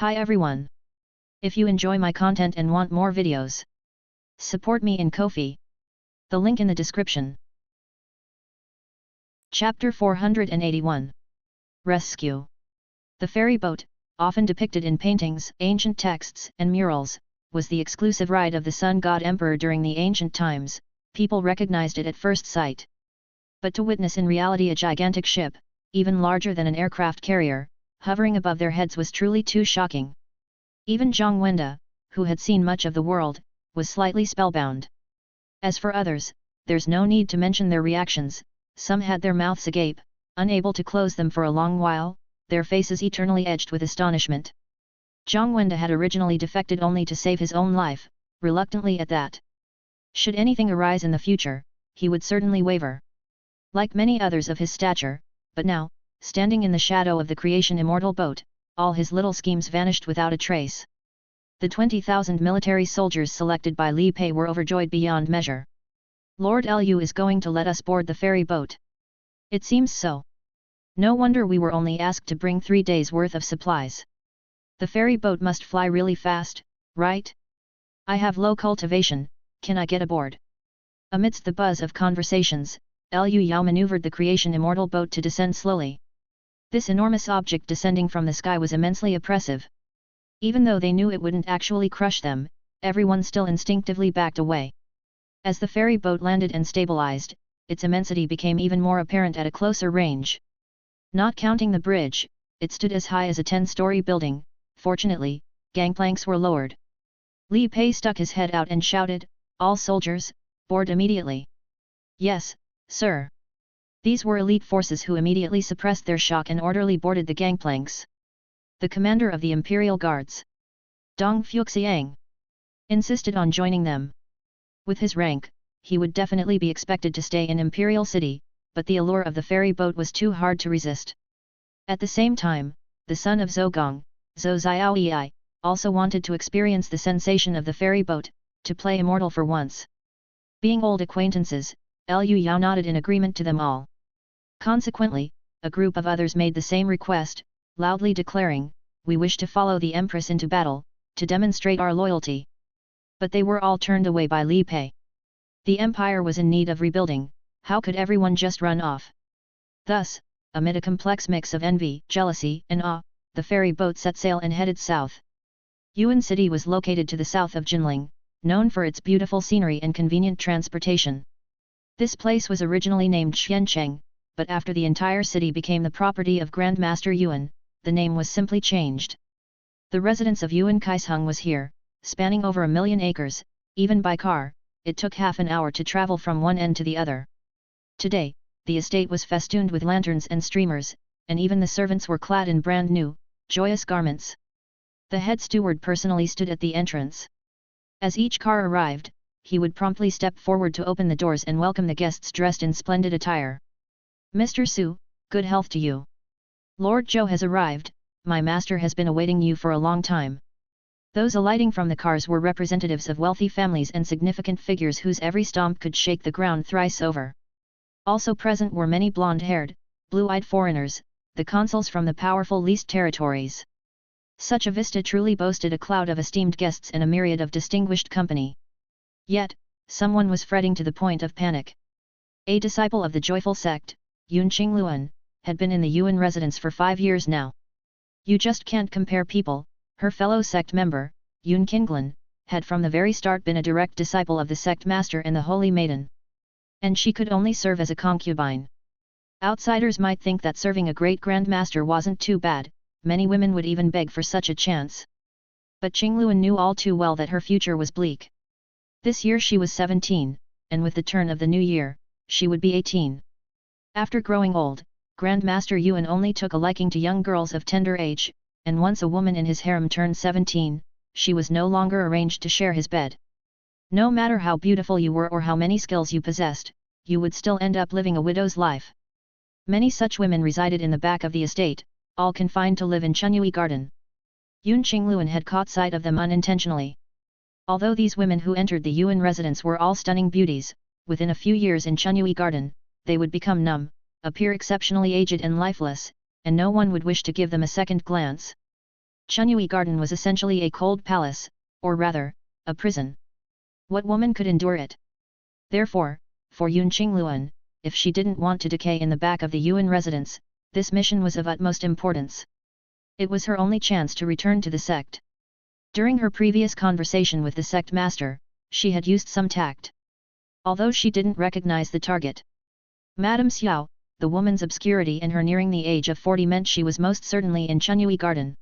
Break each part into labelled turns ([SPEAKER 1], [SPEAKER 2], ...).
[SPEAKER 1] Hi everyone! If you enjoy my content and want more videos, support me in Ko-fi. The link in the description. Chapter 481. Rescue. The ferry boat, often depicted in paintings, ancient texts, and murals, was the exclusive ride of the sun god emperor during the ancient times. People recognized it at first sight. But to witness in reality a gigantic ship, even larger than an aircraft carrier, hovering above their heads was truly too shocking. Even Zhang Wenda, who had seen much of the world, was slightly spellbound. As for others, there's no need to mention their reactions. Some had their mouths agape, unable to close them for a long while, their faces eternally edged with astonishment. Zhang Wenda had originally defected only to save his own life, reluctantly at that. Should anything arise in the future, he would certainly waver. Like many others of his stature, but now, standing in the shadow of the creation immortal boat, all his little schemes vanished without a trace. The 20,000 military soldiers selected by Li Pei were overjoyed beyond measure. Lord Lu is going to let us board the ferry boat. It seems so. No wonder we were only asked to bring 3 days' worth of supplies. The ferry boat must fly really fast, right? I have low cultivation, can I get aboard? Amidst the buzz of conversations, Lu Yao maneuvered the creation immortal boat to descend slowly. This enormous object descending from the sky was immensely oppressive. Even though they knew it wouldn't actually crush them, everyone still instinctively backed away. As the ferry boat landed and stabilized, its immensity became even more apparent at a closer range. Not counting the bridge, it stood as high as a 10-story building. Fortunately, gangplanks were lowered. Li Pei stuck his head out and shouted, "All soldiers, board immediately!" "Yes, sir." These were elite forces who immediately suppressed their shock and orderly boarded the gangplanks. The commander of the Imperial Guards, Dong Fuxiang, insisted on joining them. With his rank, he would definitely be expected to stay in Imperial City, but the allure of the ferry boat was too hard to resist. At the same time, the son of Zhou Xiaoyi, also wanted to experience the sensation of the ferry boat, to play immortal for once. Being old acquaintances, Lu Yao nodded in agreement to them all. Consequently, a group of others made the same request, loudly declaring, "We wish to follow the Empress into battle, to demonstrate our loyalty." But they were all turned away by Li Pei. The empire was in need of rebuilding, how could everyone just run off? Thus, amid a complex mix of envy, jealousy, and awe, the ferry boat set sail and headed south. Yuan City was located to the south of Jinling, known for its beautiful scenery and convenient transportation. This place was originally named Xiancheng, but after the entire city became the property of Grandmaster Yuan, the name was simply changed. The residence of Yuan Kaisheng was here, spanning over 1 million acres. Even by car, it took half an hour to travel from one end to the other. Today, the estate was festooned with lanterns and streamers, and even the servants were clad in brand new, joyous garments. The head steward personally stood at the entrance. As each car arrived, he would promptly step forward to open the doors and welcome the guests dressed in splendid attire. "Mr. Su, good health to you. Lord Zhou has arrived, my master has been awaiting you for a long time." Those alighting from the cars were representatives of wealthy families and significant figures whose every stomp could shake the ground thrice over. Also present were many blonde-haired, blue-eyed foreigners, the consuls from the powerful leased territories. Such a vista truly boasted a cloud of esteemed guests and a myriad of distinguished company. Yet, someone was fretting to the point of panic. A disciple of the joyful sect, Yun Qingluan, had been in the Yuan residence for 5 years now. You just can't compare people. Her fellow sect member, Yun Qinglan, had from the very start been a direct disciple of the sect master and the Holy Maiden. And she could only serve as a concubine. Outsiders might think that serving a great grandmaster wasn't too bad, many women would even beg for such a chance. But Qingluan knew all too well that her future was bleak. This year she was 17, and with the turn of the new year, she would be 18. After growing old, Grandmaster Yuan only took a liking to young girls of tender age, and once a woman in his harem turned 17, she was no longer arranged to share his bed. No matter how beautiful you were or how many skills you possessed, you would still end up living a widow's life. Many such women resided in the back of the estate, all confined to live in Chunyui Garden. Yun Qingluan had caught sight of them unintentionally. Although these women who entered the Yuan residence were all stunning beauties, within a few years in Chunyui Garden, they would become numb, appear exceptionally aged and lifeless, and no one would wish to give them a second glance. Chunyui Garden was essentially a cold palace, or rather, a prison. What woman could endure it? Therefore, for Yun Qingluan, if she didn't want to decay in the back of the Yuan residence, this mission was of utmost importance. It was her only chance to return to the sect. During her previous conversation with the sect master, she had used some tact. Although she didn't recognize the target. Madame Xiao, the woman's obscurity and her nearing the age of 40 meant she was most certainly in Chunyui Garden.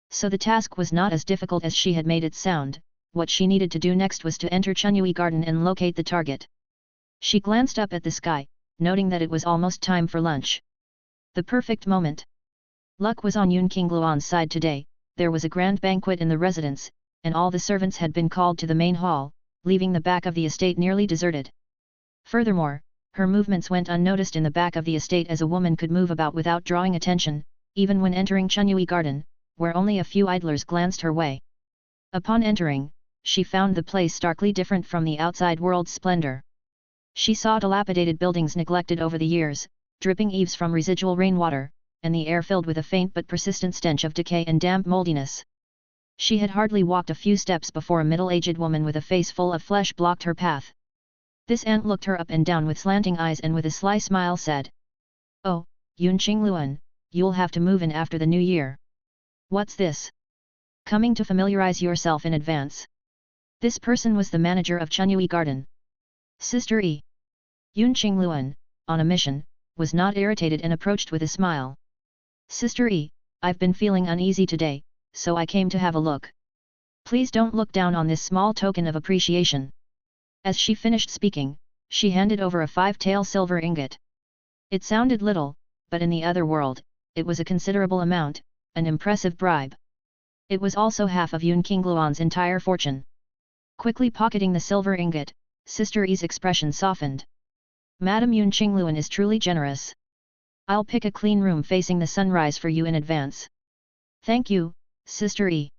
[SPEAKER 1] So the task was not as difficult as she had made it sound. What she needed to do next was to enter Chunyui Garden and locate the target. She glanced up at the sky, noting that it was almost time for lunch. The perfect moment. Luck was on Yun Qingluan's side today. There was a grand banquet in the residence, and all the servants had been called to the main hall, leaving the back of the estate nearly deserted. Furthermore, her movements went unnoticed in the back of the estate as a woman could move about without drawing attention, even when entering Chunyui Garden, where only a few idlers glanced her way. Upon entering, she found the place starkly different from the outside world's splendor. She saw dilapidated buildings neglected over the years, dripping eaves from residual rainwater, and the air filled with a faint but persistent stench of decay and damp moldiness. She had hardly walked a few steps before a middle-aged woman with a face full of flesh blocked her path. This aunt looked her up and down with slanting eyes and with a sly smile said, "Oh, Yun Qingluan, you'll have to move in after the new year. What's this? Coming to familiarize yourself in advance." This person was the manager of Chunyui Garden. Sister E. Yun Qingluan, on a mission, was not irritated and approached with a smile. "Sister E, I've been feeling uneasy today, so I came to have a look. Please don't look down on this small token of appreciation." As she finished speaking, she handed over a 5-tael silver ingot. It sounded little, but in the other world, it was a considerable amount, an impressive bribe. It was also half of Yun Qingluan's entire fortune. Quickly pocketing the silver ingot, Sister E's expression softened. "Madam Yun Qingluan is truly generous. I'll pick a clean room facing the sunrise for you in advance." "Thank you, Sister E."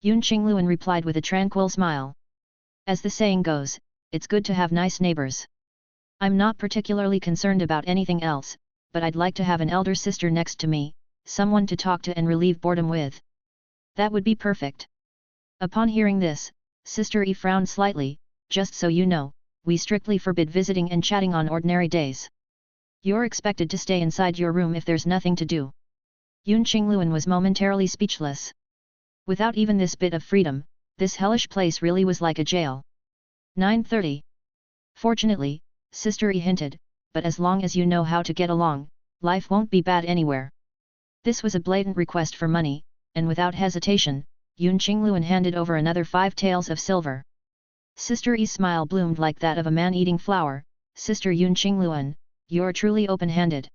[SPEAKER 1] Yun Qingluan replied with a tranquil smile. As the saying goes, it's good to have nice neighbors. I'm not particularly concerned about anything else, but I'd like to have an elder sister next to me, someone to talk to and relieve boredom with. That would be perfect. Upon hearing this, Sister E frowned slightly. "Just so you know, we strictly forbid visiting and chatting on ordinary days. You're expected to stay inside your room if there's nothing to do." Yun Qingluan was momentarily speechless. Without even this bit of freedom, this hellish place really was like a jail. 9:30. "Fortunately," Sister E hinted, "but as long as you know how to get along, life won't be bad anywhere." This was a blatant request for money, and without hesitation, Yun Qingluan handed over another 5 taels of silver. Sister E's smile bloomed like that of a man eating flour. "Sister Yun Qingluan, you're truly open-handed."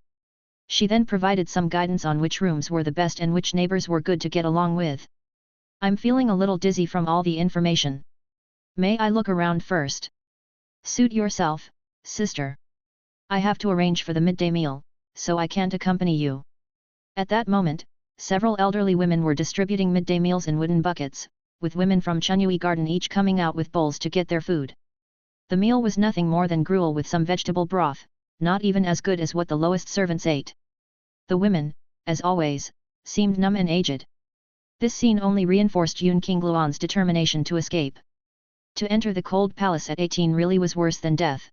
[SPEAKER 1] She then provided some guidance on which rooms were the best and which neighbors were good to get along with. "I'm feeling a little dizzy from all the information. May I look around first?" "Suit yourself, sister. I have to arrange for the midday meal, so I can't accompany you." At that moment, several elderly women were distributing midday meals in wooden buckets, with women from Chunyui Garden each coming out with bowls to get their food. The meal was nothing more than gruel with some vegetable broth, not even as good as what the lowest servants ate. The women, as always, seemed numb and aged. This scene only reinforced Yun Qingluan's determination to escape. To enter the cold palace at 18 really was worse than death.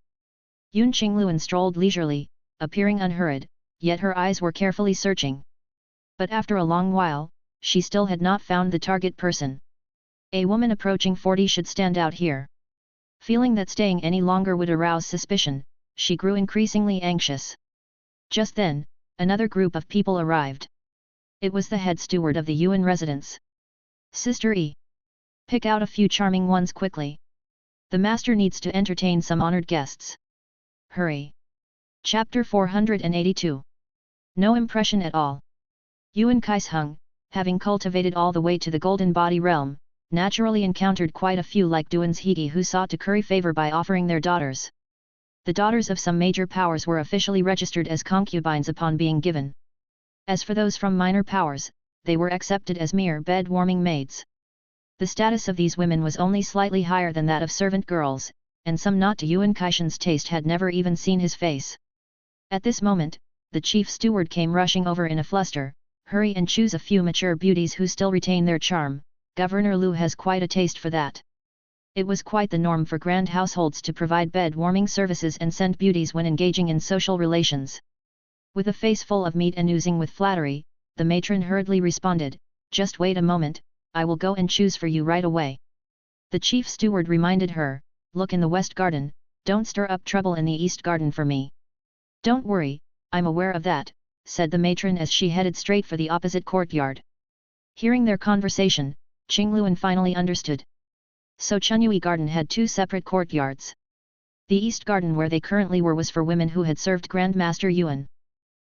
[SPEAKER 1] Yun Qingluan strolled leisurely, appearing unhurried, yet her eyes were carefully searching. But after a long while, she still had not found the target person. A woman approaching 40 should stand out here. Feeling that staying any longer would arouse suspicion, she grew increasingly anxious. Just then, another group of people arrived. It was the head steward of the Yuan residence. "Sister E. Pick out a few charming ones quickly. The master needs to entertain some honored guests. Hurry." Chapter 482. No impression at all. Yuan Kaisheng, having cultivated all the way to the Golden Body realm, naturally encountered quite a few like Duan's Hegi who sought to curry favor by offering their daughters. The daughters of some major powers were officially registered as concubines upon being given. As for those from minor powers, they were accepted as mere bed-warming maids. The status of these women was only slightly higher than that of servant girls, and some not to Yuan Kaisheng's taste had never even seen his face. At this moment, the chief steward came rushing over in a fluster, Hurry and choose a few mature beauties who still retain their charm, Governor Lu has quite a taste for that. It was quite the norm for grand households to provide bed-warming services and scent beauties when engaging in social relations. With a face full of meat and oozing with flattery, the matron hurriedly responded, "Just wait a moment, I will go and choose for you right away." The chief steward reminded her, "Look in the west garden, don't stir up trouble in the east garden for me." "Don't worry, I'm aware of that," said the matron as she headed straight for the opposite courtyard. Hearing their conversation, Qingluan finally understood. So Chunyui Garden had two separate courtyards. The east garden where they currently were was for women who had served Grand Master Yuan.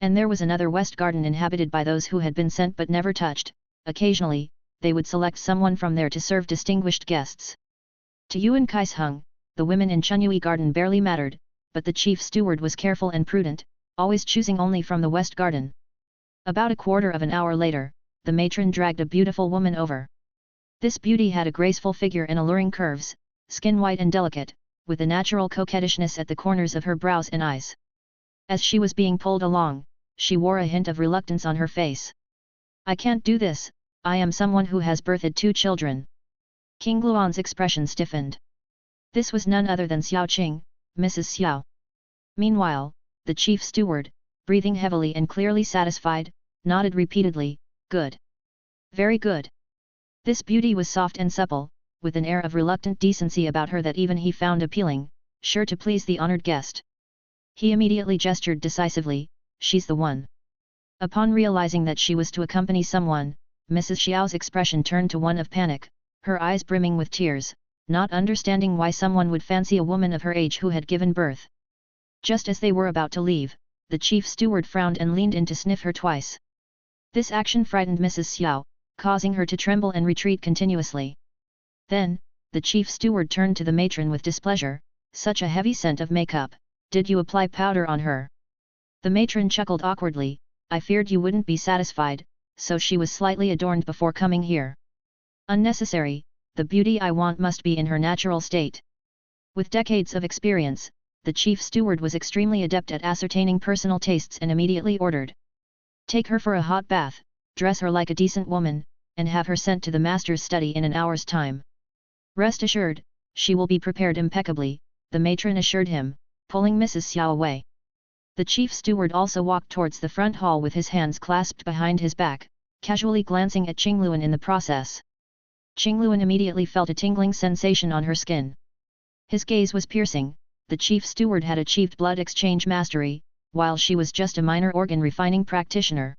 [SPEAKER 1] And there was another west garden inhabited by those who had been sent but never touched. Occasionally, they would select someone from there to serve distinguished guests. To Yuan Kaisheng, the women in Chunyui Garden barely mattered, but the chief steward was careful and prudent, always choosing only from the west garden. About a quarter of an hour later, the matron dragged a beautiful woman over. This beauty had a graceful figure and alluring curves, skin white and delicate, with a natural coquettishness at the corners of her brows and eyes. As she was being pulled along, she wore a hint of reluctance on her face. "I can't do this, I am someone who has birthed 2 children." King Luan's expression stiffened. This was none other than Xiao Qing, Mrs. Xiao. Meanwhile, the chief steward, breathing heavily and clearly satisfied, nodded repeatedly, "Good. Very good." This beauty was soft and supple, with an air of reluctant decency about her that even he found appealing, sure to please the honored guest. He immediately gestured decisively, "She's the one." Upon realizing that she was to accompany someone, Mrs. Xiao's expression turned to one of panic, her eyes brimming with tears, not understanding why someone would fancy a woman of her age who had given birth. Just as they were about to leave, the chief steward frowned and leaned in to sniff her twice. This action frightened Mrs. Xiao, causing her to tremble and retreat continuously. Then, the chief steward turned to the matron with displeasure, "Such a heavy scent of makeup, did you apply powder on her?" The matron chuckled awkwardly, "I feared you wouldn't be satisfied, so she was slightly adorned before coming here." "Unnecessary, the beauty I want must be in her natural state." With decades of experience, the chief steward was extremely adept at ascertaining personal tastes and immediately ordered, "Take her for a hot bath, dress her like a decent woman, and have her sent to the master's study in an hour's time." "Rest assured, she will be prepared impeccably," the matron assured him, pulling Mrs. Xiao away. The chief steward also walked towards the front hall with his hands clasped behind his back, casually glancing at Qingluan in the process. Qingluan immediately felt a tingling sensation on her skin. His gaze was piercing. The chief steward had achieved blood exchange mastery, while she was just a minor organ refining practitioner.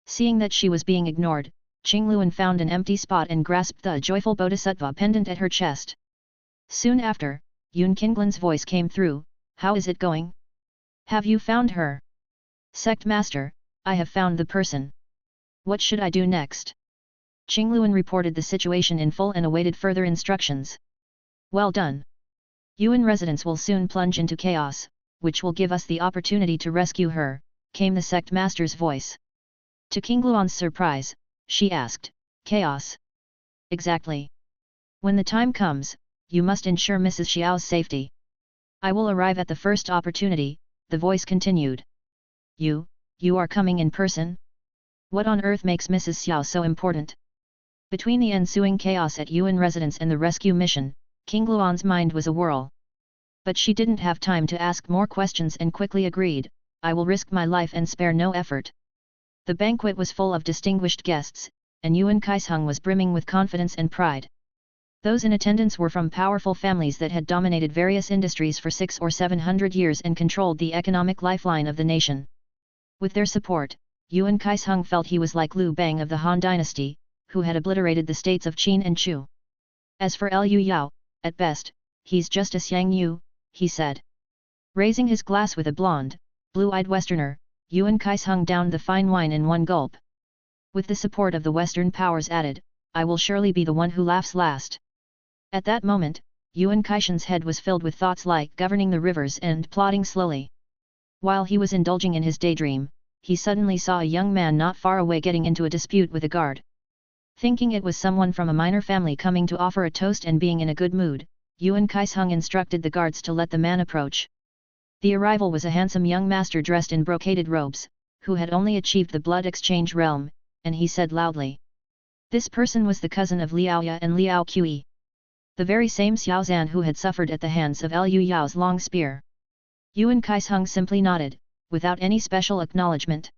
[SPEAKER 1] Seeing that she was being ignored, Qingluan found an empty spot and grasped the joyful bodhisattva pendant at her chest. Soon after, Yun Qinglan's voice came through, "How is it going? Have you found her?" "Sect Master, I have found the person. What should I do next?" Qingluan reported the situation in full and awaited further instructions. "Well done. Yuan residents will soon plunge into chaos, which will give us the opportunity to rescue her," came the sect master's voice. To Qingluan's surprise, she asked, "Chaos?" "Exactly. When the time comes, you must ensure Mrs. Xiao's safety." "I will arrive at the first opportunity," the voice continued. You are coming in person? What on earth makes Mrs. Xiao so important?" Between the ensuing chaos at Yuan residence and the rescue mission, Qingluan's mind was a whirl. But she didn't have time to ask more questions and quickly agreed, "I will risk my life and spare no effort." The banquet was full of distinguished guests, and Yuan Kaisheng was brimming with confidence and pride. Those in attendance were from powerful families that had dominated various industries for 600 or 700 years and controlled the economic lifeline of the nation. With their support, Yuan Kaisheng felt he was like Liu Bang of the Han dynasty, who had obliterated the states of Qin and Chu. As for Liu Yao, at best, he's just a Xiang Yu, he said. Raising his glass with a blonde, blue-eyed Westerner, Yuan Kaisheng downed the fine wine in one gulp. With the support of the Western powers added, I will surely be the one who laughs last. At that moment, Yuan Kaisheng's head was filled with thoughts like governing the rivers and plodding slowly. While he was indulging in his daydream, he suddenly saw a young man not far away getting into a dispute with a guard. Thinking it was someone from a minor family coming to offer a toast and being in a good mood, Yuan Kaisheng instructed the guards to let the man approach. The arrival was a handsome young master dressed in brocaded robes, who had only achieved the blood exchange realm, and he said loudly. This person was the cousin of Liao Ya and Liao Qi. The very same Xiao Zhan who had suffered at the hands of Liu Yao's long spear. Yuan Kaisheng simply nodded, without any special acknowledgement.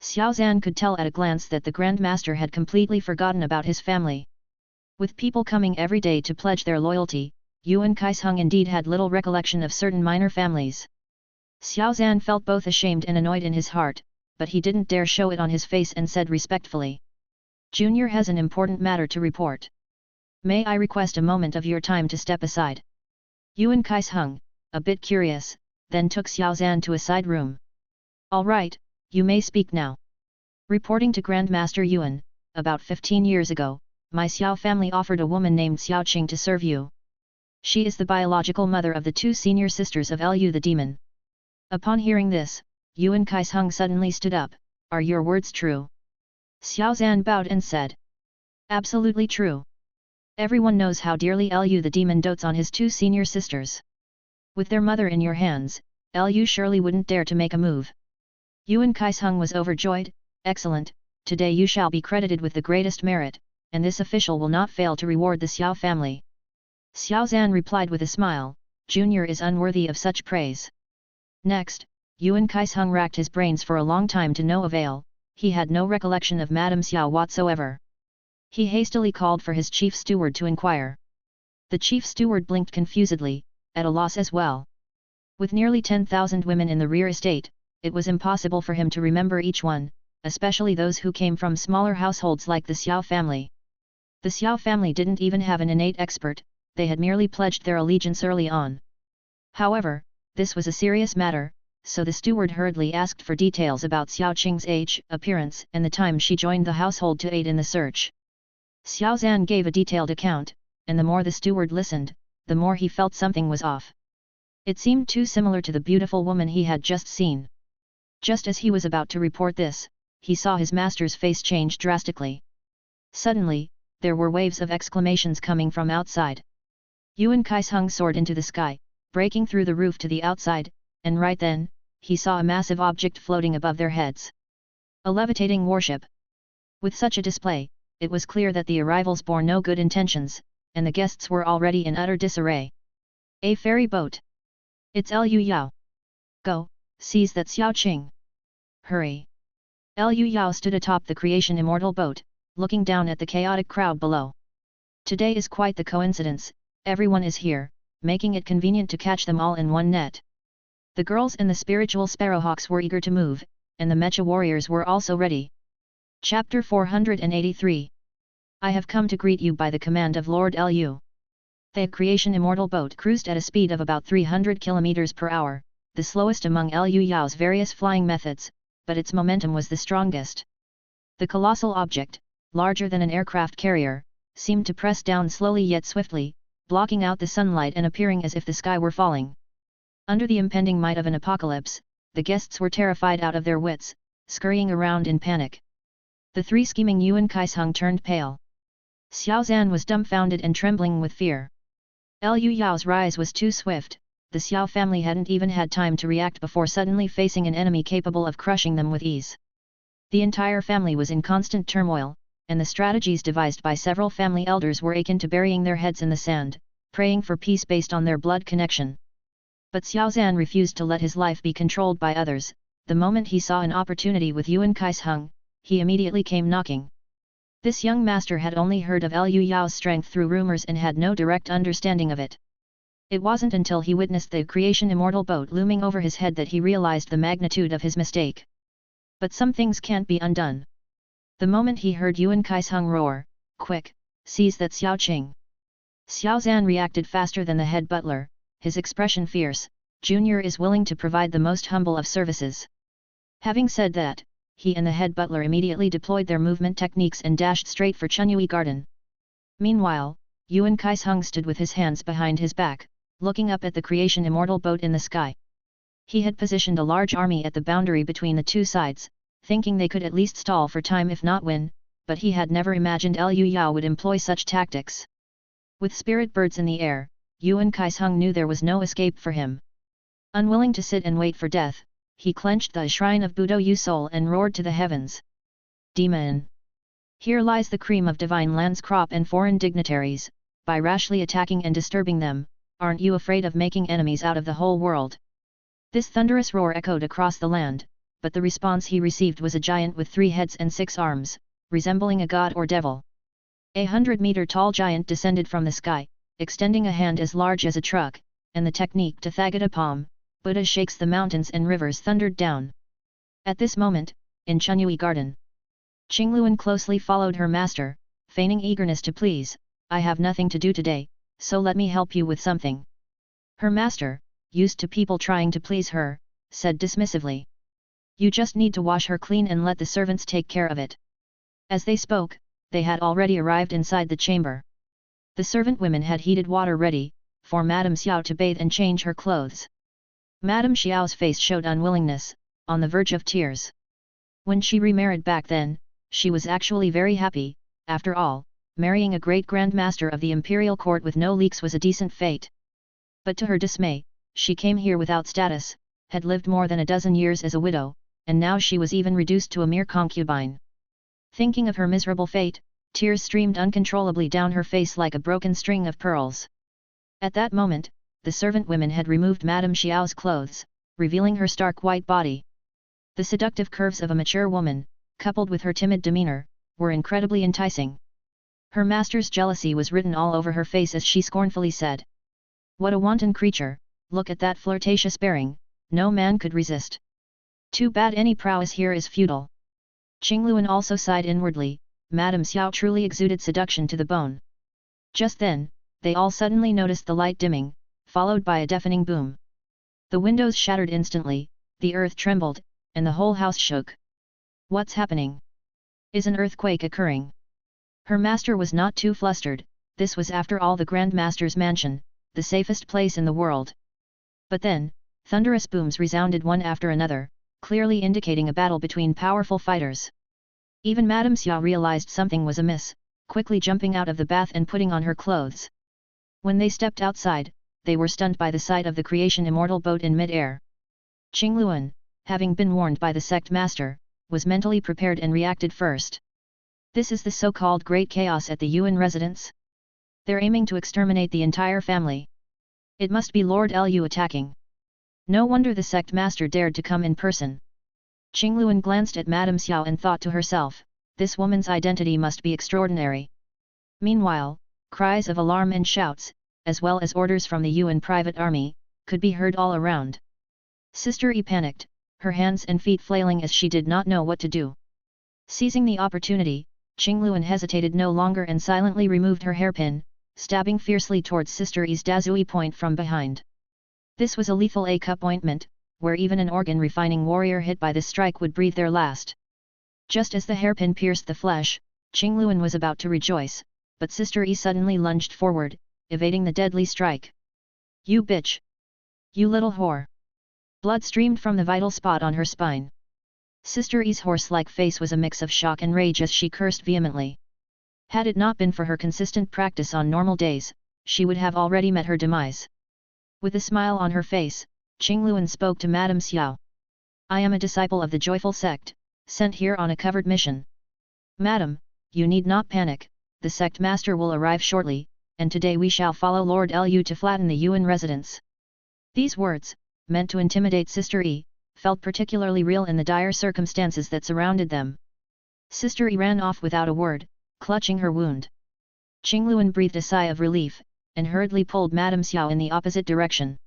[SPEAKER 1] Xiao Zhan could tell at a glance that the Grand Master had completely forgotten about his family. With people coming every day to pledge their loyalty, Yuan Kaisheng indeed had little recollection of certain minor families. Xiao Zhan felt both ashamed and annoyed in his heart, but he didn't dare show it on his face and said respectfully. Junior has an important matter to report. May I request a moment of your time to step aside? Yuan Kaisheng, a bit curious, then took Xiao Zhan to a side room. All right, you may speak now. Reporting to Grandmaster Yuan, about 15 years ago, my Xiao family offered a woman named Xiao Qing to serve you. She is the biological mother of the two senior sisters of Liu the demon. Upon hearing this, Yuan Kaisheng suddenly stood up. Are your words true? Xiao Zhan bowed and said. Absolutely true. Everyone knows how dearly Liu the demon dotes on his two senior sisters. With their mother in your hands, Liu surely wouldn't dare to make a move. Yuan Kaisheng was overjoyed. Excellent, today you shall be credited with the greatest merit, and this official will not fail to reward the Xiao family. Xiao Zhan replied with a smile, Junior is unworthy of such praise. Next, Yuan Kaisheng racked his brains for a long time to no avail. He had no recollection of Madame Xiao whatsoever. He hastily called for his chief steward to inquire. The chief steward blinked confusedly, at a loss as well. With nearly 10,000 women in the rear estate, it was impossible for him to remember each one, especially those who came from smaller households like the Xiao family. The Xiao family didn't even have an innate expert, they had merely pledged their allegiance early on. However, this was a serious matter, so the steward hurriedly asked for details about Xiao Qing's age, appearance and the time she joined the household to aid in the search. Xiao Zhan gave a detailed account, and the more the steward listened, the more he felt something was off. It seemed too similar to the beautiful woman he had just seen. Just as he was about to report this, he saw his master's face change drastically. Suddenly, there were waves of exclamations coming from outside. Yuan Kaisheng soared into the sky, breaking through the roof to the outside, and right then, he saw a massive object floating above their heads. A levitating warship. With such a display, it was clear that the arrivals bore no good intentions, and the guests were already in utter disarray. A ferry boat. It's Liu Yao. Go, seize that Xiao Qing. Hurry. Liu Yao stood atop the creation immortal boat, looking down at the chaotic crowd below. Today is quite the coincidence, everyone is here, making it convenient to catch them all in one net. The girls and the spiritual sparrowhawks were eager to move, and the mecha warriors were also ready. Chapter 483. I have come to greet you by the command of Lord Liu. The creation immortal boat cruised at a speed of about 300 km per hour, the slowest among Liu Yao's various flying methods, but its momentum was the strongest. The colossal object, larger than an aircraft carrier, seemed to press down slowly yet swiftly, blocking out the sunlight and appearing as if the sky were falling. Under the impending might of an apocalypse, the guests were terrified out of their wits, scurrying around in panic. The three scheming Yuan Kaisheng turned pale. Xiao Zhan was dumbfounded and trembling with fear. Liu Yao's rise was too swift, the Xiao family hadn't even had time to react before suddenly facing an enemy capable of crushing them with ease. The entire family was in constant turmoil, and the strategies devised by several family elders were akin to burying their heads in the sand, praying for peace based on their blood connection. But Xiao Zhan refused to let his life be controlled by others. The moment he saw an opportunity with Yuan Kaisheng, he immediately came knocking. This young master had only heard of Liu Yao's strength through rumors and had no direct understanding of it. It wasn't until he witnessed the creation immortal boat looming over his head that he realized the magnitude of his mistake. But some things can't be undone. The moment he heard Yuan Kaisheng roar, "Quick, seize that Xiao Qing!" Xiao Zhan reacted faster than the head butler, his expression fierce. Junior is willing to provide the most humble of services. Having said that, he and the head butler immediately deployed their movement techniques and dashed straight for Chunyui Garden. Meanwhile, Yuan Kaisheng stood with his hands behind his back, looking up at the creation immortal boat in the sky. He had positioned a large army at the boundary between the two sides, thinking they could at least stall for time if not win, but he had never imagined Liu Yao would employ such tactics. With spirit birds in the air, Yuan Kaisheng knew there was no escape for him. Unwilling to sit and wait for death, he clenched the shrine of Budo Yu Soul and roared to the heavens. Demon! Here lies the cream of divine lands crop and foreign dignitaries, by rashly attacking and disturbing them, aren't you afraid of making enemies out of the whole world? This thunderous roar echoed across the land, but the response he received was a giant with 3 heads and 6 arms, resembling a god or devil. 100-meter-tall giant descended from the sky, extending a hand as large as a truck, and the technique Tathagata palm, Buddha shakes the mountains and rivers thundered down. At this moment, in Chunyui Garden, Qingluan closely followed her master, feigning eagerness to please. I have nothing to do today, so let me help you with something. Her master, used to people trying to please her, said dismissively. You just need to wash her clean and let the servants take care of it. As they spoke, they had already arrived inside the chamber. The servant women had heated water ready, for Madame Xiao to bathe and change her clothes. Madame Xiao's face showed unwillingness, on the verge of tears. When she remarried back then, she was actually very happy. After all, marrying a great Grand Master of the imperial court with no leaks was a decent fate. But to her dismay, she came here without status, had lived more than a dozen years as a widow, and now she was even reduced to a mere concubine. Thinking of her miserable fate, tears streamed uncontrollably down her face like a broken string of pearls. At that moment, the servant women had removed Madame Xiao's clothes, revealing her stark white body. The seductive curves of a mature woman, coupled with her timid demeanor, were incredibly enticing. Her master's jealousy was written all over her face as she scornfully said. What a wanton creature, look at that flirtatious bearing, no man could resist. Too bad any prowess here is futile. Qingluan also sighed inwardly, Madame Xiao truly exuded seduction to the bone. Just then, they all suddenly noticed the light dimming, followed by a deafening boom. The windows shattered instantly, the earth trembled, and the whole house shook. What's happening? Is an earthquake occurring? Her master was not too flustered, this was after all the Grand Master's mansion, the safest place in the world. But then, thunderous booms resounded one after another, clearly indicating a battle between powerful fighters. Even Madame Xiao realized something was amiss, quickly jumping out of the bath and putting on her clothes. When they stepped outside, they were stunned by the sight of the creation immortal boat in mid-air. Qingluan, having been warned by the sect master, was mentally prepared and reacted first. This is the so-called Great Chaos at the Yuan residence? They're aiming to exterminate the entire family. It must be Lord Lu attacking. No wonder the sect master dared to come in person. Qingluan glanced at Madame Xiao and thought to herself, this woman's identity must be extraordinary. Meanwhile, cries of alarm and shouts, as well as orders from the Yuan private army, could be heard all around. Sister Yi panicked, her hands and feet flailing as she did not know what to do. Seizing the opportunity, Qingluan hesitated no longer and silently removed her hairpin, stabbing fiercely towards Sister Yi's Dazui point from behind. This was a lethal A-cup ointment, where even an organ-refining warrior hit by this strike would breathe their last. Just as the hairpin pierced the flesh, Qingluan was about to rejoice, but Sister Yi suddenly lunged forward, evading the deadly strike. You bitch! You little whore! Blood streamed from the vital spot on her spine. Sister Yi's horse-like face was a mix of shock and rage as she cursed vehemently. Had it not been for her consistent practice on normal days, she would have already met her demise. With a smile on her face, Qingluan spoke to Madame Xiao. I am a disciple of the joyful sect, sent here on a covered mission. Madam, you need not panic, the sect master will arrive shortly, and today we shall follow Lord Lu to flatten the Yuan residence. These words, meant to intimidate Sister Yi, felt particularly real in the dire circumstances that surrounded them. Sister Yi ran off without a word, clutching her wound. Qingluan breathed a sigh of relief, and hurriedly pulled Madame Xiao in the opposite direction.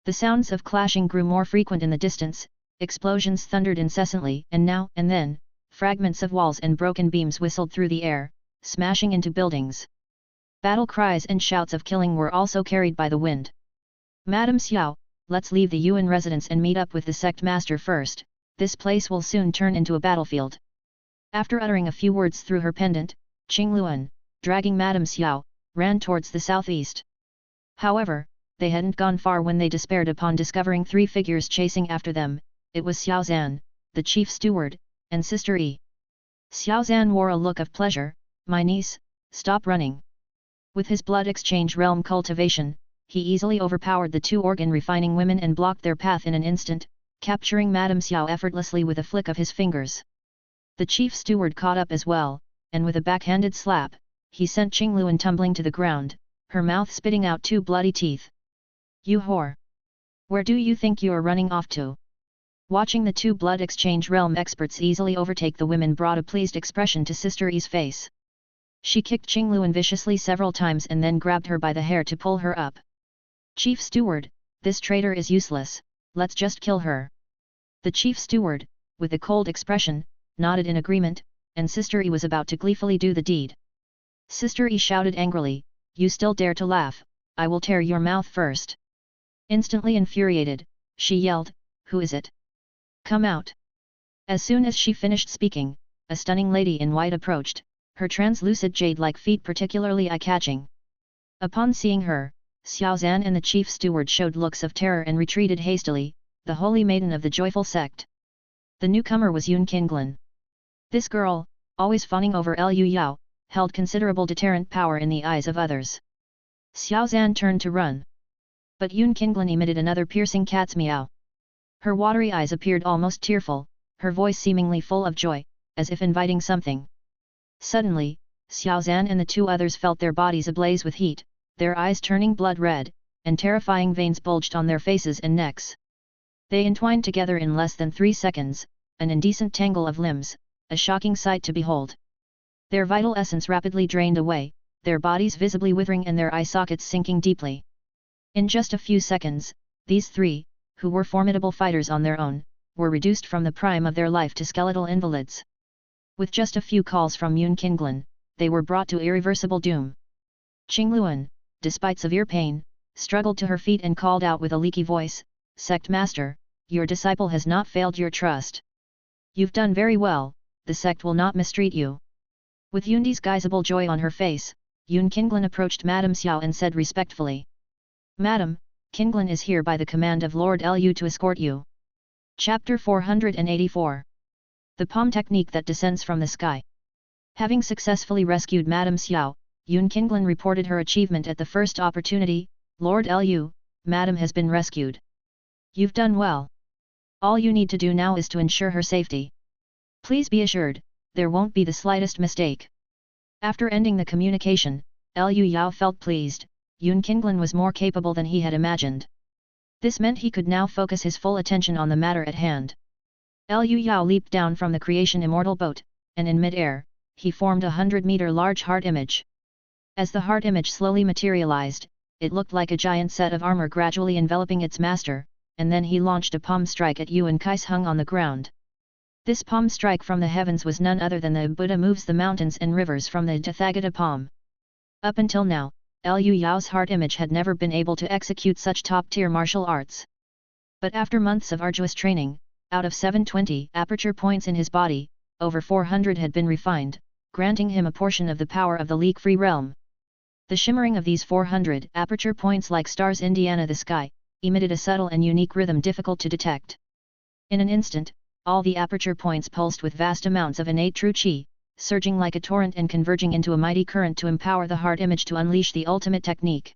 [SPEAKER 1] The sounds of clashing grew more frequent in the distance, explosions thundered incessantly, and now and then, fragments of walls and broken beams whistled through the air, smashing into buildings. Battle cries and shouts of killing were also carried by the wind. Madame Xiao, let's leave the Yuan residence and meet up with the sect master first, this place will soon turn into a battlefield. After uttering a few words through her pendant, Qingluan, dragging Madame Xiao, ran towards the southeast. However, they hadn't gone far when they despaired upon discovering 3 figures chasing after them. It was Xiao Zhan, the chief steward, and Sister Yi. Xiao Zhan wore a look of pleasure. My niece, stop running. With his blood exchange realm cultivation, he easily overpowered the 2 organ-refining women and blocked their path in an instant, capturing Madame Xiao effortlessly with a flick of his fingers. The chief steward caught up as well, and with a backhanded slap, he sent Qingluan tumbling to the ground, her mouth spitting out 2 bloody teeth. "You whore! Where do you think you are running off to?" Watching the 2 blood exchange realm experts easily overtake the women brought a pleased expression to Sister Yi's face. She kicked Qingluan viciously several times and then grabbed her by the hair to pull her up. "Chief steward, this traitor is useless, let's just kill her." The chief steward, with a cold expression, nodded in agreement, and Sister Yi was about to gleefully do the deed. Sister Yi shouted angrily, "You still dare to laugh, I will tear your mouth first." Instantly infuriated, she yelled, "Who is it? Come out!" As soon as she finished speaking, a stunning lady in white approached, her translucid jade-like feet particularly eye-catching. Upon seeing her, Xiao Zhan and the chief steward showed looks of terror and retreated hastily, the holy maiden of the joyful sect. The newcomer was Yun Qinglan. This girl, always fawning over Liu Yao, held considerable deterrent power in the eyes of others. Xiao Zhan turned to run. But Yun Qinglan emitted another piercing cat's meow. Her watery eyes appeared almost tearful, her voice seemingly full of joy, as if inviting something. Suddenly, Xiao Zhan and the 2 others felt their bodies ablaze with heat, their eyes turning blood red, and terrifying veins bulged on their faces and necks. They entwined together in less than 3 seconds, an indecent tangle of limbs, a shocking sight to behold. Their vital essence rapidly drained away, their bodies visibly withering and their eye sockets sinking deeply. In just a few seconds, these 3, who were formidable fighters on their own, were reduced from the prime of their life to skeletal invalids. With just a few calls from Yun Qinglan, they were brought to irreversible doom. Qingluan, despite severe pain, struggled to her feet and called out with a leaky voice, "Sect Master, your disciple has not failed your trust. You've done very well, the sect will not mistreat you." With undisguisable joy on her face, Yun Qinglan approached Madame Xiao and said respectfully, "Madam, Qinglan is here by the command of Lord Liu to escort you." Chapter 484. The palm technique that descends from the sky. Having successfully rescued Madame Xiao, Yun Qinglan reported her achievement at the first opportunity, "Lord Liu, Madame has been rescued. You've done well. All you need to do now is to ensure her safety. Please be assured, there won't be the slightest mistake." After ending the communication, Liu Yao felt pleased, Yun Qinglan was more capable than he had imagined. This meant he could now focus his full attention on the matter at hand. Liu Yao leaped down from the creation immortal boat, and in mid-air, he formed a 100-meter large heart image. As the heart image slowly materialized, it looked like a giant set of armor gradually enveloping its master, and then he launched a palm strike at Yuan Kai's hung on the ground. This palm strike from the heavens was none other than the Buddha moves the mountains and rivers from the Tathagata palm. Up until now, Liu Yao's heart image had never been able to execute such top-tier martial arts. But after months of arduous training, out of 720 aperture points in his body, over 400 had been refined, granting him a portion of the power of the leak-free realm. The shimmering of these 400 aperture points like stars Indiana the sky, emitted a subtle and unique rhythm difficult to detect. In an instant, all the aperture points pulsed with vast amounts of innate true qi, surging like a torrent and converging into a mighty current to empower the heart image to unleash the ultimate technique.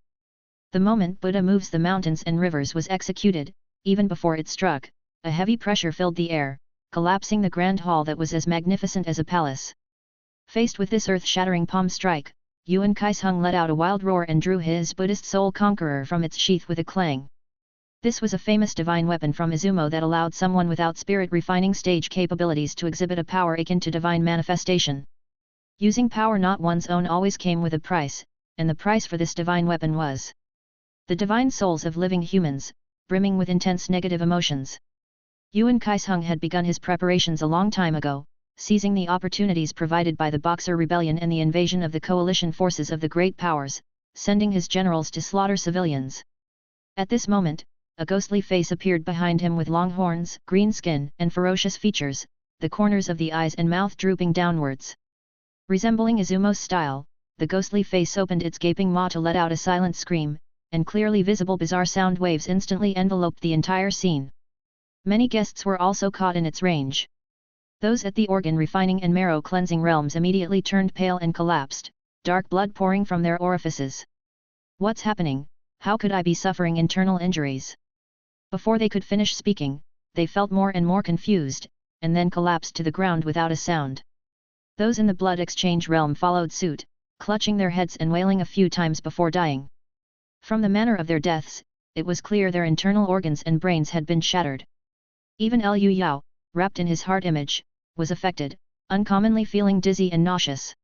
[SPEAKER 1] The moment Buddha moves the mountains and rivers was executed, even before it struck, a heavy pressure filled the air, collapsing the grand hall that was as magnificent as a palace. Faced with this earth-shattering palm strike, Yuan Kai's hung let out a wild roar and drew his Buddhist soul conqueror from its sheath with a clang. This was a famous divine weapon from Izumo that allowed someone without spirit refining stage capabilities to exhibit a power akin to divine manifestation. Using power not one's own always came with a price, and the price for this divine weapon was the divine souls of living humans, brimming with intense negative emotions. Yuan Kaisung had begun his preparations a long time ago, seizing the opportunities provided by the Boxer Rebellion and the invasion of the coalition forces of the Great Powers, sending his generals to slaughter civilians. At this moment, a ghostly face appeared behind him with long horns, green skin, and ferocious features, the corners of the eyes and mouth drooping downwards. Resembling Izumo's style, the ghostly face opened its gaping maw to let out a silent scream, and clearly visible bizarre sound waves instantly enveloped the entire scene. Many guests were also caught in its range. Those at the organ refining and marrow cleansing realms immediately turned pale and collapsed, dark blood pouring from their orifices. What's happening? How could I be suffering internal injuries? Before they could finish speaking, they felt more and more confused, and then collapsed to the ground without a sound. Those in the blood exchange realm followed suit, clutching their heads and wailing a few times before dying. From the manner of their deaths, it was clear their internal organs and brains had been shattered. Even Liu Yao, wrapped in his heart image, was affected, uncommonly feeling dizzy and nauseous.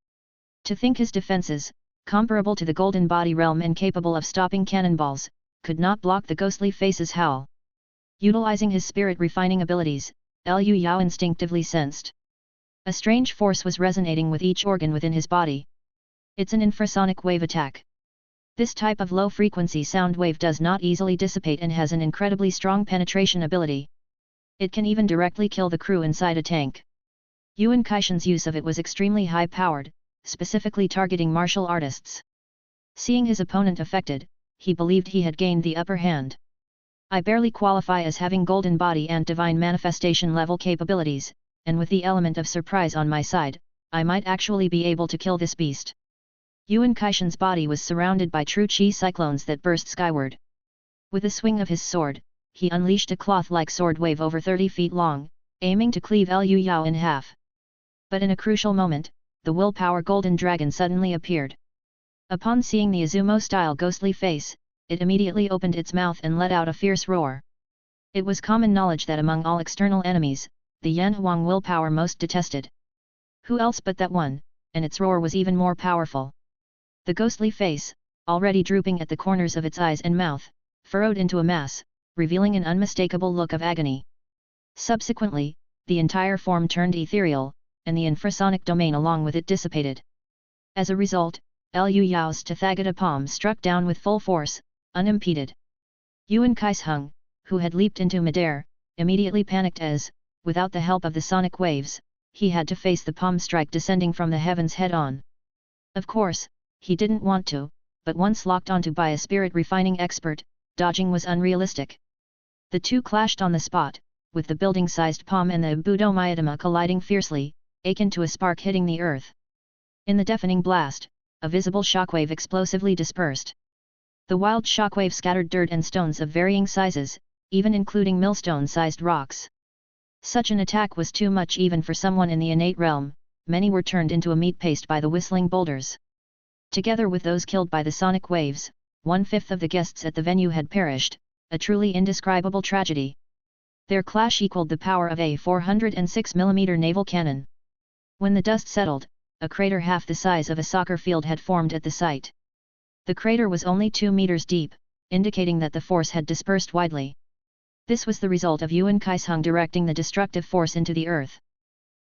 [SPEAKER 1] To think his defenses, comparable to the golden body realm and capable of stopping cannonballs, could not block the ghostly face's howl. Utilizing his spirit-refining abilities, Liu Yao instinctively sensed a strange force was resonating with each organ within his body. It's an infrasonic wave attack. This type of low-frequency sound wave does not easily dissipate and has an incredibly strong penetration ability. It can even directly kill the crew inside a tank. Yuan Kaishan's use of it was extremely high-powered, specifically targeting martial artists. Seeing his opponent affected, he believed he had gained the upper hand. I barely qualify as having golden body and divine manifestation level capabilities, and with the element of surprise on my side, I might actually be able to kill this beast. Yuan Kaishan's body was surrounded by true chi cyclones that burst skyward. With a swing of his sword, he unleashed a cloth-like sword wave over 30 feet long, aiming to cleave Liu Yao in half. But in a crucial moment, the willpower golden dragon suddenly appeared. Upon seeing the Izumo-style ghostly face, it immediately opened its mouth and let out a fierce roar. It was common knowledge that among all external enemies, the Yan Huang willpower most detested. Who else but that one, and its roar was even more powerful. The ghostly face, already drooping at the corners of its eyes and mouth, furrowed into a mass, revealing an unmistakable look of agony. Subsequently, the entire form turned ethereal, and the infrasonic domain along with it dissipated. As a result, Liu Yao's Tathagata palm struck down with full force, unimpeded. Yuan Kaisheng, who had leaped into midair, immediately panicked as, without the help of the sonic waves, he had to face the palm strike descending from the heavens head-on. Of course, he didn't want to, but once locked onto by a spirit-refining expert, dodging was unrealistic. The two clashed on the spot, with the building-sized palm and the Ibudo Miyadama colliding fiercely, akin to a spark hitting the earth. In the deafening blast, a visible shockwave explosively dispersed. The wild shockwave scattered dirt and stones of varying sizes, even including millstone-sized rocks. Such an attack was too much even for someone in the innate realm, many were turned into a meat paste by the whistling boulders. Together with those killed by the sonic waves, 1/5 of the guests at the venue had perished, a truly indescribable tragedy. Their clash equaled the power of a 406mm naval cannon. When the dust settled, a crater half the size of a soccer field had formed at the site. The crater was only 2 meters deep, indicating that the force had dispersed widely. This was the result of Yuan Kaisheng directing the destructive force into the earth.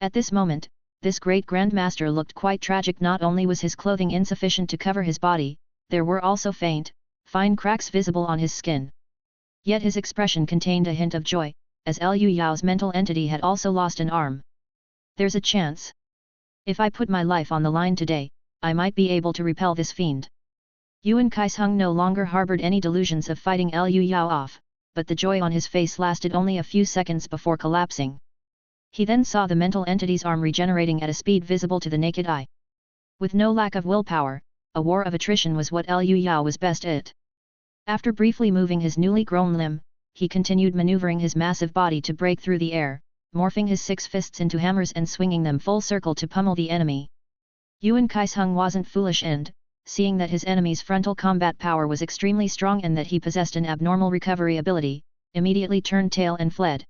[SPEAKER 1] At this moment, this great grandmaster looked quite tragic. Not only was his clothing insufficient to cover his body, there were also faint, fine cracks visible on his skin. Yet his expression contained a hint of joy, as Liu Yao's mental entity had also lost an arm. There's a chance. If I put my life on the line today, I might be able to repel this fiend. Yuan Kaisheng no longer harbored any delusions of fighting Liu Yao off, but the joy on his face lasted only a few seconds before collapsing. He then saw the mental entity's arm regenerating at a speed visible to the naked eye. With no lack of willpower, a war of attrition was what Liu Yao was best at. After briefly moving his newly grown limb, he continued maneuvering his massive body to break through the air, morphing his 6 fists into hammers and swinging them full circle to pummel the enemy. Yuan Kaisheng wasn't foolish and, seeing that his enemy's frontal combat power was extremely strong and that he possessed an abnormal recovery ability, immediately turned tail and fled.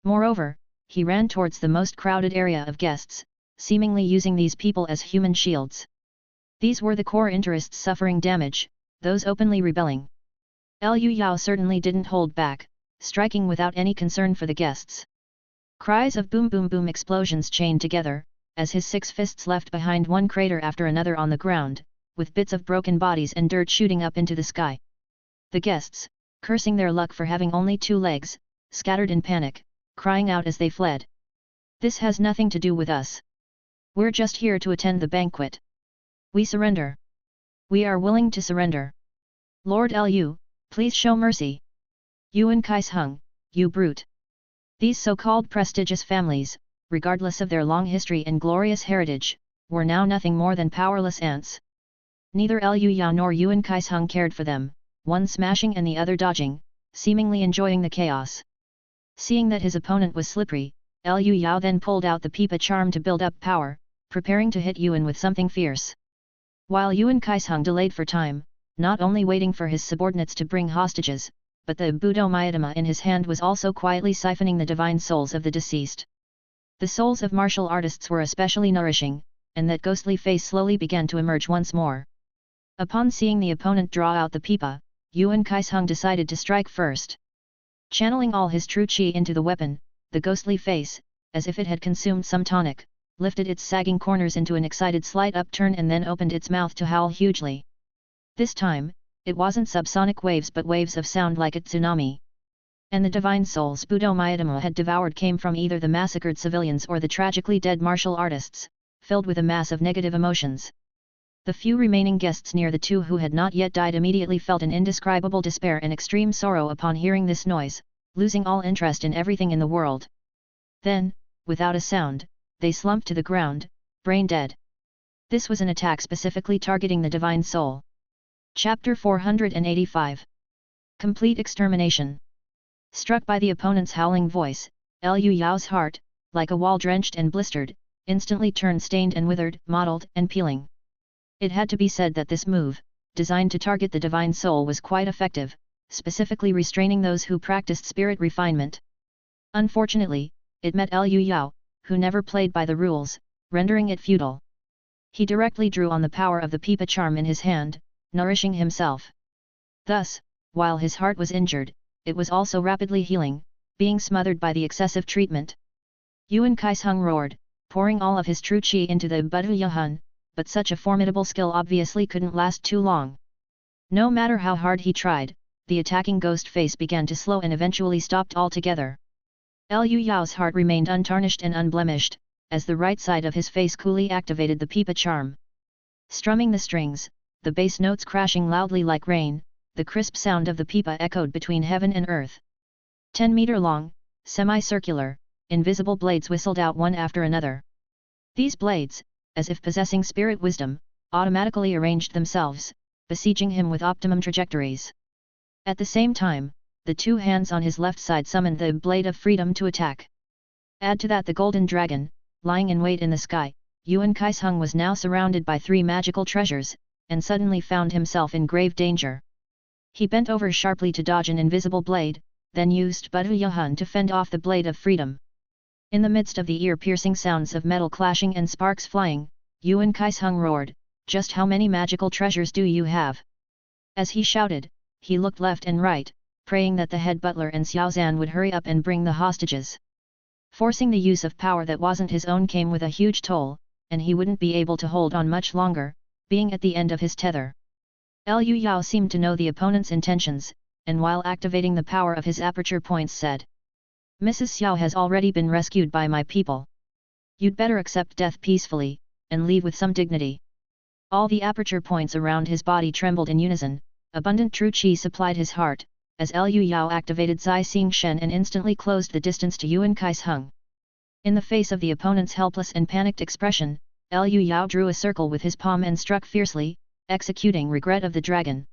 [SPEAKER 1] Moreover, he ran towards the most crowded area of guests, seemingly using these people as human shields. These were the core interests suffering damage, those openly rebelling. Liu Yao certainly didn't hold back, striking without any concern for the guests. Cries of boom boom boom explosions chained together, as his 6 fists left behind one crater after another on the ground, with bits of broken bodies and dirt shooting up into the sky. The guests, cursing their luck for having only 2 legs, scattered in panic, crying out as they fled. This has nothing to do with us. We're just here to attend the banquet. We surrender. We are willing to surrender. Lord Liu, please show mercy. Yuan Kaisheng, you brute. These so-called prestigious families, regardless of their long history and glorious heritage, were now nothing more than powerless ants. Neither Liu Yao nor Yuan Kaisheng cared for them, one smashing and the other dodging, seemingly enjoying the chaos. Seeing that his opponent was slippery, Liu Yao then pulled out the pipa charm to build up power, preparing to hit Yuan with something fierce. While Yuan Kaisheng delayed for time, not only waiting for his subordinates to bring hostages, but the Budo Mayadama in his hand was also quietly siphoning the divine souls of the deceased. The souls of martial artists were especially nourishing, and that ghostly face slowly began to emerge once more. Upon seeing the opponent draw out the pipa, Yuan Kaisheng decided to strike first. Channeling all his true qi into the weapon, the ghostly face, as if it had consumed some tonic, lifted its sagging corners into an excited slight upturn and then opened its mouth to howl hugely. This time, it wasn't subsonic waves but waves of sound like a tsunami. And the divine souls Budo Mayadama had devoured came from either the massacred civilians or the tragically dead martial artists, filled with a mass of negative emotions. The few remaining guests near the two who had not yet died immediately felt an indescribable despair and extreme sorrow upon hearing this noise, losing all interest in everything in the world. Then, without a sound, they slumped to the ground, brain dead. This was an attack specifically targeting the divine soul. Chapter 485. Complete Extermination. Struck by the opponent's howling voice, Liu Yao's heart, like a wall drenched and blistered, instantly turned stained and withered, mottled and peeling. It had to be said that this move, designed to target the divine soul, was quite effective, specifically restraining those who practiced spirit refinement. Unfortunately, it met Liu Yao, who never played by the rules, rendering it futile. He directly drew on the power of the pipa charm in his hand, nourishing himself. Thus, while his heart was injured, it was also rapidly healing, being smothered by the excessive treatment. Yuan Kaisheng roared, pouring all of his true qi into the Budu Yahun, but such a formidable skill obviously couldn't last too long. No matter how hard he tried, the attacking ghost face began to slow and eventually stopped altogether. Liu Yao's heart remained untarnished and unblemished, as the right side of his face coolly activated the pipa charm. Strumming the strings, the bass notes crashing loudly like rain, the crisp sound of the pipa echoed between heaven and earth. 10-meter long, semicircular, invisible blades whistled out one after another. These blades, as if possessing spirit wisdom, automatically arranged themselves, besieging him with optimum trajectories. At the same time, the two hands on his left side summoned the Blade of Freedom to attack. Add to that the Golden Dragon, lying in wait in the sky. Yuan Kaisheng was now surrounded by three magical treasures, and suddenly found himself in grave danger. He bent over sharply to dodge an invisible blade, then used Budu Yahun to fend off the Blade of Freedom. In the midst of the ear-piercing sounds of metal clashing and sparks flying, Yuan Kaisheng roared, "Just how many magical treasures do you have?" As he shouted, he looked left and right, praying that the head butler and Xiaozan would hurry up and bring the hostages. Forcing the use of power that wasn't his own came with a huge toll, and he wouldn't be able to hold on much longer, being at the end of his tether. Liu Yao seemed to know the opponent's intentions, and while activating the power of his aperture points said, "Mrs. Xiao has already been rescued by my people. You'd better accept death peacefully, and leave with some dignity." All the aperture points around his body trembled in unison, abundant true qi supplied his heart, as Liu Yao activated Zai Xing Shen and instantly closed the distance to Yuan Kaisheng. In the face of the opponent's helpless and panicked expression, Liu Yao drew a circle with his palm and struck fiercely, executing Regret of the Dragon.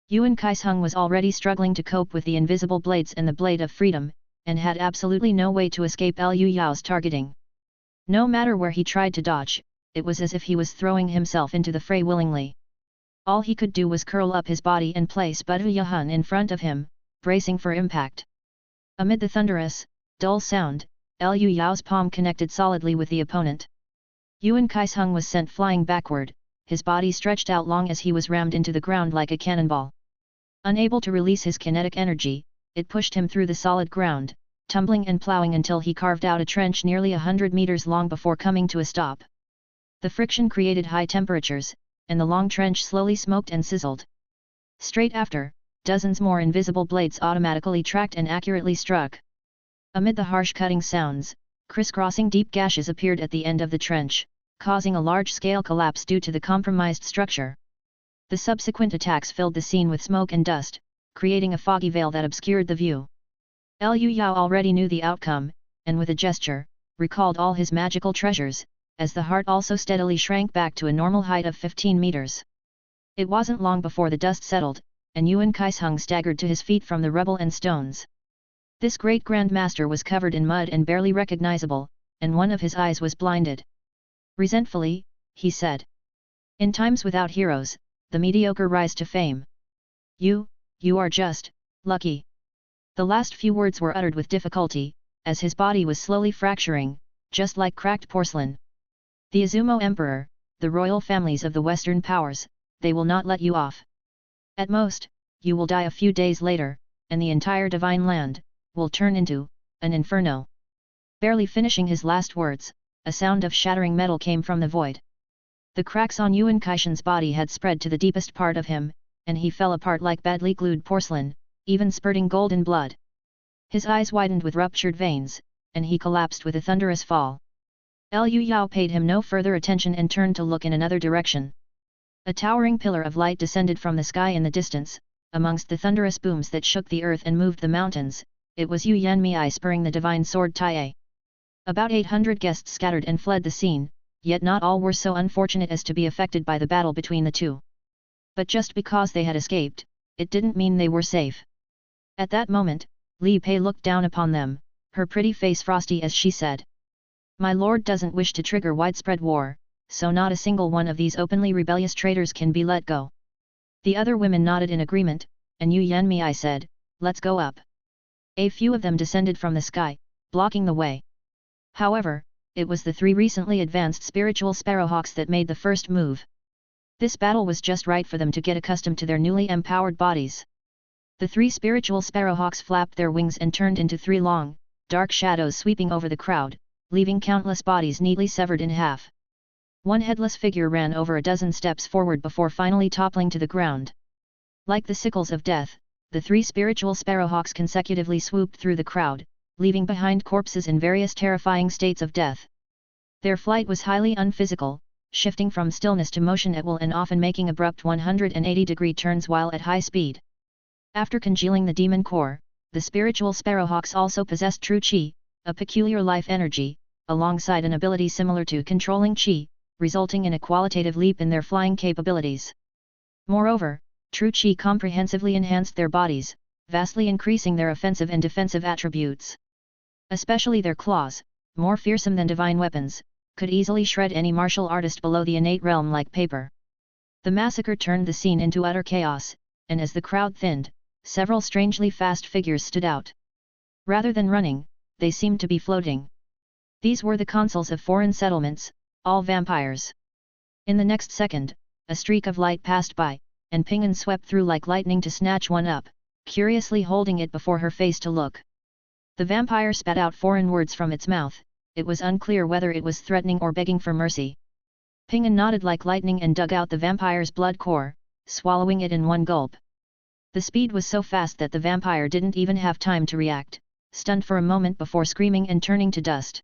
[SPEAKER 1] Yuan Kaisheng was already struggling to cope with the invisible blades and the Blade of Freedom, and had absolutely no way to escape Liu Yao's targeting. No matter where he tried to dodge, it was as if he was throwing himself into the fray willingly. All he could do was curl up his body and place Budu Yahun in front of him, bracing for impact. Amid the thunderous, dull sound, Liu Yao's palm connected solidly with the opponent. Yuan Kaisheng was sent flying backward, his body stretched out long as he was rammed into the ground like a cannonball. Unable to release his kinetic energy, it pushed him through the solid ground, tumbling and ploughing until he carved out a trench nearly 100 meters long before coming to a stop. The friction created high temperatures, and the long trench slowly smoked and sizzled. Straight after, dozens more invisible blades automatically tracked and accurately struck. Amid the harsh cutting sounds, crisscrossing deep gashes appeared at the end of the trench, causing a large-scale collapse due to the compromised structure. The subsequent attacks filled the scene with smoke and dust, creating a foggy veil that obscured the view. Liu Yao already knew the outcome, and with a gesture, recalled all his magical treasures, as the heart also steadily shrank back to a normal height of 15 meters. It wasn't long before the dust settled, and Yuan Kaisheng staggered to his feet from the rubble and stones. This great Grand Master was covered in mud and barely recognizable, and one of his eyes was blinded. Resentfully, he said. In times without heroes, the mediocre rise to fame. You are just lucky. The last few words were uttered with difficulty, as his body was slowly fracturing, just like cracked porcelain. The Izumo Emperor, the royal families of the Western powers, they will not let you off. At most, you will die a few days later, and the entire divine land will turn into an inferno. Barely finishing his last words, a sound of shattering metal came from the void. The cracks on Yuan Kaishan's body had spread to the deepest part of him, and he fell apart like badly glued porcelain, even spurting golden blood. His eyes widened with ruptured veins, and he collapsed with a thunderous fall. Liu Yao paid him no further attention and turned to look in another direction. A towering pillar of light descended from the sky in the distance, amongst the thunderous booms that shook the earth and moved the mountains. It was Yu Yanmei spurring the divine sword Tai. About 800 guests scattered and fled the scene, yet not all were so unfortunate as to be affected by the battle between the two. But just because they had escaped, it didn't mean they were safe. At that moment, Li Pei looked down upon them, her pretty face frosty as she said. My lord doesn't wish to trigger widespread war, so not a single one of these openly rebellious traitors can be let go. The other women nodded in agreement, and Yu Yanmei said, let's go up. A few of them descended from the sky, blocking the way. However, it was the three recently advanced spiritual sparrowhawks that made the first move. This battle was just right for them to get accustomed to their newly empowered bodies. The three spiritual sparrowhawks flapped their wings and turned into three long, dark shadows sweeping over the crowd, leaving countless bodies neatly severed in half. One headless figure ran over a dozen steps forward before finally toppling to the ground. Like the sickles of death, the three spiritual sparrowhawks consecutively swooped through the crowd, leaving behind corpses in various terrifying states of death. Their flight was highly unphysical, shifting from stillness to motion at will and often making abrupt 180-degree turns while at high speed. After congealing the demon core, the spiritual sparrowhawks also possessed true qi, a peculiar life energy, alongside an ability similar to controlling qi, resulting in a qualitative leap in their flying capabilities. Moreover, true qi comprehensively enhanced their bodies, vastly increasing their offensive and defensive attributes. Especially their claws, more fearsome than divine weapons, could easily shred any martial artist below the innate realm like paper. The massacre turned the scene into utter chaos, and as the crowd thinned, several strangely fast figures stood out. Rather than running, they seemed to be floating. These were the consuls of foreign settlements, all vampires. In the next second, a streak of light passed by, and Pingan swept through like lightning to snatch one up, curiously holding it before her face to look. The vampire spat out foreign words from its mouth. It was unclear whether it was threatening or begging for mercy. Pingan nodded like lightning and dug out the vampire's blood core, swallowing it in one gulp. The speed was so fast that the vampire didn't even have time to react, stunned for a moment before screaming and turning to dust.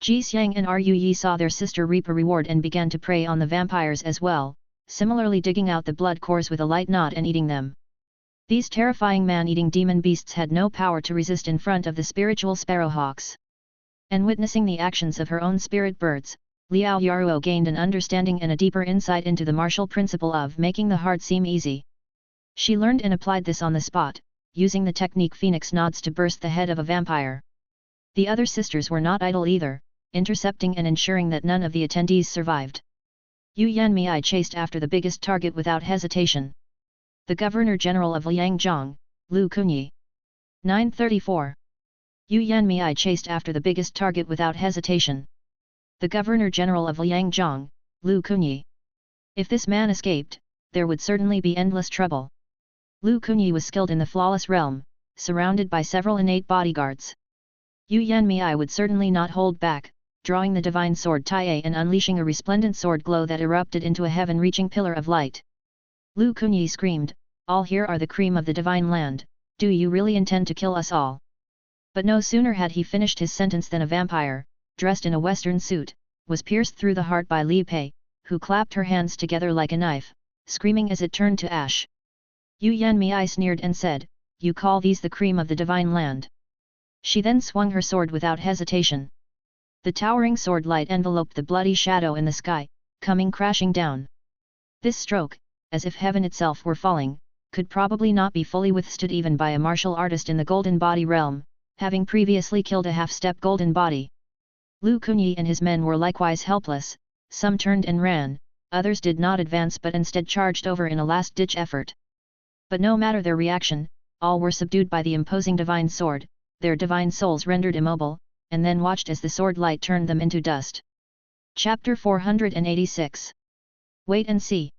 [SPEAKER 1] Ji Xiang and Ru Yi saw their sister reap a reward and began to prey on the vampires as well, similarly digging out the blood cores with a light knot and eating them. These terrifying man-eating demon beasts had no power to resist in front of the spiritual sparrowhawks. And witnessing the actions of her own spirit birds, Liao Yaruo gained an understanding and a deeper insight into the martial principle of making the hard seem easy. She learned and applied this on the spot, using the technique Phoenix Nods to burst the head of a vampire. The other sisters were not idle either, intercepting and ensuring that none of the attendees survived. Yu Yanmei chased after the biggest target without hesitation. The Governor-General of Liangzhong, Lu Kunyi. 934. Yu Yanmei chased after the biggest target without hesitation. The Governor-General of Liangzhong, Lu Kunyi. If this man escaped, there would certainly be endless trouble. Lu Kunyi was skilled in the flawless realm, surrounded by several innate bodyguards. Yu Yanmei would certainly not hold back, drawing the divine sword Tai and unleashing a resplendent sword glow that erupted into a heaven-reaching pillar of light. Lu Kunyi screamed, "All here are the cream of the divine land, do you really intend to kill us all?" But no sooner had he finished his sentence than a vampire, dressed in a western suit, was pierced through the heart by Li Pei, who clapped her hands together like a knife, screaming as it turned to ash. Yu Yanmei sneered and said, "You call these the cream of the divine land?" She then swung her sword without hesitation. The towering sword light enveloped the bloody shadow in the sky, coming crashing down. This stroke, as if heaven itself were falling, could probably not be fully withstood even by a martial artist in the golden body realm, having previously killed a half-step golden body. Lu Kunyi and his men were likewise helpless, some turned and ran, others did not advance but instead charged over in a last-ditch effort. But no matter their reaction, all were subdued by the imposing divine sword, their divine souls rendered immobile, and then watched as the sword light turned them into dust. Chapter 486. Wait and see.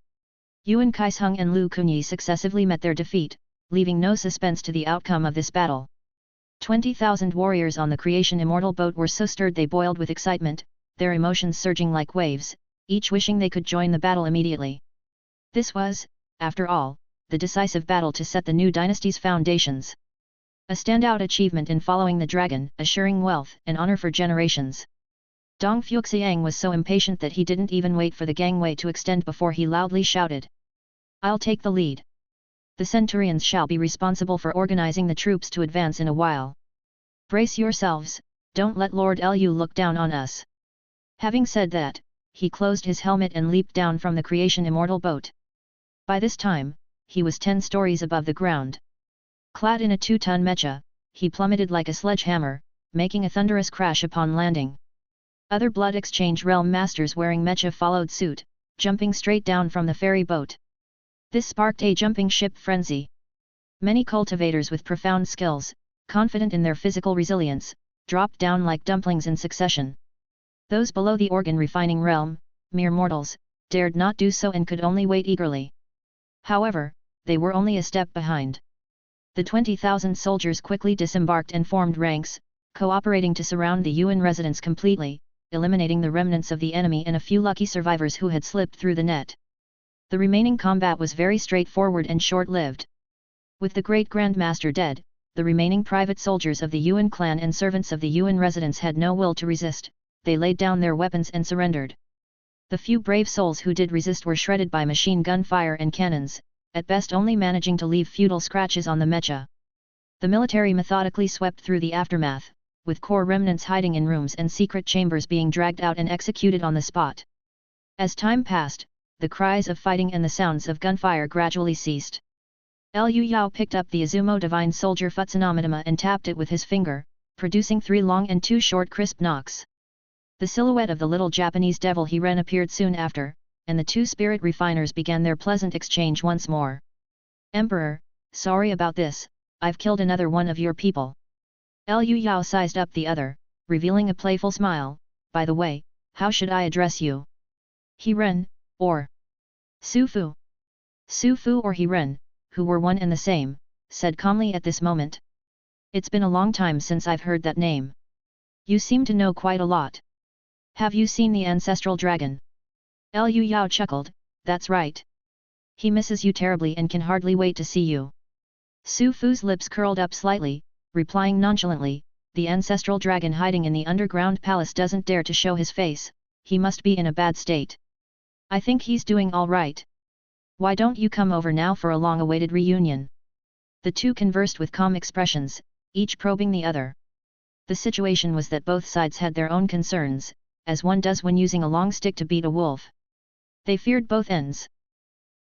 [SPEAKER 1] Yuan Kaisung and Lu Kunyi successively met their defeat, leaving no suspense to the outcome of this battle. 20,000 warriors on the creation immortal boat were so stirred they boiled with excitement, their emotions surging like waves, each wishing they could join the battle immediately. This was, after all, the decisive battle to set the new dynasty's foundations. A standout achievement in following the dragon, assuring wealth and honor for generations. Dong Fuxiang was so impatient that he didn't even wait for the gangway to extend before he loudly shouted. I'll take the lead. The centurions shall be responsible for organizing the troops to advance in a while. Brace yourselves, don't let Lord Lu look down on us. Having said that, he closed his helmet and leaped down from the creation immortal boat. By this time, he was 10 stories above the ground. Clad in a 2-ton mecha, he plummeted like a sledgehammer, making a thunderous crash upon landing. Other Blood Exchange realm masters wearing mecha followed suit, jumping straight down from the ferry boat. This sparked a jumping ship frenzy. Many cultivators with profound skills, confident in their physical resilience, dropped down like dumplings in succession. Those below the organ refining realm, mere mortals, dared not do so and could only wait eagerly. However, they were only a step behind. The 20,000 soldiers quickly disembarked and formed ranks, cooperating to surround the Yuan residence completely, eliminating the remnants of the enemy and a few lucky survivors who had slipped through the net. The remaining combat was very straightforward and short-lived. With the great Grand Master dead, the remaining private soldiers of the Yuan clan and servants of the Yuan residence had no will to resist, they laid down their weapons and surrendered. The few brave souls who did resist were shredded by machine gun fire and cannons, at best only managing to leave futile scratches on the mecha. The military methodically swept through the aftermath, with core remnants hiding in rooms and secret chambers being dragged out and executed on the spot. As time passed, the cries of fighting and the sounds of gunfire gradually ceased. Lu Yao picked up the Izumo Divine Soldier Futsunamitama and tapped it with his finger, producing 3 long and 2 short crisp knocks. The silhouette of the little Japanese devil he ran appeared soon after, and the 2 spirit refiners began their pleasant exchange once more. Emperor, sorry about this, I've killed another one of your people. Lu Yao sized up the other, revealing a playful smile. By the way, how should I address you? He Ren, or Su Fu? Su Fu or He Ren, who were one and the same, said calmly at this moment. It's been a long time since I've heard that name. You seem to know quite a lot. Have you seen the ancestral dragon? Lu Yao chuckled, that's right. He misses you terribly and can hardly wait to see you. Su Fu's lips curled up slightly, replying nonchalantly, the ancestral dragon hiding in the underground palace doesn't dare to show his face, he must be in a bad state. I think he's doing all right. Why don't you come over now for a long-awaited reunion? The 2 conversed with calm expressions, each probing the other. The situation was that both sides had their own concerns, as one does when using a long stick to beat a wolf. They feared both ends.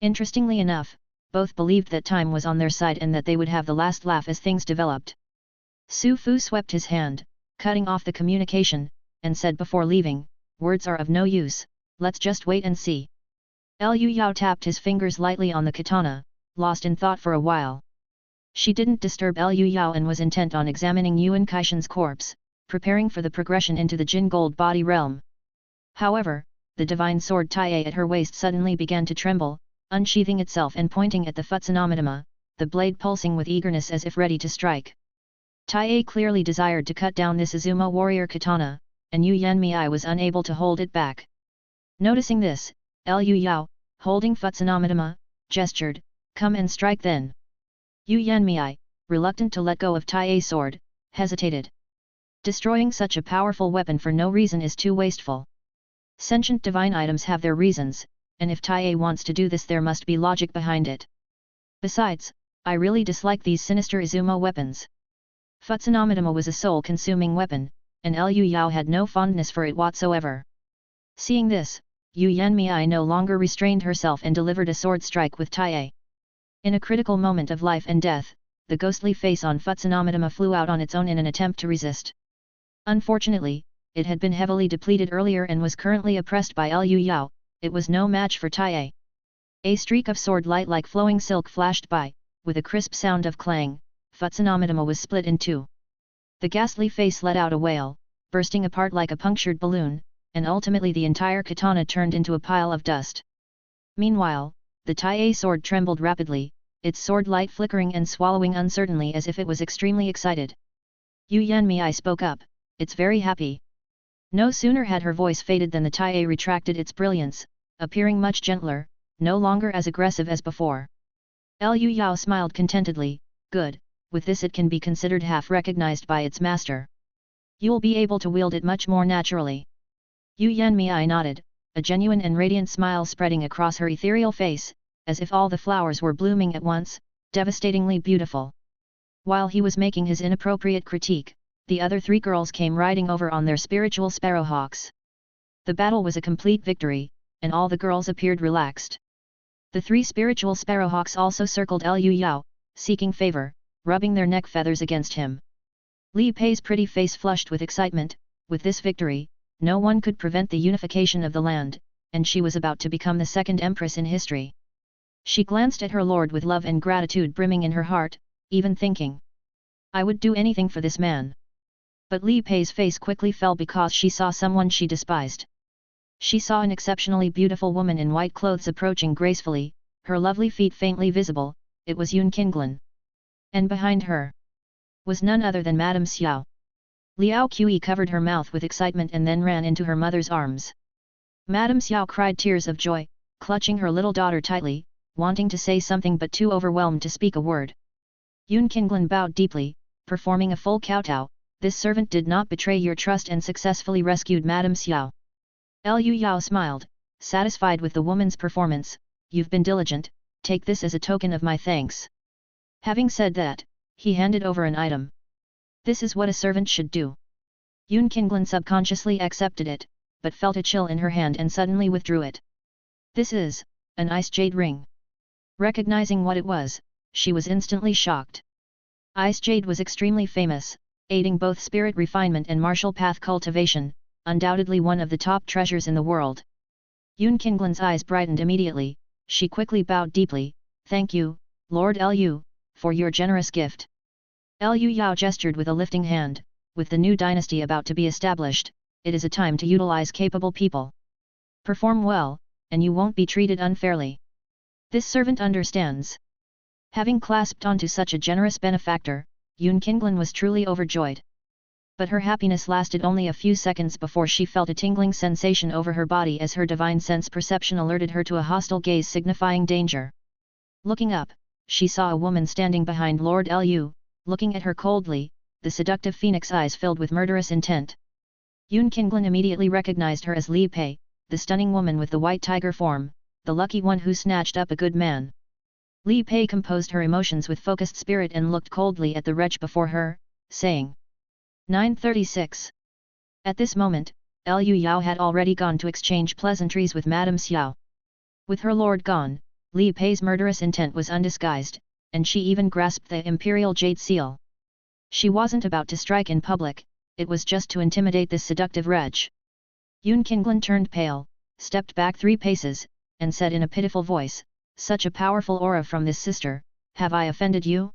[SPEAKER 1] Interestingly enough, both believed that time was on their side and that they would have the last laugh as things developed. Su Fu swept his hand, cutting off the communication, and said before leaving, words are of no use, let's just wait and see. Lu Yao tapped his fingers lightly on the katana, lost in thought for a while. She didn't disturb Lu Yao and was intent on examining Yuan Kaishan's corpse, preparing for the progression into the Jin Gold body realm. However, the divine sword Tai at her waist suddenly began to tremble, unsheathing itself and pointing at the Futsunamitama, the blade pulsing with eagerness as if ready to strike. Tai clearly desired to cut down this Izumo warrior katana, and Yu Yanmei was unable to hold it back. Noticing this, Lu Yao, holding Futsunamitama, gestured, come and strike then. Yu Yanmei, reluctant to let go of Tai's sword, hesitated. Destroying such a powerful weapon for no reason is too wasteful. Sentient divine items have their reasons, and if Tai wants to do this there must be logic behind it. Besides, I really dislike these sinister Izumo weapons. Futsunamitama was a soul-consuming weapon, and Lu Yao had no fondness for it whatsoever. Seeing this, Yu Yanmei no longer restrained herself and delivered a sword strike with Tai. In a critical moment of life and death, the ghostly face on Futsunamitama flew out on its own in an attempt to resist. Unfortunately, it had been heavily depleted earlier and was currently oppressed by Liu Yao. It was no match for Tai. A streak of sword light like flowing silk flashed by, with a crisp sound of clang, Futsunamitama was split in two. The ghastly face let out a wail, bursting apart like a punctured balloon, and ultimately the entire katana turned into a pile of dust. Meanwhile, the Tai sword trembled rapidly, its sword light flickering and swallowing uncertainly as if it was extremely excited. Yu Yanmei spoke up, "It's very happy." No sooner had her voice faded than the Tai retracted its brilliance, appearing much gentler, no longer as aggressive as before. Liu Yao smiled contentedly, "Good, with this it can be considered half recognized by its master. You'll be able to wield it much more naturally." Yu Yanmei nodded, a genuine and radiant smile spreading across her ethereal face, as if all the flowers were blooming at once, devastatingly beautiful. While he was making his inappropriate critique, the other three girls came riding over on their spiritual sparrowhawks. The battle was a complete victory, and all the girls appeared relaxed. The three spiritual sparrowhawks also circled Liu Yao, seeking favor, rubbing their neck feathers against him. Li Pei's pretty face flushed with excitement. With this victory, no one could prevent the unification of the land, and she was about to become the second empress in history. She glanced at her lord with love and gratitude brimming in her heart, even thinking, "I would do anything for this man." But Li Pei's face quickly fell because she saw someone she despised. She saw an exceptionally beautiful woman in white clothes approaching gracefully, her lovely feet faintly visible. It was Yun Qinglan. And behind her was none other than Madame Xiao. Liao Qi covered her mouth with excitement and then ran into her mother's arms. Madame Xiao cried tears of joy, clutching her little daughter tightly, wanting to say something but too overwhelmed to speak a word. Yun Qinglan bowed deeply, performing a full kowtow. "This servant did not betray your trust and successfully rescued Madame Xiao." Liu Yao smiled, satisfied with the woman's performance. "You've been diligent, take this as a token of my thanks." Having said that, he handed over an item. "This is what a servant should do." Yun Qinglan subconsciously accepted it, but felt a chill in her hand and suddenly withdrew it. "This is an ice jade ring." Recognizing what it was, she was instantly shocked. Ice jade was extremely famous, aiding both spirit refinement and martial path cultivation, undoubtedly one of the top treasures in the world. Yun Qinglan's eyes brightened immediately. She quickly bowed deeply, "Thank you, Lord Liu, for your generous gift." Liu Yao gestured with a lifting hand. "With the new dynasty about to be established, it is a time to utilize capable people. Perform well, and you won't be treated unfairly. This servant understands." Having clasped onto such a generous benefactor, Yun Qinglan was truly overjoyed. But her happiness lasted only a few seconds before she felt a tingling sensation over her body as her divine sense perception alerted her to a hostile gaze signifying danger. Looking up, she saw a woman standing behind Lord Liu, looking at her coldly, the seductive phoenix eyes filled with murderous intent. Yun Qinglan immediately recognized her as Li Pei, the stunning woman with the white tiger form, the lucky one who snatched up a good man. Li Pei composed her emotions with focused spirit and looked coldly at the wretch before her, saying, 936. At this moment, Liu Yao had already gone to exchange pleasantries with Madame Xiao. With her lord gone, Li Pei's murderous intent was undisguised, and she even grasped the imperial jade seal. She wasn't about to strike in public, it was just to intimidate this seductive wretch. Yun Qinglan turned pale, stepped back 3 paces, and said in a pitiful voice, "Such a powerful aura from this sister, have I offended you?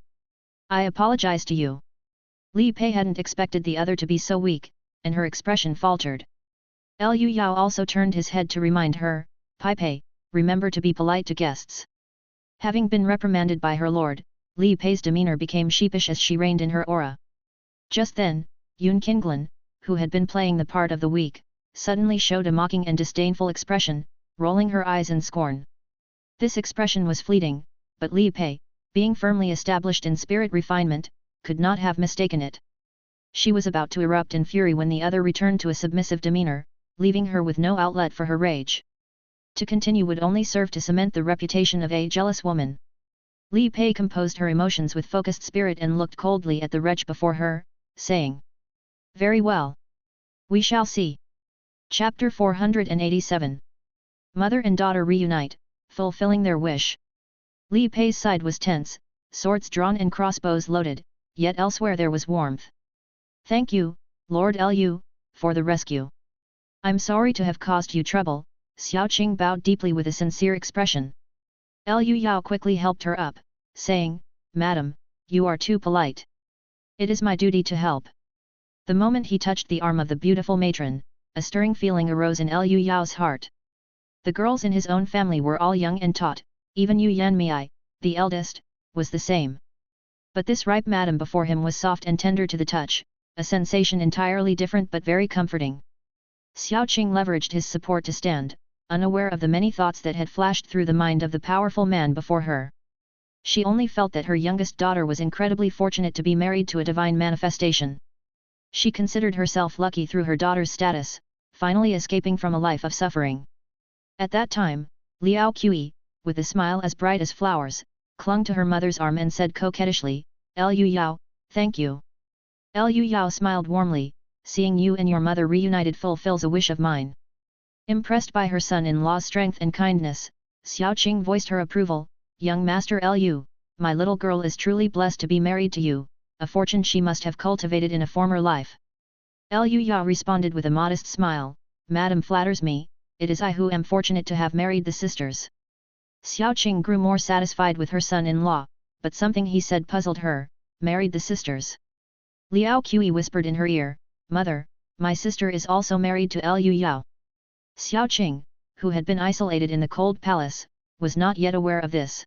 [SPEAKER 1] I apologize to you." Li Pei hadn't expected the other to be so weak, and her expression faltered. Liu Yao also turned his head to remind her, "Pai Pei, remember to be polite to guests." Having been reprimanded by her lord, Li Pei's demeanor became sheepish as she reined in her aura. Just then, Yun Qinglan, who had been playing the part of the weak, suddenly showed a mocking and disdainful expression, rolling her eyes in scorn. This expression was fleeting, but Li Pei, being firmly established in spirit refinement, could not have mistaken it. She was about to erupt in fury when the other returned to a submissive demeanor, leaving her with no outlet for her rage. To continue would only serve to cement the reputation of a jealous woman. Li Pei composed her emotions with focused spirit and looked coldly at the wretch before her, saying, "Very well. We shall see." Chapter 487. Mother and daughter reunite, fulfilling their wish. Li Pei's side was tense, swords drawn and crossbows loaded, yet elsewhere there was warmth. "Thank you, Lord Lu, for the rescue. I'm sorry to have caused you trouble." Xiaoqing bowed deeply with a sincere expression. Liu Yao quickly helped her up, saying, "Madam, you are too polite. It is my duty to help." The moment he touched the arm of the beautiful matron, a stirring feeling arose in Liu Yao's heart. The girls in his own family were all young and taught, even Yu Yanmei, the eldest, was the same. But this ripe madam before him was soft and tender to the touch, a sensation entirely different but very comforting. Xiaoqing leveraged his support to stand, unaware of the many thoughts that had flashed through the mind of the powerful man before her. She only felt that her youngest daughter was incredibly fortunate to be married to a divine manifestation. She considered herself lucky through her daughter's status, finally escaping from a life of suffering. At that time, Liao Qi, with a smile as bright as flowers, clung to her mother's arm and said coquettishly, "Liu Yao, thank you." Liu Yao smiled warmly, "Seeing you and your mother reunited fulfills a wish of mine." Impressed by her son-in-law's strength and kindness, Xiaoqing voiced her approval, "Young Master Liu, my little girl is truly blessed to be married to you, a fortune she must have cultivated in a former life." Liu Yao responded with a modest smile, "Madam flatters me, it is I who am fortunate to have married the sisters." Xiaoqing grew more satisfied with her son-in-law, but something he said puzzled her, "Married the sisters?" Liao Qi whispered in her ear, "Mother, my sister is also married to Liu Yao." Xiaoqing, who had been isolated in the cold palace, was not yet aware of this.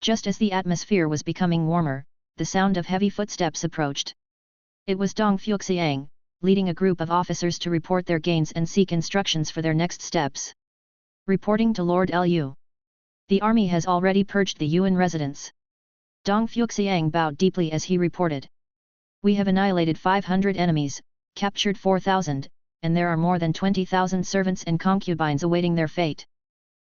[SPEAKER 1] Just as the atmosphere was becoming warmer, the sound of heavy footsteps approached. It was Dong Fuxiang, leading a group of officers to report their gains and seek instructions for their next steps. Reporting to Lord Lu. The army has already purged the Yuan residence. Dong Fuxiang bowed deeply as he reported. We have annihilated 500 enemies, captured 4,000, and there are more than 20,000 servants and concubines awaiting their fate.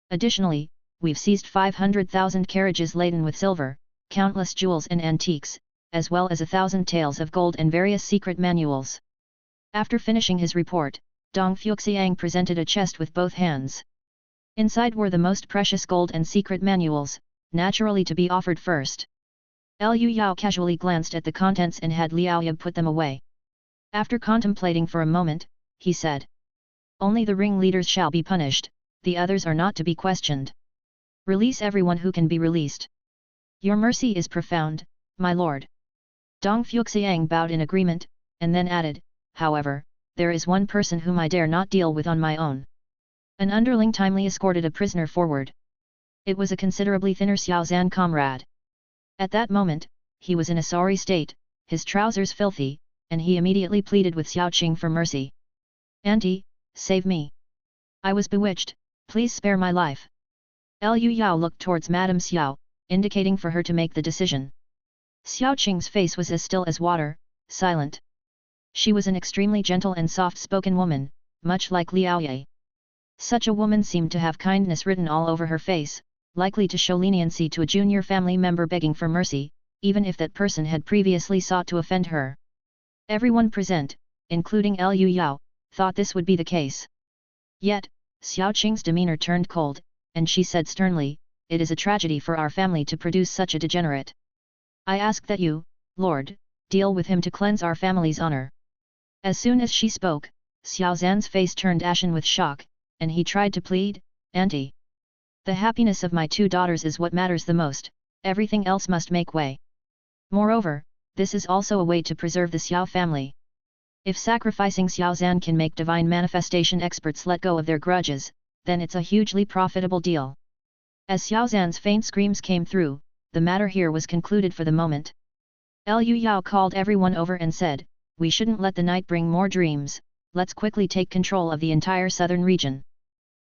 [SPEAKER 1] Additionally, we've seized 500,000 carriages laden with silver, countless jewels and antiques, as well as 1,000 tales of gold and various secret manuals. After finishing his report, Dong Fuxiang presented a chest with both hands. Inside were the most precious gold and secret manuals, naturally to be offered first. Liu Yao casually glanced at the contents and had Liao Yab put them away. After contemplating for a moment, he said, "Only the ringleaders shall be punished, the others are not to be questioned. Release everyone who can be released." "Your mercy is profound, my lord." Dong Fuxiang bowed in agreement, and then added, "However, there is one person whom I dare not deal with on my own." An underling timely escorted a prisoner forward. It was a considerably thinner Xiaozan comrade. At that moment, he was in a sorry state, his trousers filthy, and he immediately pleaded with Xiaoqing for mercy. "Auntie, save me. I was bewitched, please spare my life." Liu Yao looked towards Madame Xiao, indicating for her to make the decision. Xiaoqing's face was as still as water, silent. She was an extremely gentle and soft-spoken woman, much like Liao Ye. Such a woman seemed to have kindness written all over her face, likely to show leniency to a junior family member begging for mercy, even if that person had previously sought to offend her. Everyone present, including Liu Yao, thought this would be the case. Yet, Xiaoqing's demeanor turned cold, and she said sternly, "It is a tragedy for our family to produce such a degenerate. I ask that you, Lord, deal with him to cleanse our family's honor." As soon as she spoke, Xiaozan's face turned ashen with shock, and he tried to plead, "Auntie, the happiness of my two daughters is what matters the most, everything else must make way. Moreover, this is also a way to preserve the Xiao family. If sacrificing Xiaozan can make divine manifestation experts let go of their grudges, then it's a hugely profitable deal." As Xiaozan's faint screams came through, the matter here was concluded for the moment. Liu Yao called everyone over and said, "We shouldn't let the night bring more dreams, let's quickly take control of the entire southern region."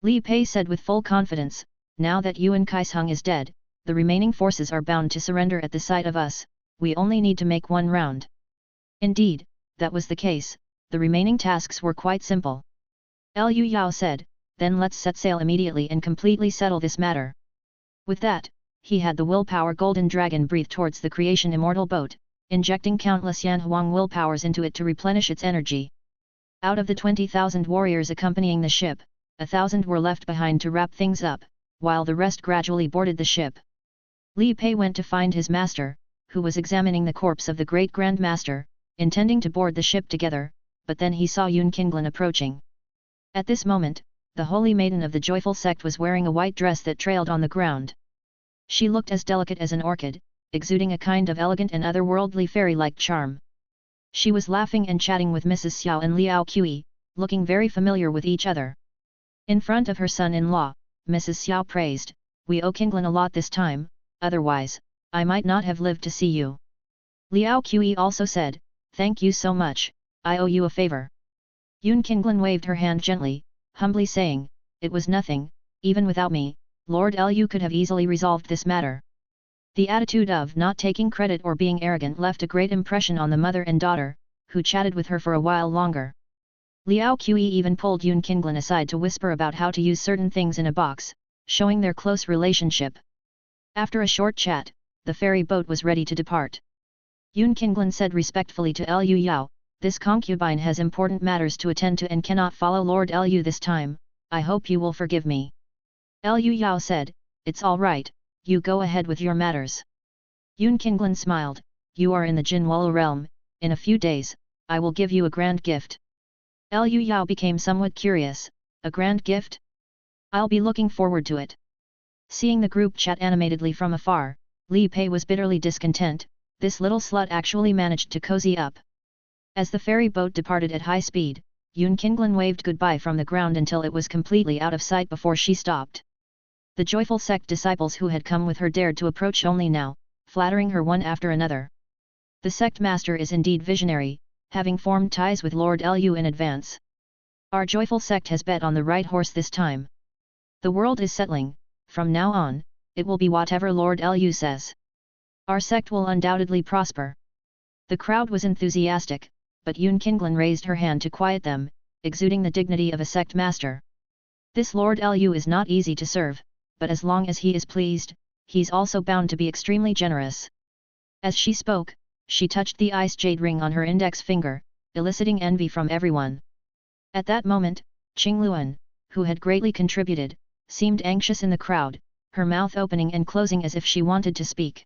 [SPEAKER 1] Li Pei said with full confidence, "Now that Yuan Kaisung is dead, the remaining forces are bound to surrender at the sight of us, we only need to make one round." Indeed, that was the case, the remaining tasks were quite simple. Liu Yao said, "Then let's set sail immediately and completely settle this matter." With that, he had the willpower golden dragon breathe towards the creation immortal boat, injecting countless Yanhuang willpowers into it to replenish its energy. Out of the 20,000 warriors accompanying the ship, 1,000 were left behind to wrap things up, while the rest gradually boarded the ship. Li Pei went to find his master, who was examining the corpse of the great Grand Master, intending to board the ship together, but then he saw Yun Qinglan approaching. At this moment, the holy maiden of the joyful sect was wearing a white dress that trailed on the ground. She looked as delicate as an orchid, exuding a kind of elegant and otherworldly fairy-like charm. She was laughing and chatting with Mrs. Xiao and Liao Qi, looking very familiar with each other. In front of her son-in-law, Mrs. Xiao praised, "We owe Qinglan a lot this time, otherwise, I might not have lived to see you." Liao Qi also said, "Thank you so much, I owe you a favor." Yun Qinglan waved her hand gently, humbly saying, "It was nothing, even without me, Lord Lu could have easily resolved this matter." The attitude of not taking credit or being arrogant left a great impression on the mother and daughter, who chatted with her for a while longer. Liao Qi even pulled Yun Qinglan aside to whisper about how to use certain things in a box, showing their close relationship. After a short chat, the ferry boat was ready to depart. Yun Qinglan said respectfully to Lu Yao, "This concubine has important matters to attend to and cannot follow Lord Lu this time, I hope you will forgive me." Lu Yao said, "It's all right, you go ahead with your matters." Yun Qinglan smiled, "You are in the Jinwolo realm, in a few days, I will give you a grand gift." Lu Yao became somewhat curious, "A grand gift? I'll be looking forward to it." Seeing the group chat animatedly from afar, Li Pei was bitterly discontent, this little slut actually managed to cozy up. As the ferry boat departed at high speed, Yun Qinglan waved goodbye from the ground until it was completely out of sight before she stopped. The joyful sect disciples who had come with her dared to approach only now, flattering her one after another. The sect master is indeed visionary, having formed ties with Lord Lu in advance. Our joyful sect has bet on the right horse this time. The world is settling, from now on, it will be whatever Lord Lu says. Our sect will undoubtedly prosper. The crowd was enthusiastic, but Yun Qinglan raised her hand to quiet them, exuding the dignity of a sect master. This Lord Lu is not easy to serve, but as long as he is pleased, he's also bound to be extremely generous. As she spoke, she touched the ice jade ring on her index finger, eliciting envy from everyone. At that moment, Qingluan, who had greatly contributed, seemed anxious in the crowd, her mouth opening and closing as if she wanted to speak.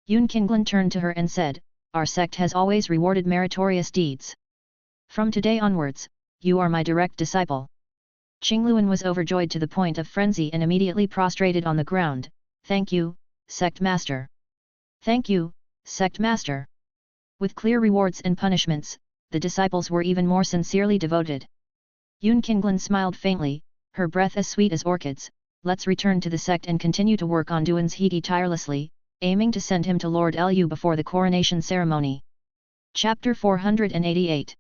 [SPEAKER 1] Yun Qinglan turned to her and said, "Our sect has always rewarded meritorious deeds. From today onwards, you are my direct disciple." Qingluan was overjoyed to the point of frenzy and immediately prostrated on the ground. "Thank you, sect master. Thank you, sect master." With clear rewards and punishments, the disciples were even more sincerely devoted. Yun Qinglan smiled faintly, her breath as sweet as orchids. "Let's return to the sect and continue to work on Duan's Hegi tirelessly, aiming to send him to Lord Lu before the coronation ceremony." Chapter 488.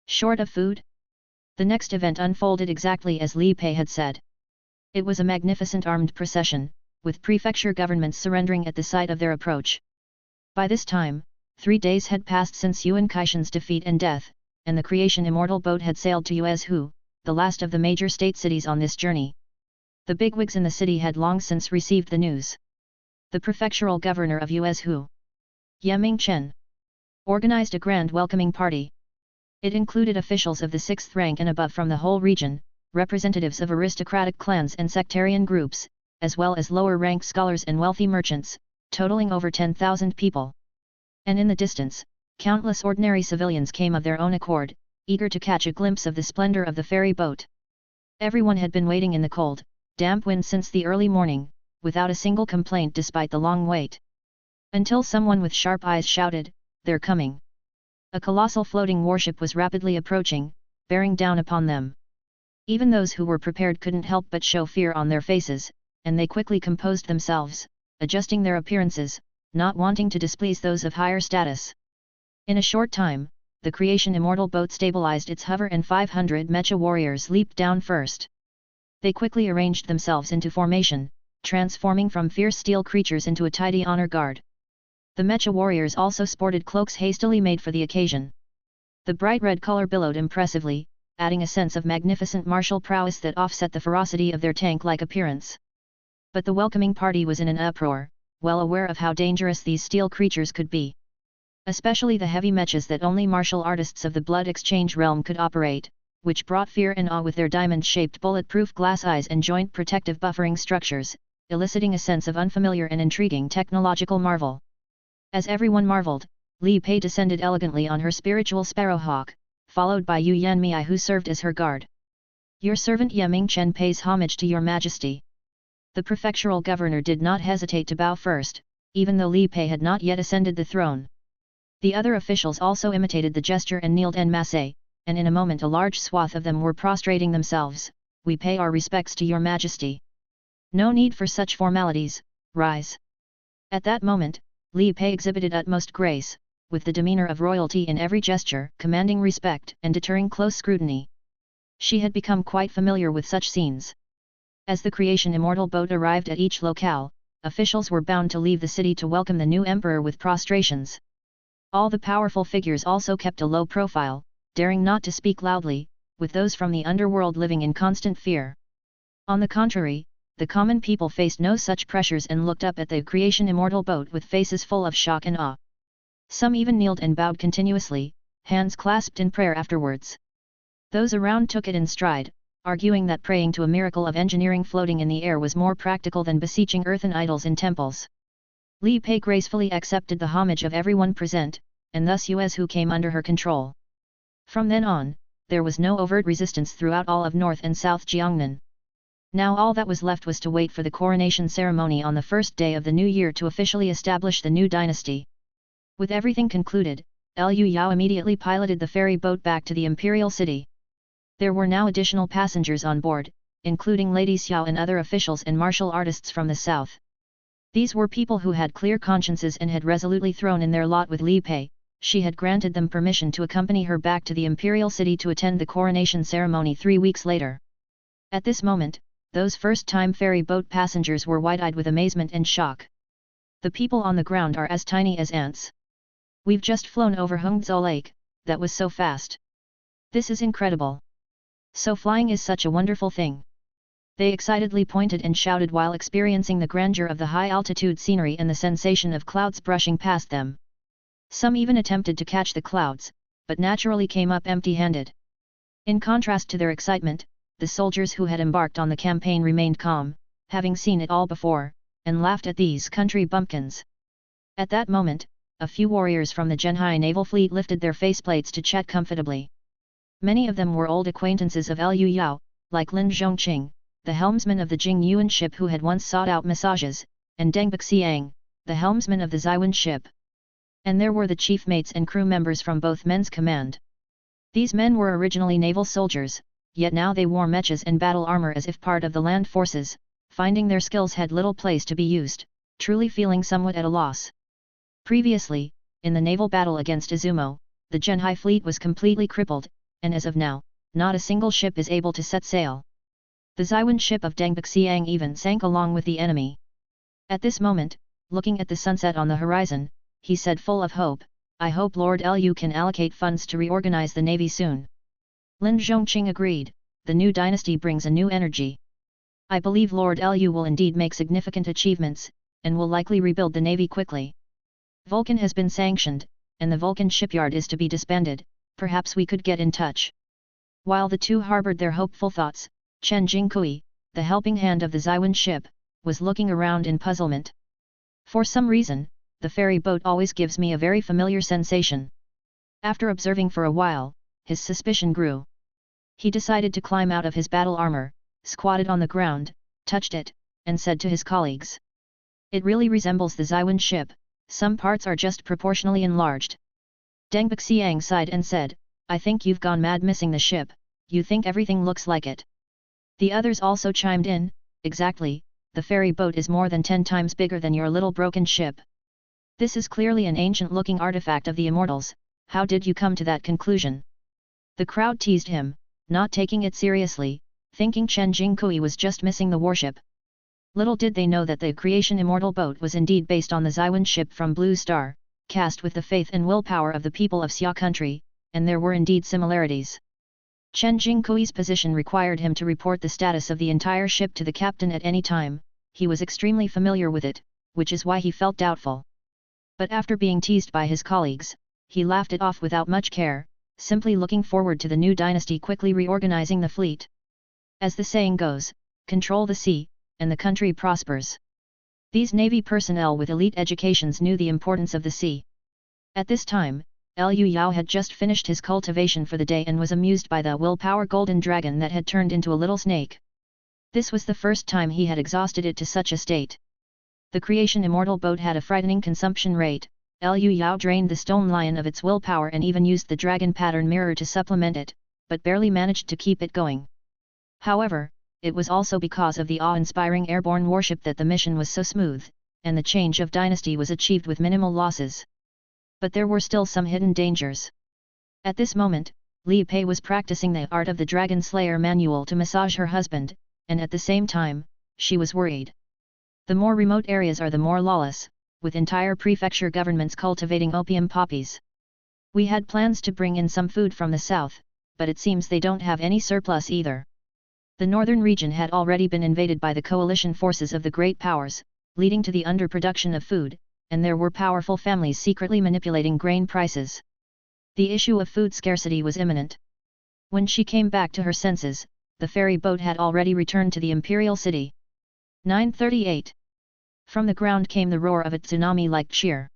[SPEAKER 1] Short of food? The next event unfolded exactly as Li Pei had said. It was a magnificent armed procession, with prefecture governments surrendering at the sight of their approach. By this time, 3 days had passed since Yuan Kaishan's defeat and death, and the Creation Immortal boat had sailed to Yuezhu, the last of the major state cities on this journey. The bigwigs in the city had long since received the news. The prefectural governor of Yuezhu, Ye Mingchen, organized a grand welcoming party. It included officials of the 6th rank and above from the whole region, representatives of aristocratic clans and sectarian groups, as well as lower-rank scholars and wealthy merchants, totaling over 10,000 people. And in the distance, countless ordinary civilians came of their own accord, eager to catch a glimpse of the splendor of the ferry boat. Everyone had been waiting in the cold, damp wind since the early morning, without a single complaint despite the long wait. Until someone with sharp eyes shouted, "They're coming!" A colossal floating warship was rapidly approaching, bearing down upon them. Even those who were prepared couldn't help but show fear on their faces, and they quickly composed themselves, adjusting their appearances, not wanting to displease those of higher status. In a short time, the Creation Immortal boat stabilized its hover and 500 mecha warriors leaped down first. They quickly arranged themselves into formation, transforming from fierce steel creatures into a tidy honor guard. The mecha warriors also sported cloaks hastily made for the occasion. The bright red color billowed impressively, adding a sense of magnificent martial prowess that offset the ferocity of their tank-like appearance. But the welcoming party was in an uproar, well aware of how dangerous these steel creatures could be. Especially the heavy mechas that only martial artists of the blood exchange realm could operate, which brought fear and awe with their diamond-shaped bulletproof glass eyes and joint protective buffering structures, eliciting a sense of unfamiliar and intriguing technological marvel. As everyone marveled, Li Pei descended elegantly on her spiritual sparrowhawk, followed by Yu Yanmei who served as her guard. Your servant Ye Mingchen pays homage to your majesty. The prefectural governor did not hesitate to bow first, even though Li Pei had not yet ascended the throne. The other officials also imitated the gesture and kneeled en masse, and in a moment a large swath of them were prostrating themselves. We pay our respects to your majesty. No need for such formalities, rise. At that moment, Li Pei exhibited utmost grace, with the demeanor of royalty in every gesture, commanding respect and deterring close scrutiny. She had become quite familiar with such scenes. As the creation immortal boat arrived at each locale, officials were bound to leave the city to welcome the new emperor with prostrations. All the powerful figures also kept a low profile, daring not to speak loudly, with those from the underworld living in constant fear. On the contrary, the common people faced no such pressures and looked up at the creation immortal boat with faces full of shock and awe. Some even kneeled and bowed continuously, hands clasped in prayer afterwards. Those around took it in stride, arguing that praying to a miracle of engineering floating in the air was more practical than beseeching earthen idols in temples. Li Pei gracefully accepted the homage of everyone present, and thus Yuezhu came under her control. From then on, there was no overt resistance throughout all of North and South Jiangnan. Now all that was left was to wait for the coronation ceremony on the first day of the new year to officially establish the new dynasty. With everything concluded, Liu Yao immediately piloted the ferry boat back to the imperial city. There were now additional passengers on board, including Lady Xiao and other officials and martial artists from the south. These were people who had clear consciences and had resolutely thrown in their lot with Li Pei. She had granted them permission to accompany her back to the imperial city to attend the coronation ceremony 3 weeks later. At this moment, those first-time ferry boat passengers were wide-eyed with amazement and shock. The people on the ground are as tiny as ants. We've just flown over Hongzhou Lake, that was so fast. This is incredible. So flying is such a wonderful thing. They excitedly pointed and shouted while experiencing the grandeur of the high-altitude scenery and the sensation of clouds brushing past them. Some even attempted to catch the clouds, but naturally came up empty-handed. In contrast to their excitement, the soldiers who had embarked on the campaign remained calm, having seen it all before, and laughed at these country bumpkins. At that moment, a few warriors from the Zhenhai naval fleet lifted their faceplates to chat comfortably. Many of them were old acquaintances of Liu Yao, like Lin Zhongqing, the helmsman of the Jing Yuan ship who had once sought out massages, and Deng Baxiang, the helmsman of the Zaiwan ship. And there were the chief mates and crew members from both men's command. These men were originally naval soldiers, yet now they wore mechas and battle armor as if part of the land forces, finding their skills had little place to be used, truly feeling somewhat at a loss. Previously, in the naval battle against Izumo, the Zhenhai fleet was completely crippled, and as of now, not a single ship is able to set sail. The Zaiwan ship of Deng Baxiang even sank along with the enemy. At this moment, looking at the sunset on the horizon, he said full of hope, I hope Lord Liu can allocate funds to reorganize the navy soon. Lin Zhongqing agreed, the new dynasty brings a new energy. I believe Lord Liu will indeed make significant achievements, and will likely rebuild the navy quickly. Vulcan has been sanctioned, and the Vulcan shipyard is to be disbanded, perhaps we could get in touch. While the two harbored their hopeful thoughts, Chen Jingkui, the helping hand of the Zaiwan ship, was looking around in puzzlement. For some reason, the ferry boat always gives me a very familiar sensation. After observing for a while, his suspicion grew. He decided to climb out of his battle armor, squatted on the ground, touched it, and said to his colleagues. It really resembles the Zaiwan ship, some parts are just proportionally enlarged. Deng Baxiang sighed and said, I think you've gone mad missing the ship, you think everything looks like it. The others also chimed in, exactly, the ferry boat is more than 10 times bigger than your little broken ship. This is clearly an ancient-looking artifact of the immortals, how did you come to that conclusion? The crowd teased him, not taking it seriously, thinking Chen Jingkui was just missing the warship. Little did they know that the creation immortal boat was indeed based on the Zaiwan ship from Blue Star, cast with the faith and willpower of the people of Xia country, and there were indeed similarities. Chen Jingkui's position required him to report the status of the entire ship to the captain at any time, he was extremely familiar with it, which is why he felt doubtful. But after being teased by his colleagues, he laughed it off without much care, simply looking forward to the new dynasty quickly reorganizing the fleet. As the saying goes, control the sea, and the country prospers. These navy personnel with elite educations knew the importance of the sea. At this time, Liu Yao had just finished his cultivation for the day and was amused by the willpower golden dragon that had turned into a little snake. This was the first time he had exhausted it to such a state. The creation immortal boat had a frightening consumption rate. Liu Yao drained the stone lion of its willpower and even used the dragon pattern mirror to supplement it, but barely managed to keep it going. However, it was also because of the awe-inspiring airborne warship that the mission was so smooth, and the change of dynasty was achieved with minimal losses. But there were still some hidden dangers. At this moment, Li Pei was practicing the art of the Dragon Slayer manual to massage her husband, and at the same time, she was worried. The more remote areas are the more lawless, with entire prefecture governments cultivating opium poppies. We had plans to bring in some food from the south, but it seems they don't have any surplus either. The northern region had already been invaded by the coalition forces of the great powers, leading to the underproduction of food, and there were powerful families secretly manipulating grain prices. The issue of food scarcity was imminent. When she came back to her senses, the ferry boat had already returned to the imperial city. 9:38. From the ground came the roar of a tsunami-like cheer.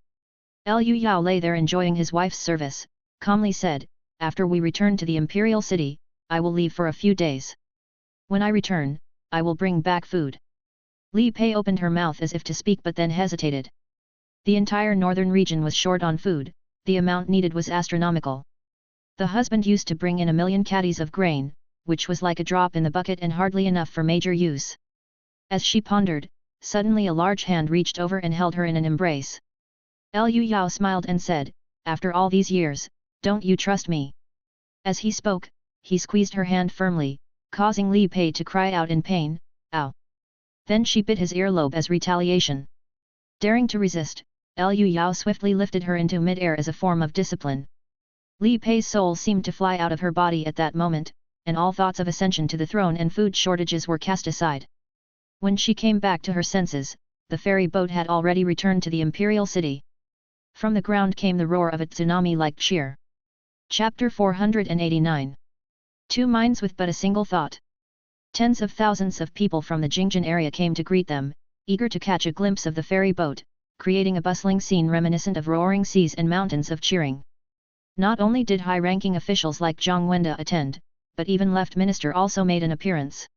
[SPEAKER 1] Liu Yao lay there enjoying his wife's service, calmly said, "After we return to the imperial city, I will leave for a few days. When I return, I will bring back food." Li Pei opened her mouth as if to speak but then hesitated. The entire northern region was short on food, the amount needed was astronomical. The husband used to bring in 1 million caddies of grain, which was like a drop in the bucket and hardly enough for major use. As she pondered, suddenly a large hand reached over and held her in an embrace. Liu Yao smiled and said, "After all these years, don't you trust me?" As he spoke, he squeezed her hand firmly, causing Li Pei to cry out in pain, "Ow!" Then she bit his earlobe as retaliation. Daring to resist, Liu Yao swiftly lifted her into mid-air as a form of discipline. Li Pei's soul seemed to fly out of her body at that moment, and all thoughts of ascension to the throne and food shortages were cast aside. When she came back to her senses, the ferry boat had already returned to the imperial city. From the ground came the roar of a tsunami-like cheer. Chapter 489. Two minds with but a single thought. Tens of thousands of people from the Jingjian area came to greet them, eager to catch a glimpse of the ferry boat, creating a bustling scene reminiscent of roaring seas and mountains of cheering. Not only did high-ranking officials like Zhang Wenda attend, but even Left Minister also made an appearance.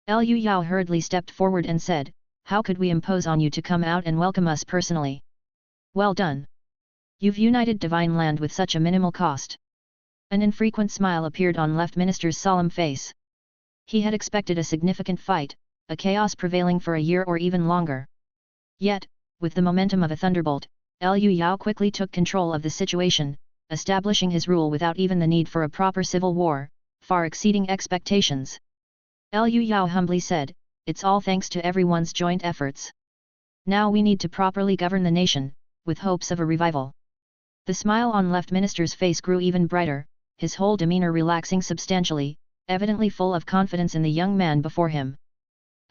[SPEAKER 1] Liu Yao hurriedly stepped forward and said, "How could we impose on you to come out and welcome us personally? Well done! You've united divine land with such a minimal cost." An infrequent smile appeared on Left Minister's solemn face. He had expected a significant fight, a chaos prevailing for a year or even longer. Yet, with the momentum of a thunderbolt, Liu Yao quickly took control of the situation, establishing his rule without even the need for a proper civil war, far exceeding expectations. Liu Yao humbly said, "It's all thanks to everyone's joint efforts. Now we need to properly govern the nation, with hopes of a revival." The smile on Left Minister's face grew even brighter, his whole demeanor relaxing substantially, evidently full of confidence in the young man before him.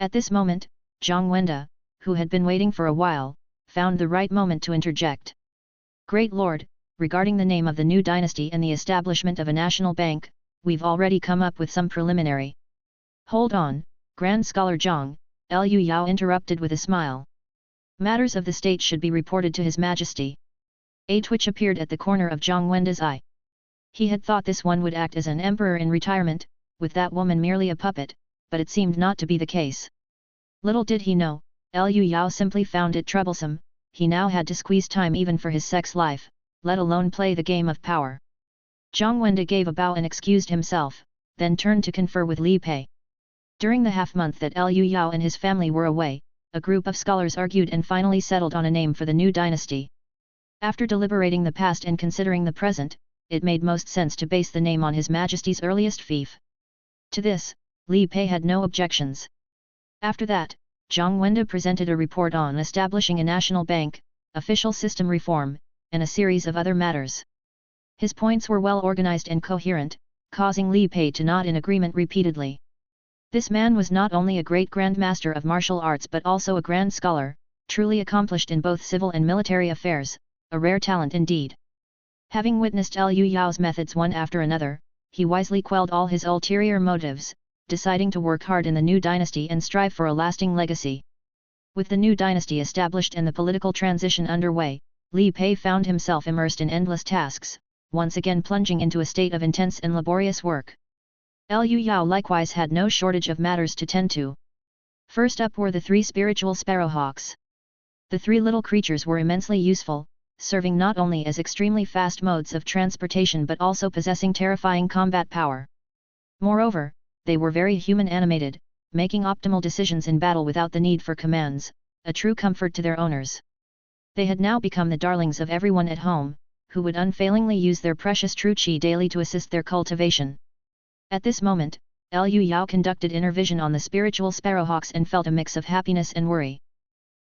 [SPEAKER 1] At this moment, Zhang Wenda, who had been waiting for a while, found the right moment to interject. "Great Lord, regarding the name of the new dynasty and the establishment of a national bank, we've already come up with some preliminary." "Hold on, Grand Scholar Zhang," Liu Yao interrupted with a smile. "Matters of the state should be reported to His Majesty." A twitch appeared at the corner of Zhang Wenda's eye. He had thought this one would act as an emperor in retirement, with that woman merely a puppet, but it seemed not to be the case. Little did he know, Liu Yao simply found it troublesome. He now had to squeeze time even for his sex life, let alone play the game of power. Zhang Wenda gave a bow and excused himself, then turned to confer with Li Pei. During the half-month that Liu Yao and his family were away, a group of scholars argued and finally settled on a name for the new dynasty. After deliberating the past and considering the present, it made most sense to base the name on His Majesty's earliest fief. To this, Li Pei had no objections. After that, Zhang Wenda presented a report on establishing a national bank, official system reform, and a series of other matters. His points were well organized and coherent, causing Li Pei to nod in agreement repeatedly. This man was not only a great grandmaster of martial arts but also a grand scholar, truly accomplished in both civil and military affairs, a rare talent indeed. Having witnessed Liu Yao's methods one after another, he wisely quelled all his ulterior motives, deciding to work hard in the new dynasty and strive for a lasting legacy. With the new dynasty established and the political transition underway, Li Pei found himself immersed in endless tasks, once again plunging into a state of intense and laborious work. Liu Yao likewise had no shortage of matters to tend to. First up were the 3 spiritual sparrowhawks. The 3 little creatures were immensely useful, serving not only as extremely fast modes of transportation but also possessing terrifying combat power. Moreover, they were very human animated, making optimal decisions in battle without the need for commands, a true comfort to their owners. They had now become the darlings of everyone at home, who would unfailingly use their precious true qi daily to assist their cultivation. At this moment, Liu Yao conducted inner vision on the spiritual sparrowhawks and felt a mix of happiness and worry.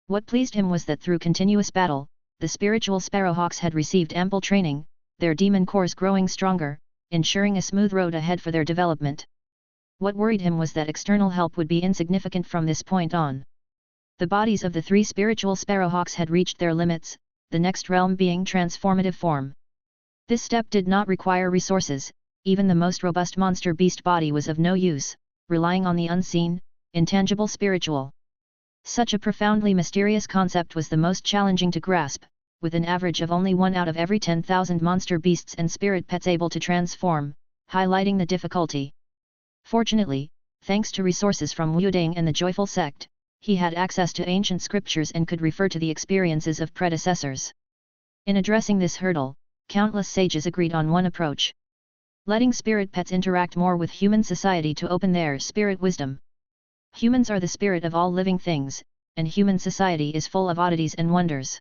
[SPEAKER 1] What pleased him was that through continuous battle, the spiritual sparrowhawks had received ample training, their demon cores growing stronger, ensuring a smooth road ahead for their development. What worried him was that external help would be insignificant from this point on. The bodies of the 3 spiritual sparrowhawks had reached their limits, the next realm being transformative form. This step did not require resources, even the most robust monster beast body was of no use, relying on the unseen, intangible spiritual. Such a profoundly mysterious concept was the most challenging to grasp, with an average of only 1 out of every 10,000 monster beasts and spirit pets able to transform, highlighting the difficulty. Fortunately, thanks to resources from Wudang and the Joyful Sect, he had access to ancient scriptures and could refer to the experiences of predecessors. In addressing this hurdle, countless sages agreed on one approach: letting spirit pets interact more with human society to open their spirit wisdom. Humans are the spirit of all living things, and human society is full of oddities and wonders.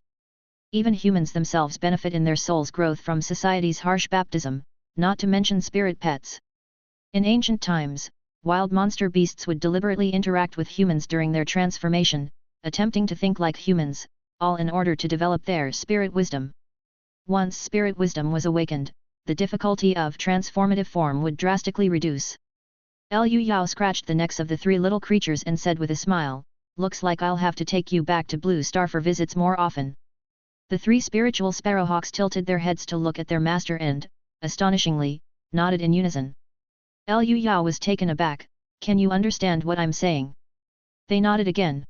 [SPEAKER 1] Even humans themselves benefit in their soul's growth from society's harsh baptism, not to mention spirit pets. In ancient times, wild monster beasts would deliberately interact with humans during their transformation, attempting to think like humans, all in order to develop their spirit wisdom. Once spirit wisdom was awakened, the difficulty of transformative form would drastically reduce. Liu Yao scratched the necks of the 3 little creatures and said with a smile, "Looks like I'll have to take you back to Blue Star for visits more often." The 3 spiritual sparrowhawks tilted their heads to look at their master and, astonishingly, nodded in unison. Liu Yao was taken aback. "Can you understand what I'm saying?" They nodded again.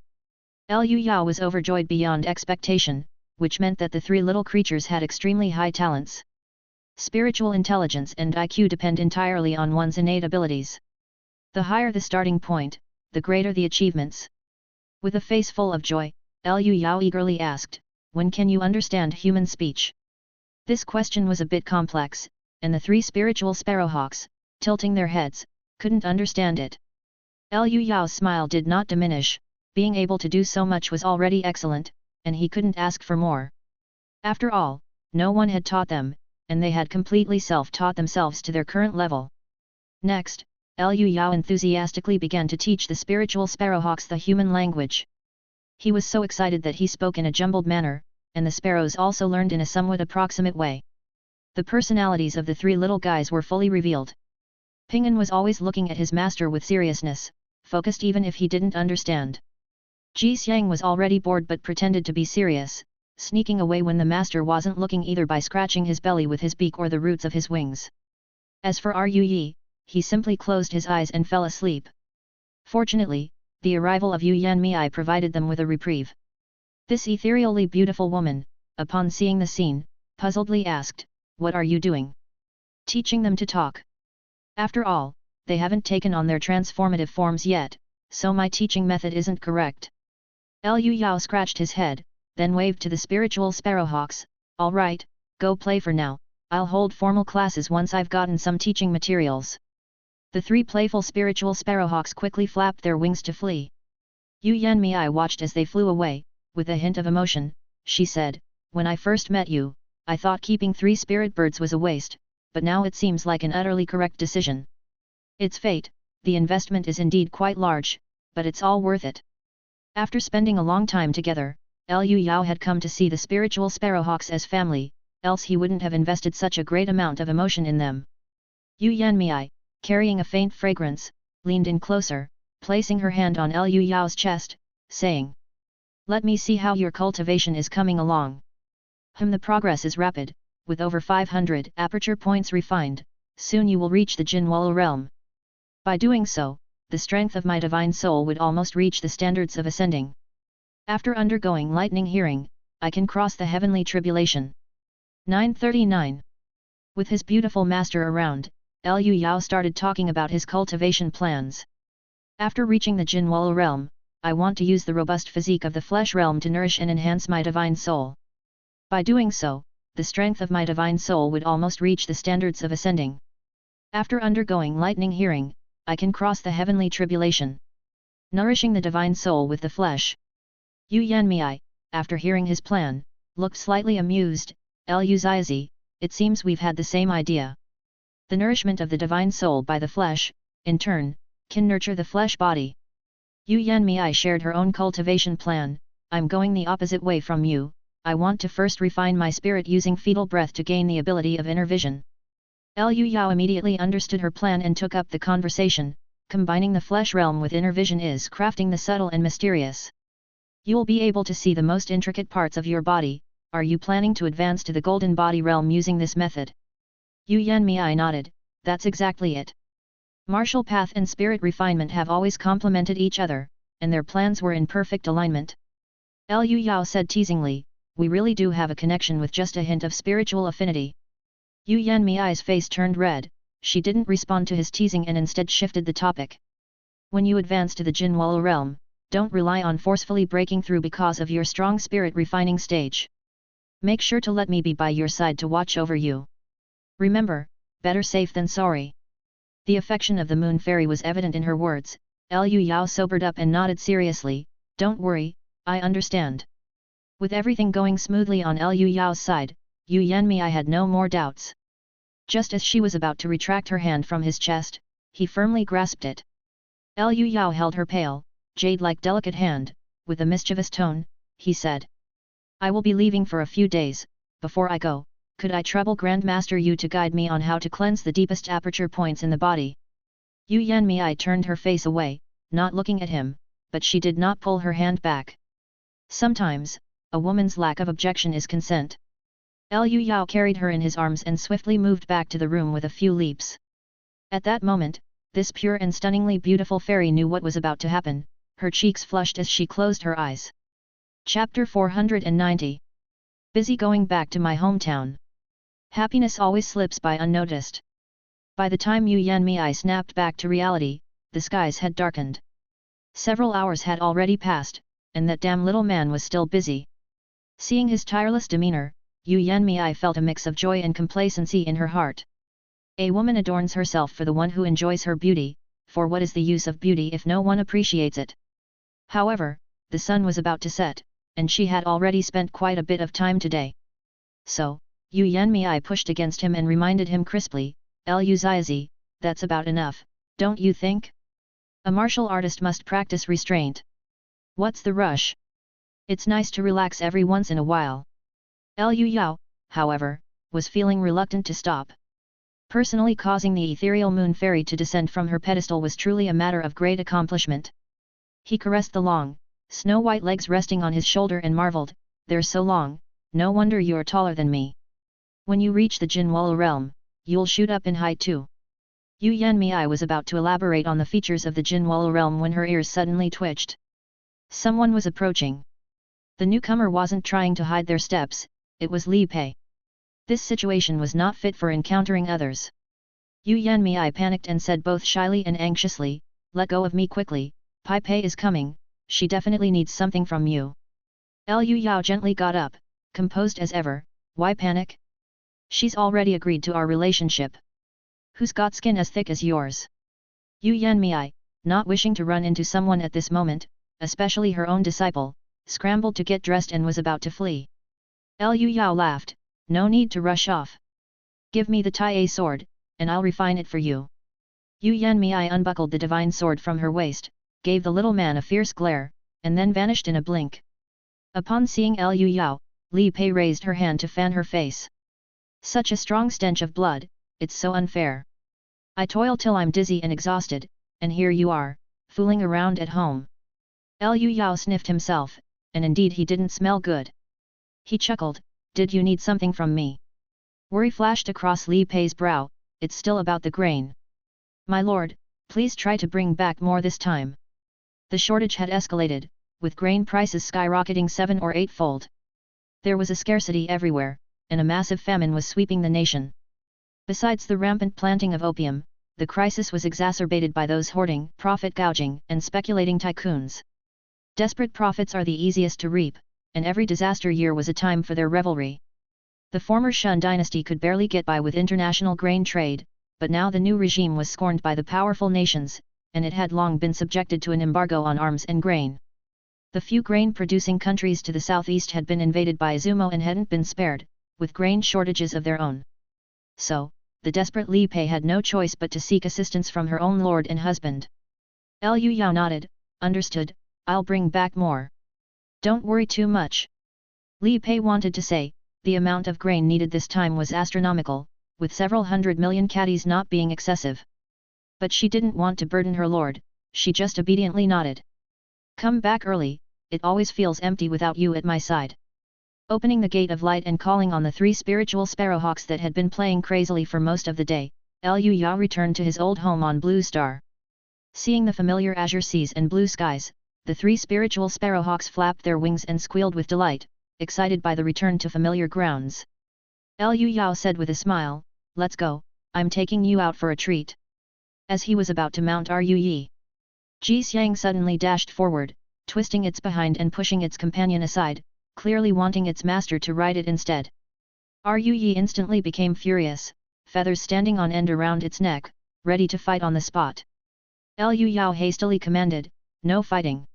[SPEAKER 1] Liu Yao was overjoyed beyond expectation, which meant that the 3 little creatures had extremely high talents. Spiritual intelligence and IQ depend entirely on one's innate abilities. The higher the starting point, the greater the achievements. With a face full of joy, Liu Yao eagerly asked, "When can you understand human speech?" This question was a bit complex, and the 3 spiritual sparrowhawks, tilting their heads, couldn't understand it. Liu Yao's smile did not diminish, being able to do so much was already excellent, and he couldn't ask for more. After all, no one had taught them, and they had completely self-taught themselves to their current level. Next, Liu Yao enthusiastically began to teach the spiritual sparrowhawks the human language. He was so excited that he spoke in a jumbled manner, and the sparrows also learned in a somewhat approximate way. The personalities of the 3 little guys were fully revealed. Pingan was always looking at his master with seriousness, focused even if he didn't understand. Ji Xiang was already bored but pretended to be serious, sneaking away when the master wasn't looking either by scratching his belly with his beak or the roots of his wings. As for Ru Yi, he simply closed his eyes and fell asleep. Fortunately, the arrival of Yu Yanmei provided them with a reprieve. This ethereally beautiful woman, upon seeing the scene, puzzledly asked, "What are you doing?" "Teaching them to talk. After all, they haven't taken on their transformative forms yet, so my teaching method isn't correct." Liu Yao scratched his head, then waved to the spiritual sparrowhawks, "All right, go play for now, I'll hold formal classes once I've gotten some teaching materials." The 3 playful spiritual sparrowhawks quickly flapped their wings to flee. Yu Yanmei watched as they flew away. With a hint of emotion, she said, "When I first met you, I thought keeping 3 spirit birds was a waste, but now it seems like an utterly correct decision. It's fate, the investment is indeed quite large, but it's all worth it." After spending a long time together, Liu Yao had come to see the spiritual sparrowhawks as family, else he wouldn't have invested such a great amount of emotion in them. Yu Yanmei, carrying a faint fragrance, leaned in closer, placing her hand on Liu Yao's chest, saying, "Let me see how your cultivation is coming along." The progress is rapid, with over 500 aperture points refined, soon you will reach the Jinwala realm. By doing so, the strength of my divine soul would almost reach the standards of ascending. After undergoing lightning hearing, I can cross the heavenly tribulation. 939. With his beautiful master around, Liu Yao started talking about his cultivation plans. After reaching the Jinwala realm, I want to use the robust physique of the flesh realm to nourish and enhance my divine soul. By doing so, the strength of my divine soul would almost reach the standards of ascending. After undergoing lightning hearing, I can cross the heavenly tribulation. Nourishing the divine soul with the flesh. Yu Yanmei, after hearing his plan, looked slightly amused. Liu Zizi, it seems we've had the same idea. The nourishment of the divine soul by the flesh, in turn, can nurture the flesh body. Yu Yanmei shared her own cultivation plan. I'm going the opposite way from you. I want to first refine my spirit using fetal breath to gain the ability of inner vision. Liu Yao immediately understood her plan and took up the conversation. Combining the flesh realm with inner vision is crafting the subtle and mysterious. You'll be able to see the most intricate parts of your body. Are you planning to advance to the golden body realm using this method? Yu Yanmei nodded. That's exactly it. Martial path and spirit refinement have always complemented each other, and their plans were in perfect alignment. Liu Yao said teasingly, we really do have a connection with just a hint of spiritual affinity. Yu Yanmei's face turned red. She didn't respond to his teasing and instead shifted the topic. When you advance to the Jinwala realm, don't rely on forcefully breaking through because of your strong spirit refining stage. Make sure to let me be by your side to watch over you. Remember, better safe than sorry. The affection of the moon fairy was evident in her words. Liu Yao sobered up and nodded seriously. Don't worry, I understand. With everything going smoothly on Liu Yao's side, Yu Yanmei had no more doubts. Just as she was about to retract her hand from his chest, he firmly grasped it. Liu Yao held her pale, jade-like delicate hand. With a mischievous tone, he said. I will be leaving for a few days. Before I go, could I trouble Grandmaster Yu to guide me on how to cleanse the deepest aperture points in the body? Yu Yanmei turned her face away, not looking at him, but she did not pull her hand back. Sometimes, a woman's lack of objection is consent. Liu Yao carried her in his arms and swiftly moved back to the room with a few leaps. At that moment, this pure and stunningly beautiful fairy knew what was about to happen. Her cheeks flushed as she closed her eyes. Chapter 490. Busy going back to my hometown. Happiness always slips by unnoticed. By the time Yu Yanmei snapped back to reality, the skies had darkened. Several hours had already passed, and that damn little man was still busy. Seeing his tireless demeanor, Yu Yanmei felt a mix of joy and complacency in her heart. A woman adorns herself for the one who enjoys her beauty, for what is the use of beauty if no one appreciates it? However, the sun was about to set, and she had already spent quite a bit of time today. So, Yu Yanmei pushed against him and reminded him crisply, Liu Zizi, that's about enough, don't you think? A martial artist must practice restraint. What's the rush? It's nice to relax every once in a while. Liu Yao, however, was feeling reluctant to stop. Personally causing the ethereal moon fairy to descend from her pedestal was truly a matter of great accomplishment. He caressed the long, snow-white legs resting on his shoulder and marveled, they're so long, no wonder you're taller than me. When you reach the Jinwala realm, you'll shoot up in height too. Yu Yanmei was about to elaborate on the features of the Jinwala realm when her ears suddenly twitched. Someone was approaching. The newcomer wasn't trying to hide their steps. It was Li Pei. This situation was not fit for encountering others. Yu Yanmei panicked and said both shyly and anxiously, let go of me quickly, Pai Pei is coming, she definitely needs something from you. Liu Yao gently got up, composed as ever, why panic? She's already agreed to our relationship. Who's got skin as thick as yours? Yu Yanmei, not wishing to run into someone at this moment, especially her own disciple, scrambled to get dressed and was about to flee. Liu Yao laughed, no need to rush off. Give me the Tai sword, and I'll refine it for you. Yu Yanmei unbuckled the divine sword from her waist, gave the little man a fierce glare, and then vanished in a blink. Upon seeing Liu Yao, Li Pei raised her hand to fan her face. Such a strong stench of blood, it's so unfair. I toil till I'm dizzy and exhausted, and here you are, fooling around at home. Liu Yao sniffed himself, and indeed he didn't smell good. He chuckled, did you need something from me? Worry flashed across Li Pei's brow, it's still about the grain. My lord, please try to bring back more this time. The shortage had escalated, with grain prices skyrocketing 7 or 8-fold. There was a scarcity everywhere, and a massive famine was sweeping the nation. Besides the rampant planting of opium, the crisis was exacerbated by those hoarding, profit gouging, and speculating tycoons. Desperate profits are the easiest to reap, and every disaster year was a time for their revelry. The former Shun dynasty could barely get by with international grain trade, but now the new regime was scorned by the powerful nations, and it had long been subjected to an embargo on arms and grain. The few grain-producing countries to the southeast had been invaded by Izumo and hadn't been spared, with grain shortages of their own. So, the desperate Li Pei had no choice but to seek assistance from her own lord and husband. Liu Yao nodded, "Understood, I'll bring back more. Don't worry too much." Li Pei wanted to say, the amount of grain needed this time was astronomical, with several 100 million catties not being excessive. But she didn't want to burden her lord, she just obediently nodded. "Come back early, it always feels empty without you at my side." Opening the gate of light and calling on the 3 spiritual sparrowhawks that had been playing crazily for most of the day, Liu Yao returned to his old home on Blue Star. Seeing the familiar azure seas and blue skies, the 3 spiritual sparrowhawks flapped their wings and squealed with delight, excited by the return to familiar grounds. Liu Yao said with a smile, "Let's go, I'm taking you out for a treat." As he was about to mount Ru Yi, Ji Xiang suddenly dashed forward, twisting its behind and pushing its companion aside, clearly wanting its master to ride it instead. Ru Yi instantly became furious, feathers standing on end around its neck, ready to fight on the spot. Liu Yao hastily commanded, "No fighting."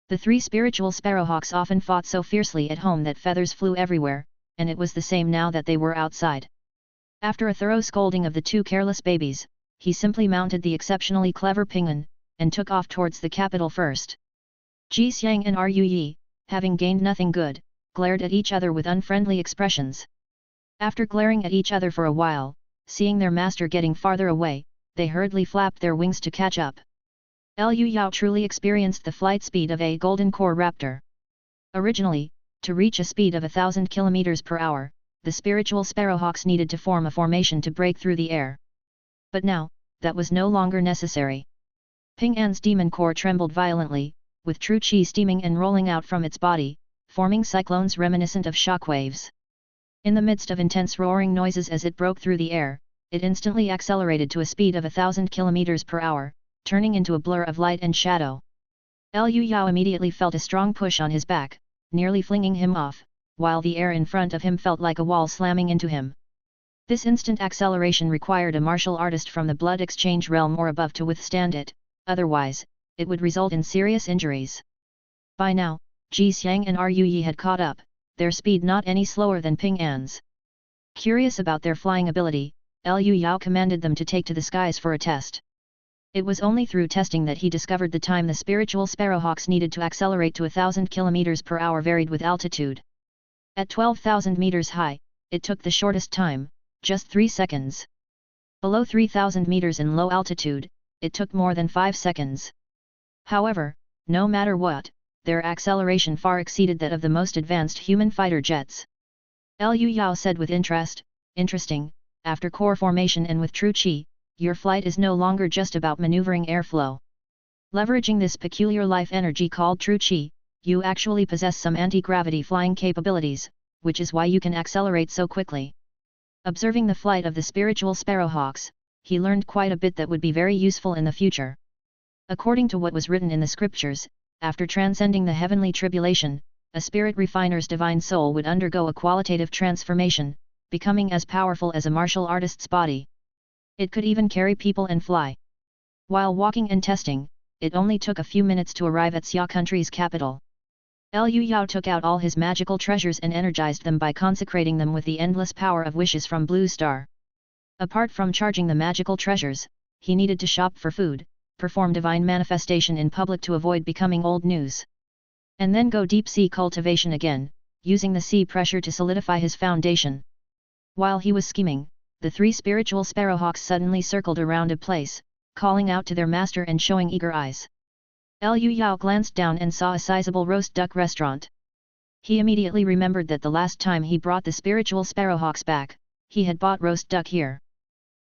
[SPEAKER 1] The 3 spiritual sparrowhawks often fought so fiercely at home that feathers flew everywhere, and it was the same now that they were outside. After a thorough scolding of the 2 careless babies, he simply mounted the exceptionally clever Pinguin, and took off towards the capital first. Ji Xiang and Ru Yi, having gained nothing good, glared at each other with unfriendly expressions. After glaring at each other for a while, seeing their master getting farther away, they hurriedly flapped their wings to catch up. Liu Yao truly experienced the flight speed of a golden core raptor. Originally, to reach a speed of 1,000 km per hour, the spiritual sparrowhawks needed to form a formation to break through the air. But now, that was no longer necessary. Ping An's demon core trembled violently, with true qi steaming and rolling out from its body, forming cyclones reminiscent of shockwaves. In the midst of intense roaring noises as it broke through the air, it instantly accelerated to a speed of 1,000 km per hour, turning into a blur of light and shadow. Liu Yao immediately felt a strong push on his back, nearly flinging him off, while the air in front of him felt like a wall slamming into him. This instant acceleration required a martial artist from the blood exchange realm or above to withstand it, otherwise, it would result in serious injuries. By now, Ji Xiang and Ru Yi had caught up, their speed not any slower than Ping An's. Curious about their flying ability, Liu Yao commanded them to take to the skies for a test. It was only through testing that he discovered the time the spiritual sparrowhawks needed to accelerate to 1,000 km per hour varied with altitude. At 12,000 meters high, it took the shortest time, just 3 seconds. Below 3,000 meters in low altitude, it took more than 5 seconds. However, no matter what, their acceleration far exceeded that of the most advanced human fighter jets. Liu Yao said with interest, "Interesting, after core formation and with true qi, your flight is no longer just about maneuvering airflow. Leveraging this peculiar life energy called true qi, you actually possess some anti-gravity flying capabilities, which is why you can accelerate so quickly." Observing the flight of the spiritual sparrowhawks, he learned quite a bit that would be very useful in the future. According to what was written in the scriptures, after transcending the heavenly tribulation, a spirit refiner's divine soul would undergo a qualitative transformation, becoming as powerful as a martial artist's body. It could even carry people and fly. While walking and testing, it only took a few minutes to arrive at Xia country's capital. Liu Yao took out all his magical treasures and energized them by consecrating them with the endless power of wishes from Blue Star. Apart from charging the magical treasures, he needed to shop for food, perform divine manifestation in public to avoid becoming old news. And then go deep-sea cultivation again, using the sea pressure to solidify his foundation. While he was scheming, the 3 spiritual sparrowhawks suddenly circled around a place, calling out to their master and showing eager eyes. Liu Yao glanced down and saw a sizable roast duck restaurant. He immediately remembered that the last time he brought the spiritual sparrowhawks back, he had bought roast duck here.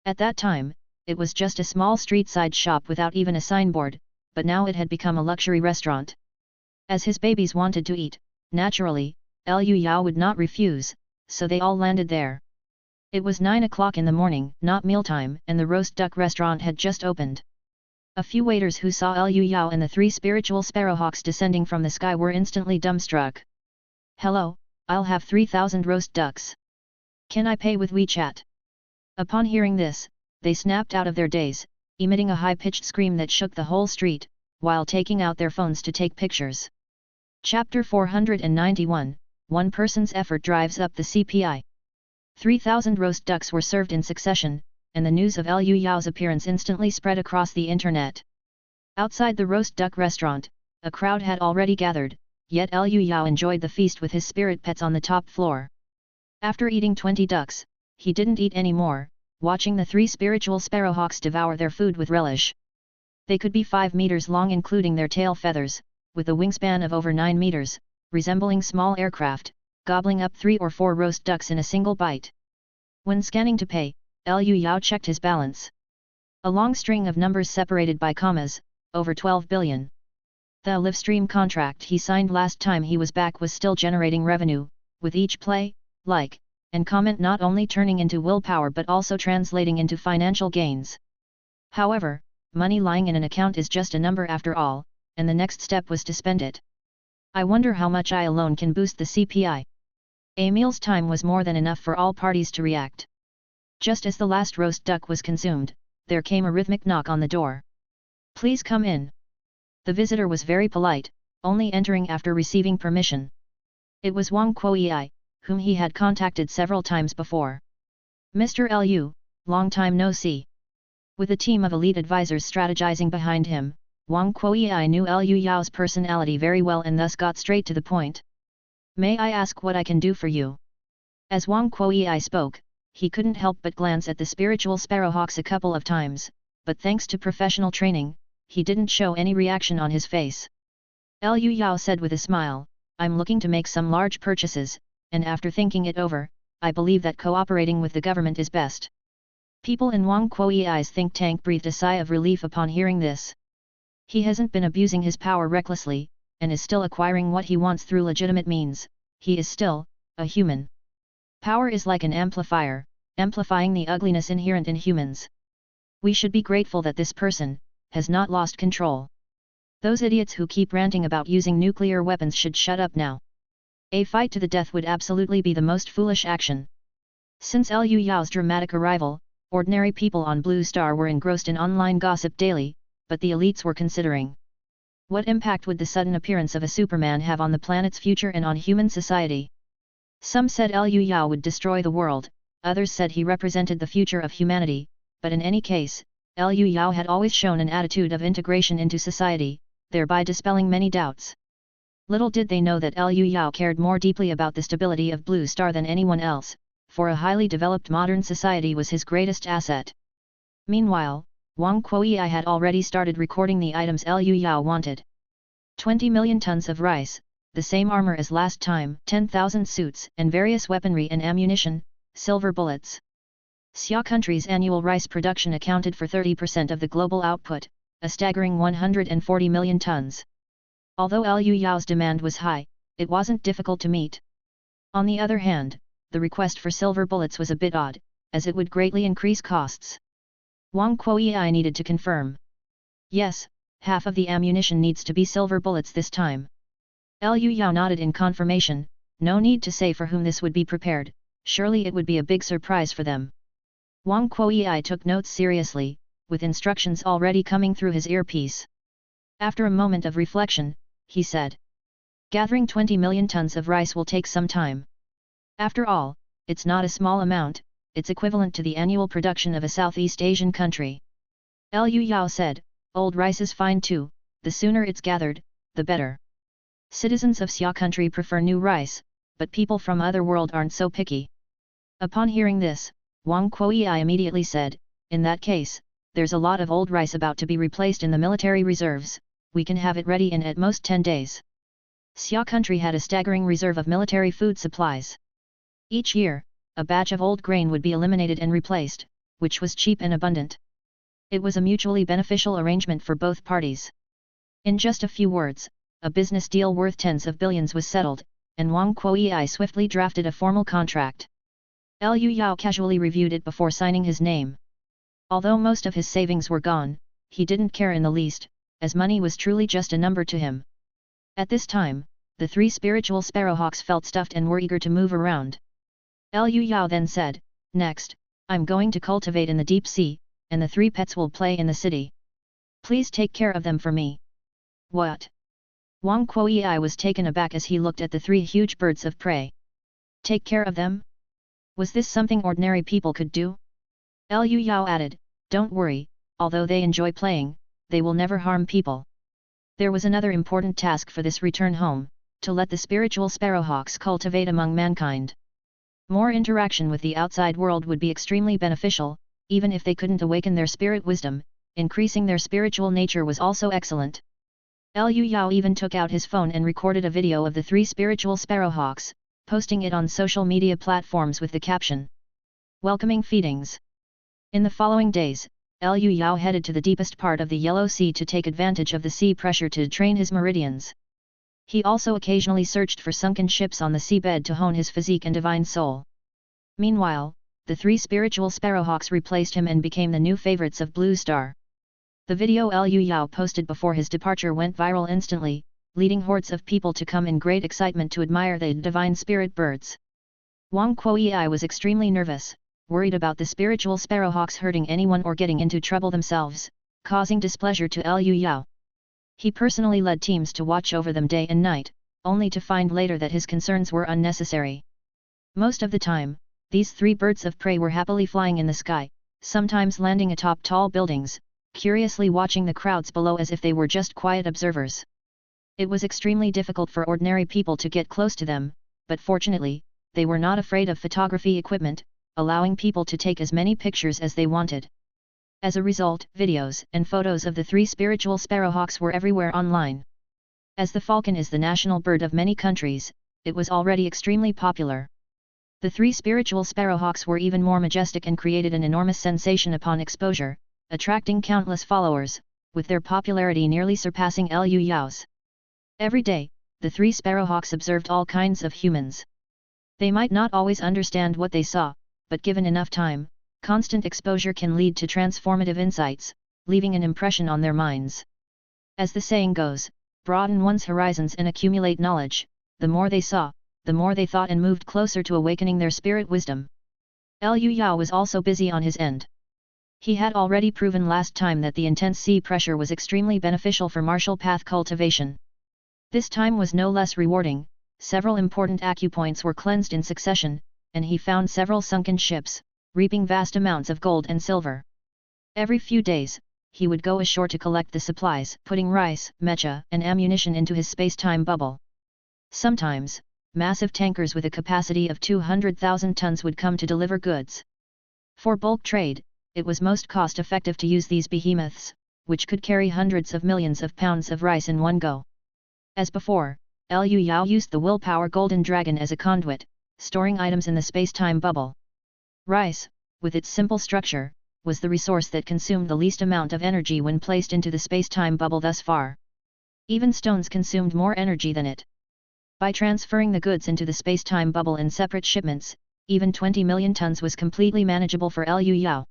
[SPEAKER 1] At that time, it was just a small street-side shop without even a signboard, but now it had become a luxury restaurant. As his babies wanted to eat, naturally, Liu Yao would not refuse, so they all landed there. It was 9 o'clock in the morning, not mealtime, and the roast duck restaurant had just opened. A few waiters who saw Liu Yao and the 3 spiritual sparrowhawks descending from the sky were instantly dumbstruck. "Hello, I'll have 3,000 roast ducks. Can I pay with WeChat?" Upon hearing this, they snapped out of their daze, emitting a high-pitched scream that shook the whole street, while taking out their phones to take pictures. Chapter 491, One person's effort drives up the CPI. 3,000 roast ducks were served in succession, and the news of Liu Yao's appearance instantly spread across the internet. Outside the roast duck restaurant, a crowd had already gathered, yet Liu Yao enjoyed the feast with his spirit pets on the top floor. After eating 20 ducks, he didn't eat any more, watching the 3 spiritual sparrowhawks devour their food with relish. They could be 5 meters long including their tail feathers, with a wingspan of over 9 meters, resembling small aircraft, gobbling up 3 or 4 roast ducks in a single bite. When scanning to pay, Liu Yao checked his balance. A long string of numbers separated by commas, over 12 billion. The live stream contract he signed last time he was back was still generating revenue, with each play, like, and comment not only turning into willpower but also translating into financial gains. However, money lying in an account is just a number after all, and the next step was to spend it. I wonder how much I alone can boost the CPI. A meal's time was more than enough for all parties to react. Just as the last roast duck was consumed, there came a rhythmic knock on the door. "Please come in." The visitor was very polite, only entering after receiving permission. It was Wang Kuei, whom he had contacted several times before. "Mr. Liu, long time no see." With a team of elite advisors strategizing behind him, Wang Kuei knew Liu Yao's personality very well and thus got straight to the point. "May I ask what I can do for you?" As Wang Kuei spoke, he couldn't help but glance at the spiritual sparrowhawks a couple of times, but thanks to professional training, he didn't show any reaction on his face. Liu Yao said with a smile, "I'm looking to make some large purchases, and after thinking it over, I believe that cooperating with the government is best." People in Wang Kuei's think tank breathed a sigh of relief upon hearing this. He hasn't been abusing his power recklessly, and is still acquiring what he wants through legitimate means. He is still a human. Power is like an amplifier, amplifying the ugliness inherent in humans. We should be grateful that this person has not lost control. Those idiots who keep ranting about using nuclear weapons should shut up now. A fight to the death would absolutely be the most foolish action. Since Liu Yao's dramatic arrival, ordinary people on Blue Star were engrossed in online gossip daily, but the elites were considering, what impact would the sudden appearance of a Superman have on the planet's future and on human society? Some said Liu Yao would destroy the world, others said he represented the future of humanity, but in any case, Liu Yao had always shown an attitude of integration into society, thereby dispelling many doubts. Little did they know that Liu Yao cared more deeply about the stability of Blue Star than anyone else, for a highly developed modern society was his greatest asset. Meanwhile, Wang Kuei had already started recording the items Liu Yao wanted. 20 million tons of rice, the same armor as last time, 10,000 suits and various weaponry and ammunition, silver bullets. Xia country's annual rice production accounted for 30% of the global output, a staggering 140 million tons. Although Liu Yao's demand was high, it wasn't difficult to meet. On the other hand, the request for silver bullets was a bit odd, as it would greatly increase costs. Wang Kuei needed to confirm. "Yes, half of the ammunition needs to be silver bullets this time." Liu Yao nodded in confirmation. No need to say for whom this would be prepared, surely it would be a big surprise for them. Wang Kuei took notes seriously, with instructions already coming through his earpiece. After a moment of reflection, he said, "Gathering 20 million tons of rice will take some time. After all, it's not a small amount, it's equivalent to the annual production of a Southeast Asian country." Liu Yao said, "Old rice is fine too, the sooner it's gathered, the better. Citizens of Xia country prefer new rice, but people from other world aren't so picky." Upon hearing this, Wang Kuei immediately said, "In that case, there's a lot of old rice about to be replaced in the military reserves, we can have it ready in at most 10 days. Xia country had a staggering reserve of military food supplies. Each year, a batch of old grain would be eliminated and replaced, which was cheap and abundant. It was a mutually beneficial arrangement for both parties." In just a few words, a business deal worth tens of billions was settled, and Wang Kuei swiftly drafted a formal contract. Liu Yao casually reviewed it before signing his name. Although most of his savings were gone, he didn't care in the least, as money was truly just a number to him. At this time, the three spiritual sparrowhawks felt stuffed and were eager to move around. Liu Yao then said, "Next, I'm going to cultivate in the deep sea, and the three pets will play in the city. Please take care of them for me." "What?" Wang Kuei was taken aback as he looked at the three huge birds of prey. "Take care of them? Was this something ordinary people could do?" Liu Yao added, "Don't worry, although they enjoy playing, they will never harm people." There was another important task for this return home, to let the spiritual sparrowhawks cultivate among mankind. More interaction with the outside world would be extremely beneficial, even if they couldn't awaken their spirit wisdom. Increasing their spiritual nature was also excellent. Liu Yao even took out his phone and recorded a video of the three spiritual sparrowhawks, posting it on social media platforms with the caption, "Welcoming feedings." In the following days, Liu Yao headed to the deepest part of the Yellow Sea to take advantage of the sea pressure to train his meridians. He also occasionally searched for sunken ships on the seabed to hone his physique and divine soul. Meanwhile, the three spiritual sparrowhawks replaced him and became the new favorites of Blue Star. The video Liu Yao posted before his departure went viral instantly, leading hordes of people to come in great excitement to admire the divine spirit birds. Wang Kuei was extremely nervous, worried about the spiritual sparrowhawks hurting anyone or getting into trouble themselves, causing displeasure to Liu Yao. He personally led teams to watch over them day and night, only to find later that his concerns were unnecessary. Most of the time, these three birds of prey were happily flying in the sky, sometimes landing atop tall buildings, curiously watching the crowds below as if they were just quiet observers. It was extremely difficult for ordinary people to get close to them, but fortunately, they were not afraid of photography equipment, allowing people to take as many pictures as they wanted. As a result, videos and photos of the three spiritual sparrowhawks were everywhere online. As the falcon is the national bird of many countries, it was already extremely popular. The three spiritual sparrowhawks were even more majestic and created an enormous sensation upon exposure, attracting countless followers, with their popularity nearly surpassing Liu Yao's. Every day, the three sparrowhawks observed all kinds of humans. They might not always understand what they saw, but given enough time, constant exposure can lead to transformative insights, leaving an impression on their minds. As the saying goes, broaden one's horizons and accumulate knowledge. The more they saw, the more they thought and moved closer to awakening their spirit wisdom. Liu Yao was also busy on his end. He had already proven last time that the intense sea pressure was extremely beneficial for martial path cultivation. This time was no less rewarding. Several important acupoints were cleansed in succession, and he found several sunken ships, reaping vast amounts of gold and silver. Every few days, he would go ashore to collect the supplies, putting rice, mecha, and ammunition into his space-time bubble. Sometimes, massive tankers with a capacity of 200,000 tons would come to deliver goods. For bulk trade, it was most cost-effective to use these behemoths, which could carry hundreds of millions of pounds of rice in one go. As before, Liu Yao used the willpower golden dragon as a conduit, storing items in the space-time bubble. Rice, with its simple structure, was the resource that consumed the least amount of energy when placed into the space-time bubble thus far. Even stones consumed more energy than it. By transferring the goods into the space-time bubble in separate shipments, even 20 million tons was completely manageable for Liu Yao.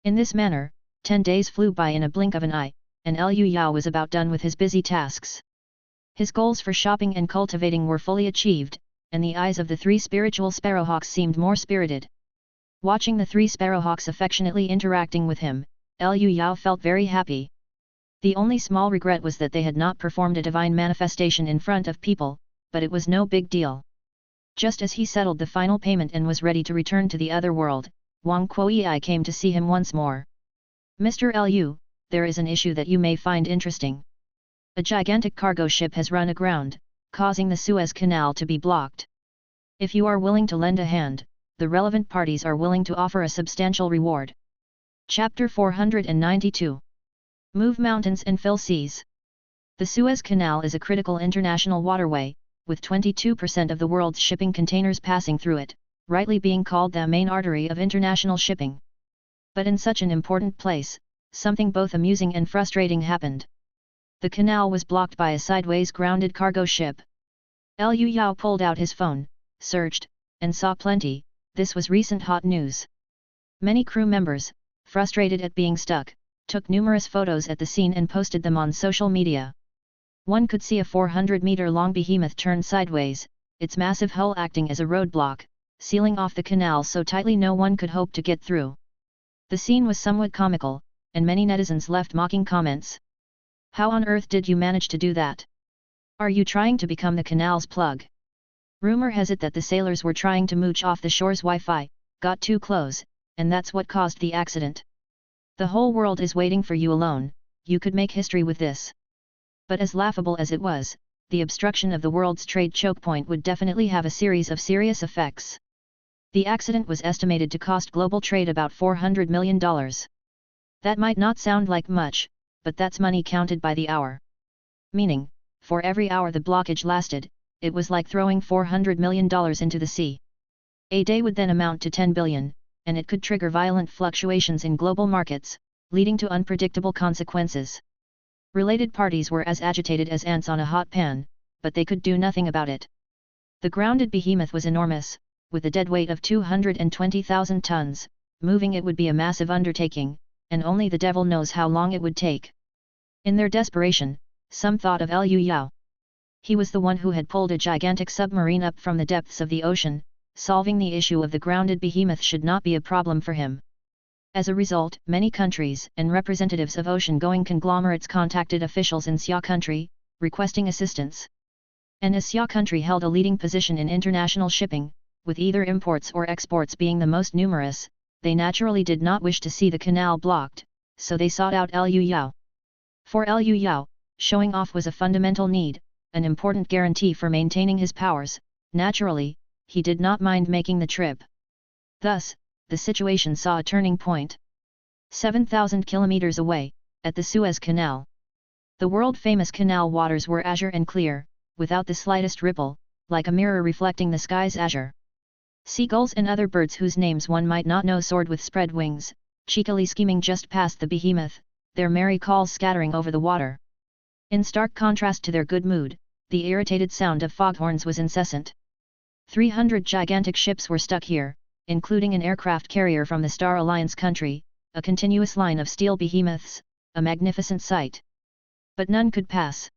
[SPEAKER 1] In this manner, 10 days flew by in a blink of an eye, and Liu Yao was about done with his busy tasks. His goals for shopping and cultivating were fully achieved, and the eyes of the three spiritual sparrowhawks seemed more spirited. Watching the three sparrowhawks affectionately interacting with him, Liu Yao felt very happy. The only small regret was that they had not performed a divine manifestation in front of people, but it was no big deal. Just as he settled the final payment and was ready to return to the other world, Wang Kuei came to see him once more. "Mr. Liu, there is an issue that you may find interesting. A gigantic cargo ship has run aground, causing the Suez Canal to be blocked. If you are willing to lend a hand, the relevant parties are willing to offer a substantial reward." Chapter 492. Move mountains and fill seas. The Suez Canal is a critical international waterway, with 22% of the world's shipping containers passing through it, rightly being called the main artery of international shipping. But in such an important place, something both amusing and frustrating happened. The canal was blocked by a sideways grounded cargo ship. Liu Yao pulled out his phone, searched, and saw plenty. This was recent hot news. Many crew members, frustrated at being stuck, took numerous photos at the scene and posted them on social media. One could see a 400-meter-long behemoth turned sideways, its massive hull acting as a roadblock, sealing off the canal so tightly no one could hope to get through. The scene was somewhat comical, and many netizens left mocking comments. How on earth did you manage to do that? Are you trying to become the canal's plug? Rumor has it that the sailors were trying to mooch off the shore's Wi-Fi, got too close, and that's what caused the accident. The whole world is waiting for you alone, you could make history with this. But as laughable as it was, the obstruction of the world's trade choke point would definitely have a series of serious effects. The accident was estimated to cost global trade about $400 million. That might not sound like much, but that's money counted by the hour. Meaning, for every hour the blockage lasted, it was like throwing $400 million into the sea. A day would then amount to 10 billion, and it could trigger violent fluctuations in global markets, leading to unpredictable consequences. Related parties were as agitated as ants on a hot pan, but they could do nothing about it. The grounded behemoth was enormous, with a dead weight of 220,000 tons, moving it would be a massive undertaking, and only the devil knows how long it would take. In their desperation, some thought of Liu Yao. He was the one who had pulled a gigantic submarine up from the depths of the ocean. Solving the issue of the grounded behemoth should not be a problem for him. As a result, many countries and representatives of ocean-going conglomerates contacted officials in Xia country, requesting assistance. And as Xia country held a leading position in international shipping, with either imports or exports being the most numerous, they naturally did not wish to see the canal blocked, so they sought out Liu Yao. For Liu Yao, showing off was a fundamental need, an important guarantee for maintaining his powers. Naturally, he did not mind making the trip. Thus, the situation saw a turning point. 7,000 kilometers away, at the Suez Canal. The world-famous canal waters were azure and clear, without the slightest ripple, like a mirror reflecting the sky's azure. Seagulls and other birds whose names one might not know soared with spread wings, cheekily skimming just past the behemoth, their merry calls scattering over the water. In stark contrast to their good mood, the irritated sound of foghorns was incessant. 300 gigantic ships were stuck here, including an aircraft carrier from the Star Alliance country, a continuous line of steel behemoths, a magnificent sight. But none could pass.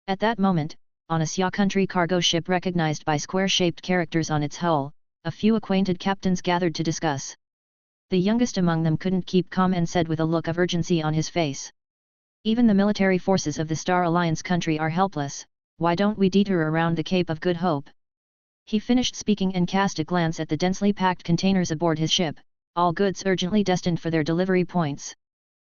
[SPEAKER 1] At that moment, on a Xia country cargo ship recognized by square-shaped characters on its hull, a few acquainted captains gathered to discuss. The youngest among them couldn't keep calm and said with a look of urgency on his face. Even the military forces of the Star Alliance country are helpless, why don't we detour around the Cape of Good Hope? He finished speaking and cast a glance at the densely packed containers aboard his ship, all goods urgently destined for their delivery points.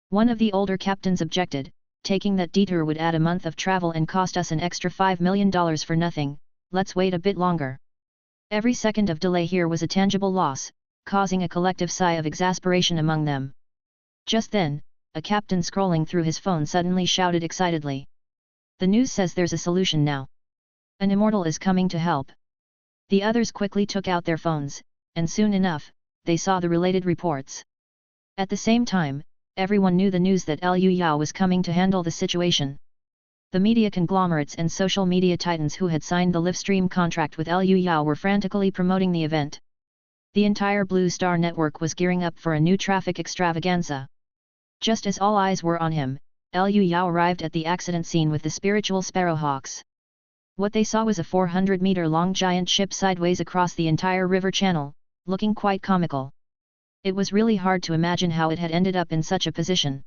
[SPEAKER 1] One of the older captains objected, taking that detour would add a month of travel and cost us an extra $5 million for nothing, let's wait a bit longer. Every second of delay here was a tangible loss, causing a collective sigh of exasperation among them. Just then, a captain scrolling through his phone suddenly shouted excitedly. The news says there's a solution now. An immortal is coming to help. The others quickly took out their phones, and soon enough, they saw the related reports. At the same time, everyone knew the news that Liu Yao was coming to handle the situation. The media conglomerates and social media titans who had signed the livestream contract with Liu Yao were frantically promoting the event. The entire Blue Star network was gearing up for a new traffic extravaganza. Just as all eyes were on him, Liu Yao arrived at the accident scene with the spiritual sparrowhawks. What they saw was a 400-meter-long giant ship sideways across the entire river channel, looking quite comical. It was really hard to imagine how it had ended up in such a position.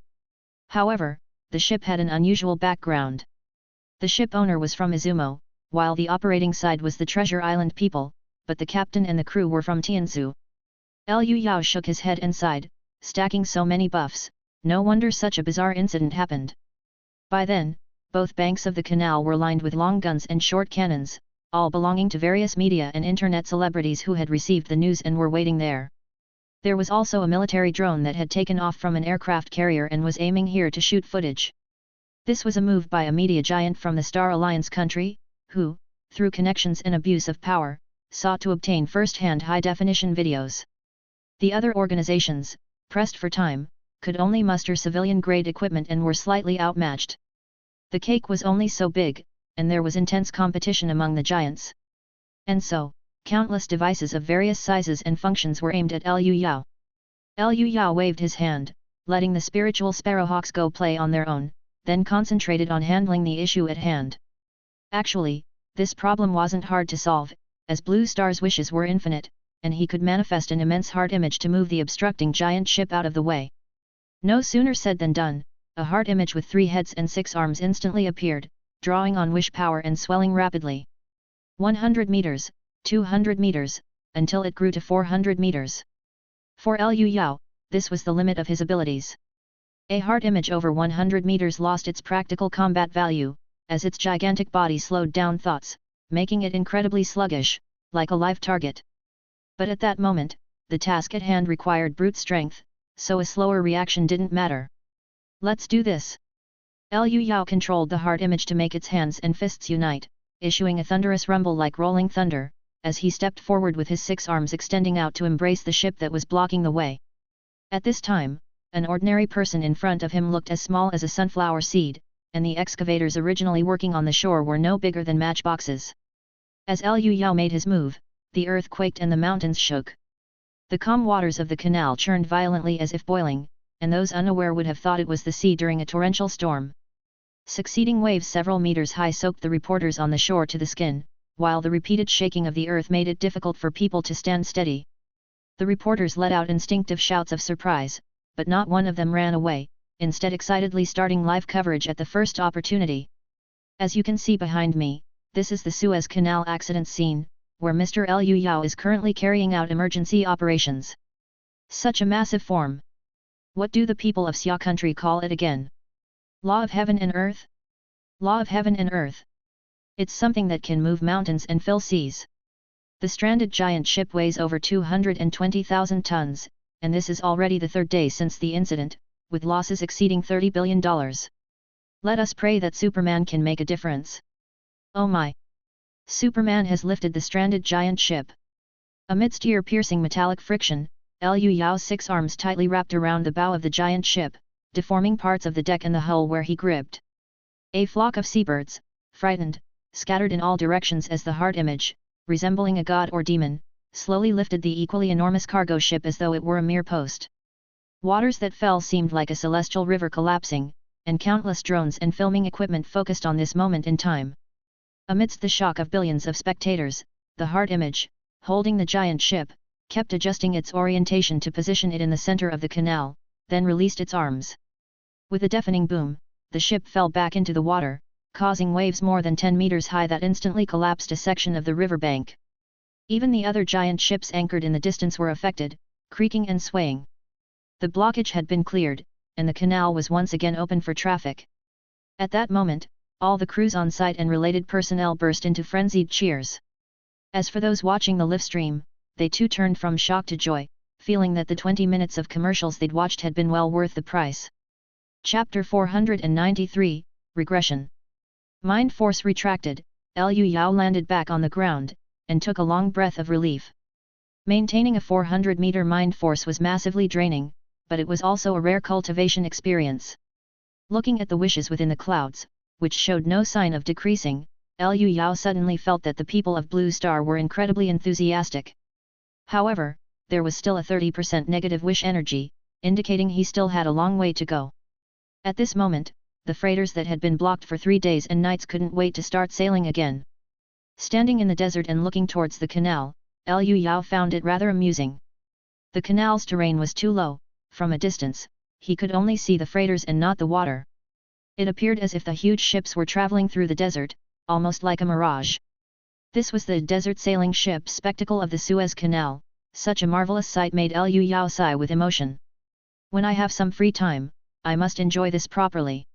[SPEAKER 1] However, the ship had an unusual background. The ship owner was from Izumo, while the operating side was the Treasure Island people, but the captain and the crew were from Tianzhu. Liu Yao shook his head and sighed, stacking so many buffs, no wonder such a bizarre incident happened. By then, both banks of the canal were lined with long guns and short cannons, all belonging to various media and internet celebrities who had received the news and were waiting there. There was also a military drone that had taken off from an aircraft carrier and was aiming here to shoot footage. This was a move by a media giant from the Star Alliance country, who, through connections and abuse of power, sought to obtain first-hand high-definition videos. The other organizations, pressed for time, could only muster civilian-grade equipment and were slightly outmatched. The cake was only so big, and there was intense competition among the giants. And so, countless devices of various sizes and functions were aimed at Liu Yao. Liu Yao waved his hand, letting the spiritual sparrowhawks go play on their own, then concentrated on handling the issue at hand. Actually, this problem wasn't hard to solve, as Blue Star's wishes were infinite, and he could manifest an immense heart image to move the obstructing giant ship out of the way. No sooner said than done, a heart image with 3 heads and 6 arms instantly appeared, drawing on wish power and swelling rapidly. 100 meters, 200 meters, until it grew to 400 meters. For Liu Yao, this was the limit of his abilities. A heart image over 100 meters lost its practical combat value, as its gigantic body slowed down thoughts, making it incredibly sluggish, like a live target. But at that moment, the task at hand required brute strength, so a slower reaction didn't matter. Let's do this! Liu Yao controlled the heart image to make its hands and fists unite, issuing a thunderous rumble like rolling thunder, as he stepped forward with his 6 arms extending out to embrace the ship that was blocking the way. At this time, an ordinary person in front of him looked as small as a sunflower seed, and the excavators originally working on the shore were no bigger than matchboxes. As Liu Yao made his move, the earth quaked and the mountains shook. The calm waters of the canal churned violently as if boiling, and those unaware would have thought it was the sea during a torrential storm. Succeeding waves several meters high soaked the reporters on the shore to the skin, while the repeated shaking of the earth made it difficult for people to stand steady. The reporters let out instinctive shouts of surprise, but not one of them ran away, instead excitedly starting live coverage at the first opportunity. As you can see behind me, this is the Suez Canal accident scene, where Mr. Liu Yao is currently carrying out emergency operations. Such a massive form. What do the people of Xia country call it again? Law of heaven and earth? Law of heaven and earth. It's something that can move mountains and fill seas. The stranded giant ship weighs over 220,000 tons, and this is already the 3rd day since the incident, with losses exceeding $30 billion. Let us pray that Superman can make a difference. Oh my! Superman has lifted the stranded giant ship. Amidst ear-piercing metallic friction, Liu Yao's 6 arms tightly wrapped around the bow of the giant ship, deforming parts of the deck and the hull where he gripped. A flock of seabirds, frightened, scattered in all directions as the heart image, resembling a god or demon, slowly lifted the equally enormous cargo ship as though it were a mere post. Waters that fell seemed like a celestial river collapsing, and countless drones and filming equipment focused on this moment in time. Amidst the shock of billions of spectators, the heart image, holding the giant ship, kept adjusting its orientation to position it in the center of the canal, then released its arms. With a deafening boom, the ship fell back into the water, causing waves more than 10 meters high that instantly collapsed a section of the riverbank. Even the other giant ships anchored in the distance were affected, creaking and swaying. The blockage had been cleared, and the canal was once again open for traffic. At that moment, all the crews on site and related personnel burst into frenzied cheers. As for those watching the live stream, they too turned from shock to joy, feeling that the 20 minutes of commercials they'd watched had been well worth the price. Chapter 493, Regression. Mind force retracted, Liu Yao landed back on the ground, and took a long breath of relief. Maintaining a 400-meter mind force was massively draining, but it was also a rare cultivation experience. Looking at the wishes within the clouds, which showed no sign of decreasing, Liu Yao suddenly felt that the people of Blue Star were incredibly enthusiastic. However, there was still a 30% negative wish energy, indicating he still had a long way to go. At this moment, the freighters that had been blocked for 3 days and nights couldn't wait to start sailing again. Standing in the desert and looking towards the canal, Liu Yao found it rather amusing. The canal's terrain was too low, from a distance, he could only see the freighters and not the water. It appeared as if the huge ships were traveling through the desert, almost like a mirage. This was the desert sailing ship spectacle of the Suez Canal. Such a marvelous sight made Liu Yao sigh with emotion. When I have some free time, I must enjoy this properly.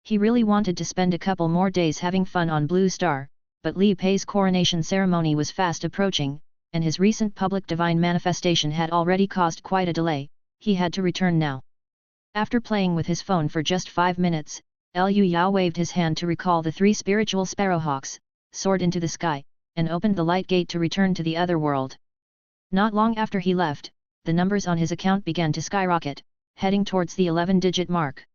[SPEAKER 1] He really wanted to spend a couple more days having fun on Blue Star, but Li Pei's coronation ceremony was fast approaching, and his recent public divine manifestation had already caused quite a delay. He had to return now. After playing with his phone for just 5 minutes, Liu Yao waved his hand to recall the 3 spiritual sparrowhawks, soared into the sky, and opened the light gate to return to the other world. Not long after he left, the numbers on his account began to skyrocket, heading towards the 11-digit mark.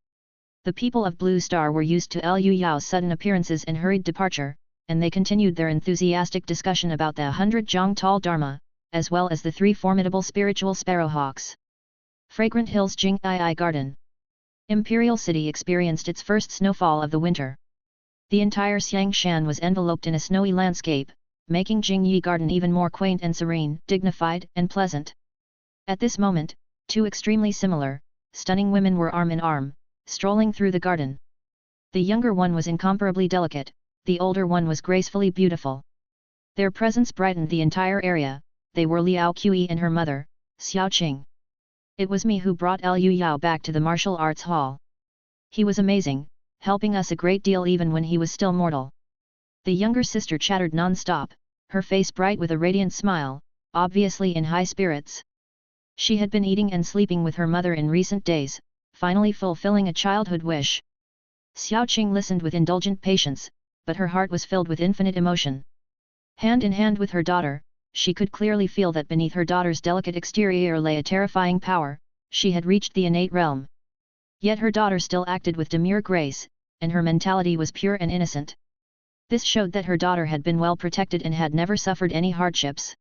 [SPEAKER 1] The people of Blue Star were used to Liu Yao's sudden appearances and hurried departure, and they continued their enthusiastic discussion about the 100 Zhang Tal Dharma, as well as the 3 formidable spiritual sparrowhawks. Fragrant Hills Jing'ai Garden. Imperial City experienced its first snowfall of the winter. The entire Xiangshan was enveloped in a snowy landscape, making Jingyi Garden even more quaint and serene, dignified and pleasant. At this moment, 2 extremely similar, stunning women were arm in arm, strolling through the garden. The younger one was incomparably delicate, the older one was gracefully beautiful. Their presence brightened the entire area. They were Liao Qi and her mother, Xiao Qing. It was me who brought Liu Yao back to the martial arts hall. He was amazing, helping us a great deal even when he was still mortal. The younger sister chattered non-stop, her face bright with a radiant smile, obviously in high spirits. She had been eating and sleeping with her mother in recent days, finally fulfilling a childhood wish. Xiao Qing listened with indulgent patience, but her heart was filled with infinite emotion. Hand in hand with her daughter, she could clearly feel that beneath her daughter's delicate exterior lay a terrifying power. She had reached the innate realm. Yet her daughter still acted with demure grace, and her mentality was pure and innocent. This showed that her daughter had been well protected and had never suffered any hardships.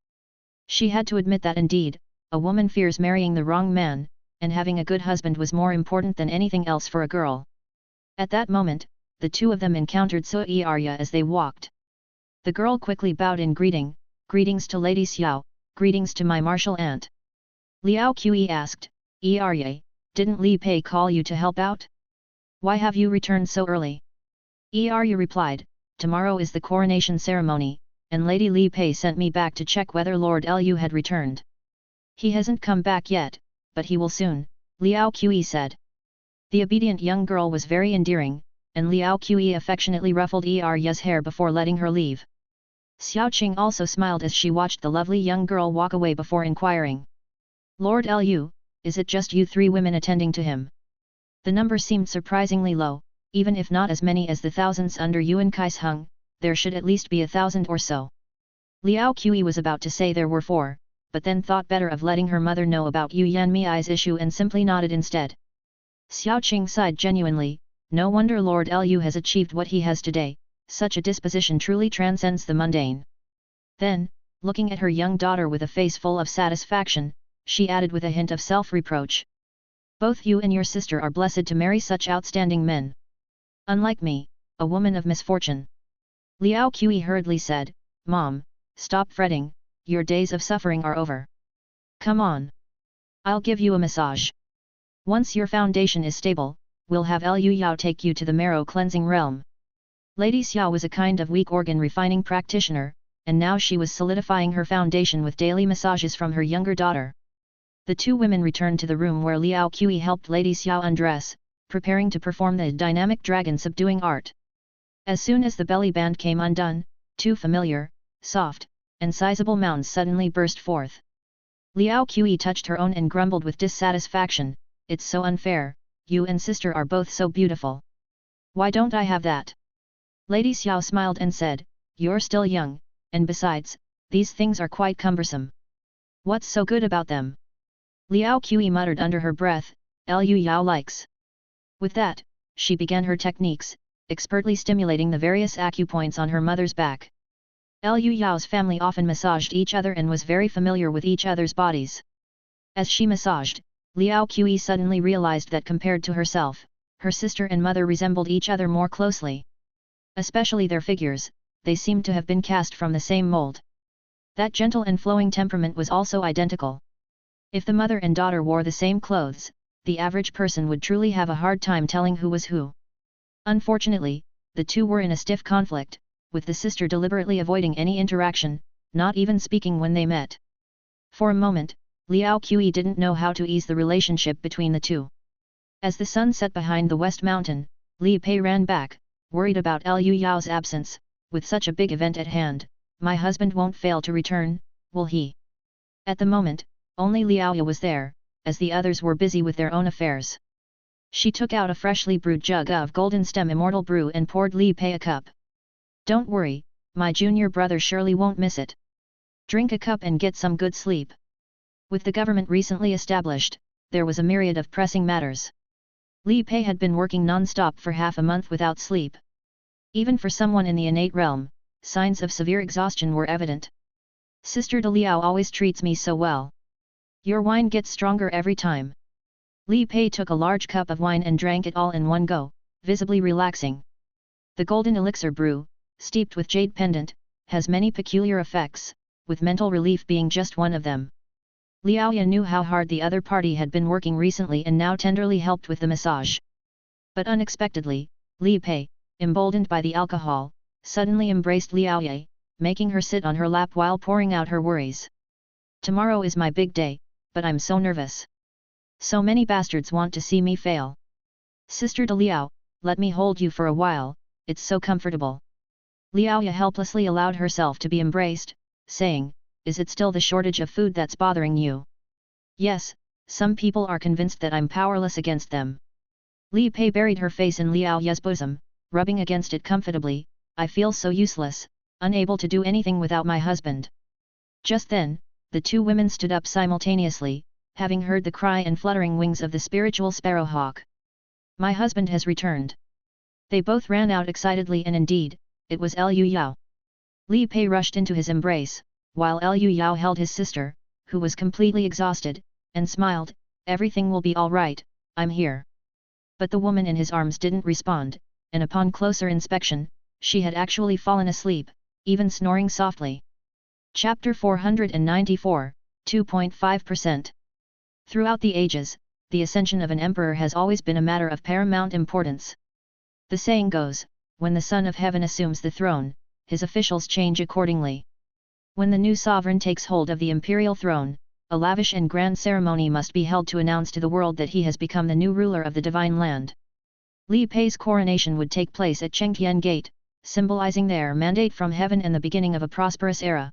[SPEAKER 1] She had to admit that indeed, a woman fears marrying the wrong man, and having a good husband was more important than anything else for a girl. At that moment, the 2 of them encountered Sui Arya as they walked. The girl quickly bowed in greeting. Greetings to Lady Xiao, greetings to my martial aunt. Liao Qi asked, Arya, didn't Li Pei call you to help out? Why have you returned so early? Arya replied, tomorrow is the coronation ceremony, and Lady Li Pei sent me back to check whether Lord Liu had returned. He hasn't come back yet, but he will soon, Liao Qi said. The obedient young girl was very endearing, and Liao Qi affectionately ruffled Arya's hair before letting her leave. Xiao Qing also smiled as she watched the lovely young girl walk away before inquiring. Lord Liu, is it just you 3 women attending to him? The number seemed surprisingly low, even if not as many as the thousands under Yuan Kai's hung, there should at least be 1,000 or so. Liao Qi was about to say there were 4, but then thought better of letting her mother know about Yu Yanmei's issue and simply nodded instead. Xiao Qing sighed genuinely, no wonder Lord Liu has achieved what he has today. Such a disposition truly transcends the mundane. Then, looking at her young daughter with a face full of satisfaction, she added with a hint of self-reproach. Both you and your sister are blessed to marry such outstanding men. Unlike me, a woman of misfortune. Liao Qi hurriedly said, Mom, stop fretting, your days of suffering are over. Come on. I'll give you a massage. Once your foundation is stable, we'll have Liu Yao take you to the marrow cleansing realm. Lady Xiao was a kind of weak organ refining practitioner, and now she was solidifying her foundation with daily massages from her younger daughter. The 2 women returned to the room where Liao Qi helped Lady Xiao undress, preparing to perform the dynamic dragon subduing art. As soon as the belly band came undone, 2 familiar, soft, and sizable mounds suddenly burst forth. Liao Qi touched her own and grumbled with dissatisfaction, it's so unfair, you and sister are both so beautiful. Why don't I have that? Lady Xiao smiled and said, you're still young, and besides, these things are quite cumbersome. What's so good about them? Liao Qi muttered under her breath, Liu Yao likes. With that, she began her techniques, expertly stimulating the various acupoints on her mother's back. Liu Yao's family often massaged each other and was very familiar with each other's bodies. As she massaged, Liao Qi suddenly realized that compared to herself, her sister and mother resembled each other more closely. Especially their figures, they seemed to have been cast from the same mold. That gentle and flowing temperament was also identical. If the mother and daughter wore the same clothes, the average person would truly have a hard time telling who was who. Unfortunately, the 2 were in a stiff conflict, with the sister deliberately avoiding any interaction, not even speaking when they met. For a moment, Liao Qi didn't know how to ease the relationship between the 2. As the sun set behind the west mountain, Li Pei ran back, worried about Liu Yao's absence. With such a big event at hand, my husband won't fail to return, will he? At the moment, only Liao Yao was there, as the others were busy with their own affairs. She took out a freshly brewed jug of golden stem immortal brew and poured Li Pei a cup. Don't worry, my junior brother surely won't miss it. Drink a cup and get some good sleep. With the government recently established, there was a myriad of pressing matters. Li Pei had been working non-stop for half a month without sleep. Even for someone in the innate realm, signs of severe exhaustion were evident. Sister De Liao always treats me so well. Your wine gets stronger every time. Li Pei took a large cup of wine and drank it all in one go, visibly relaxing. The golden elixir brew, steeped with jade pendant, has many peculiar effects, with mental relief being just one of them. Liao Ya knew how hard the other party had been working recently and now tenderly helped with the massage. But unexpectedly, Li Pei, emboldened by the alcohol, suddenly embraced Liao Ya, making her sit on her lap while pouring out her worries. Tomorrow is my big day, but I'm so nervous. So many bastards want to see me fail. Sister De Liao, let me hold you for a while, it's so comfortable. Liao Ya helplessly allowed herself to be embraced, saying, is it still the shortage of food that's bothering you? Yes, some people are convinced that I'm powerless against them. Li Pei buried her face in Liao Ya's bosom, rubbing against it comfortably, I feel so useless, unable to do anything without my husband. Just then, the two women stood up simultaneously, having heard the cry and fluttering wings of the spiritual sparrowhawk. My husband has returned. They both ran out excitedly and indeed, it was Liu Yao. Li Pei rushed into his embrace, while Liu Yao held his sister, who was completely exhausted, and smiled, everything will be all right, I'm here. But the woman in his arms didn't respond, and upon closer inspection, she had actually fallen asleep, even snoring softly. Chapter 494, 2.5%. Throughout the ages, the ascension of an emperor has always been a matter of paramount importance. The saying goes, when the Son of Heaven assumes the throne, his officials change accordingly. When the new sovereign takes hold of the imperial throne, a lavish and grand ceremony must be held to announce to the world that he has become the new ruler of the divine land. Li Pei's coronation would take place at Chengtian Gate, symbolizing their mandate from heaven and the beginning of a prosperous era.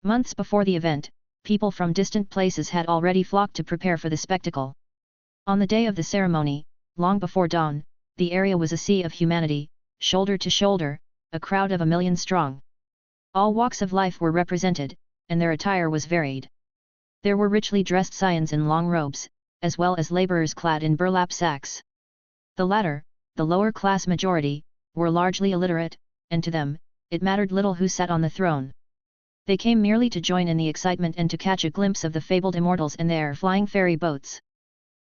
[SPEAKER 1] Months before the event, people from distant places had already flocked to prepare for the spectacle. On the day of the ceremony, long before dawn, the area was a sea of humanity, shoulder to shoulder, a crowd of 1 million strong. All walks of life were represented, and their attire was varied. There were richly dressed scions in long robes, as well as laborers clad in burlap sacks. The latter, the lower class majority, were largely illiterate, and to them, it mattered little who sat on the throne. They came merely to join in the excitement and to catch a glimpse of the fabled immortals and their flying fairy boats.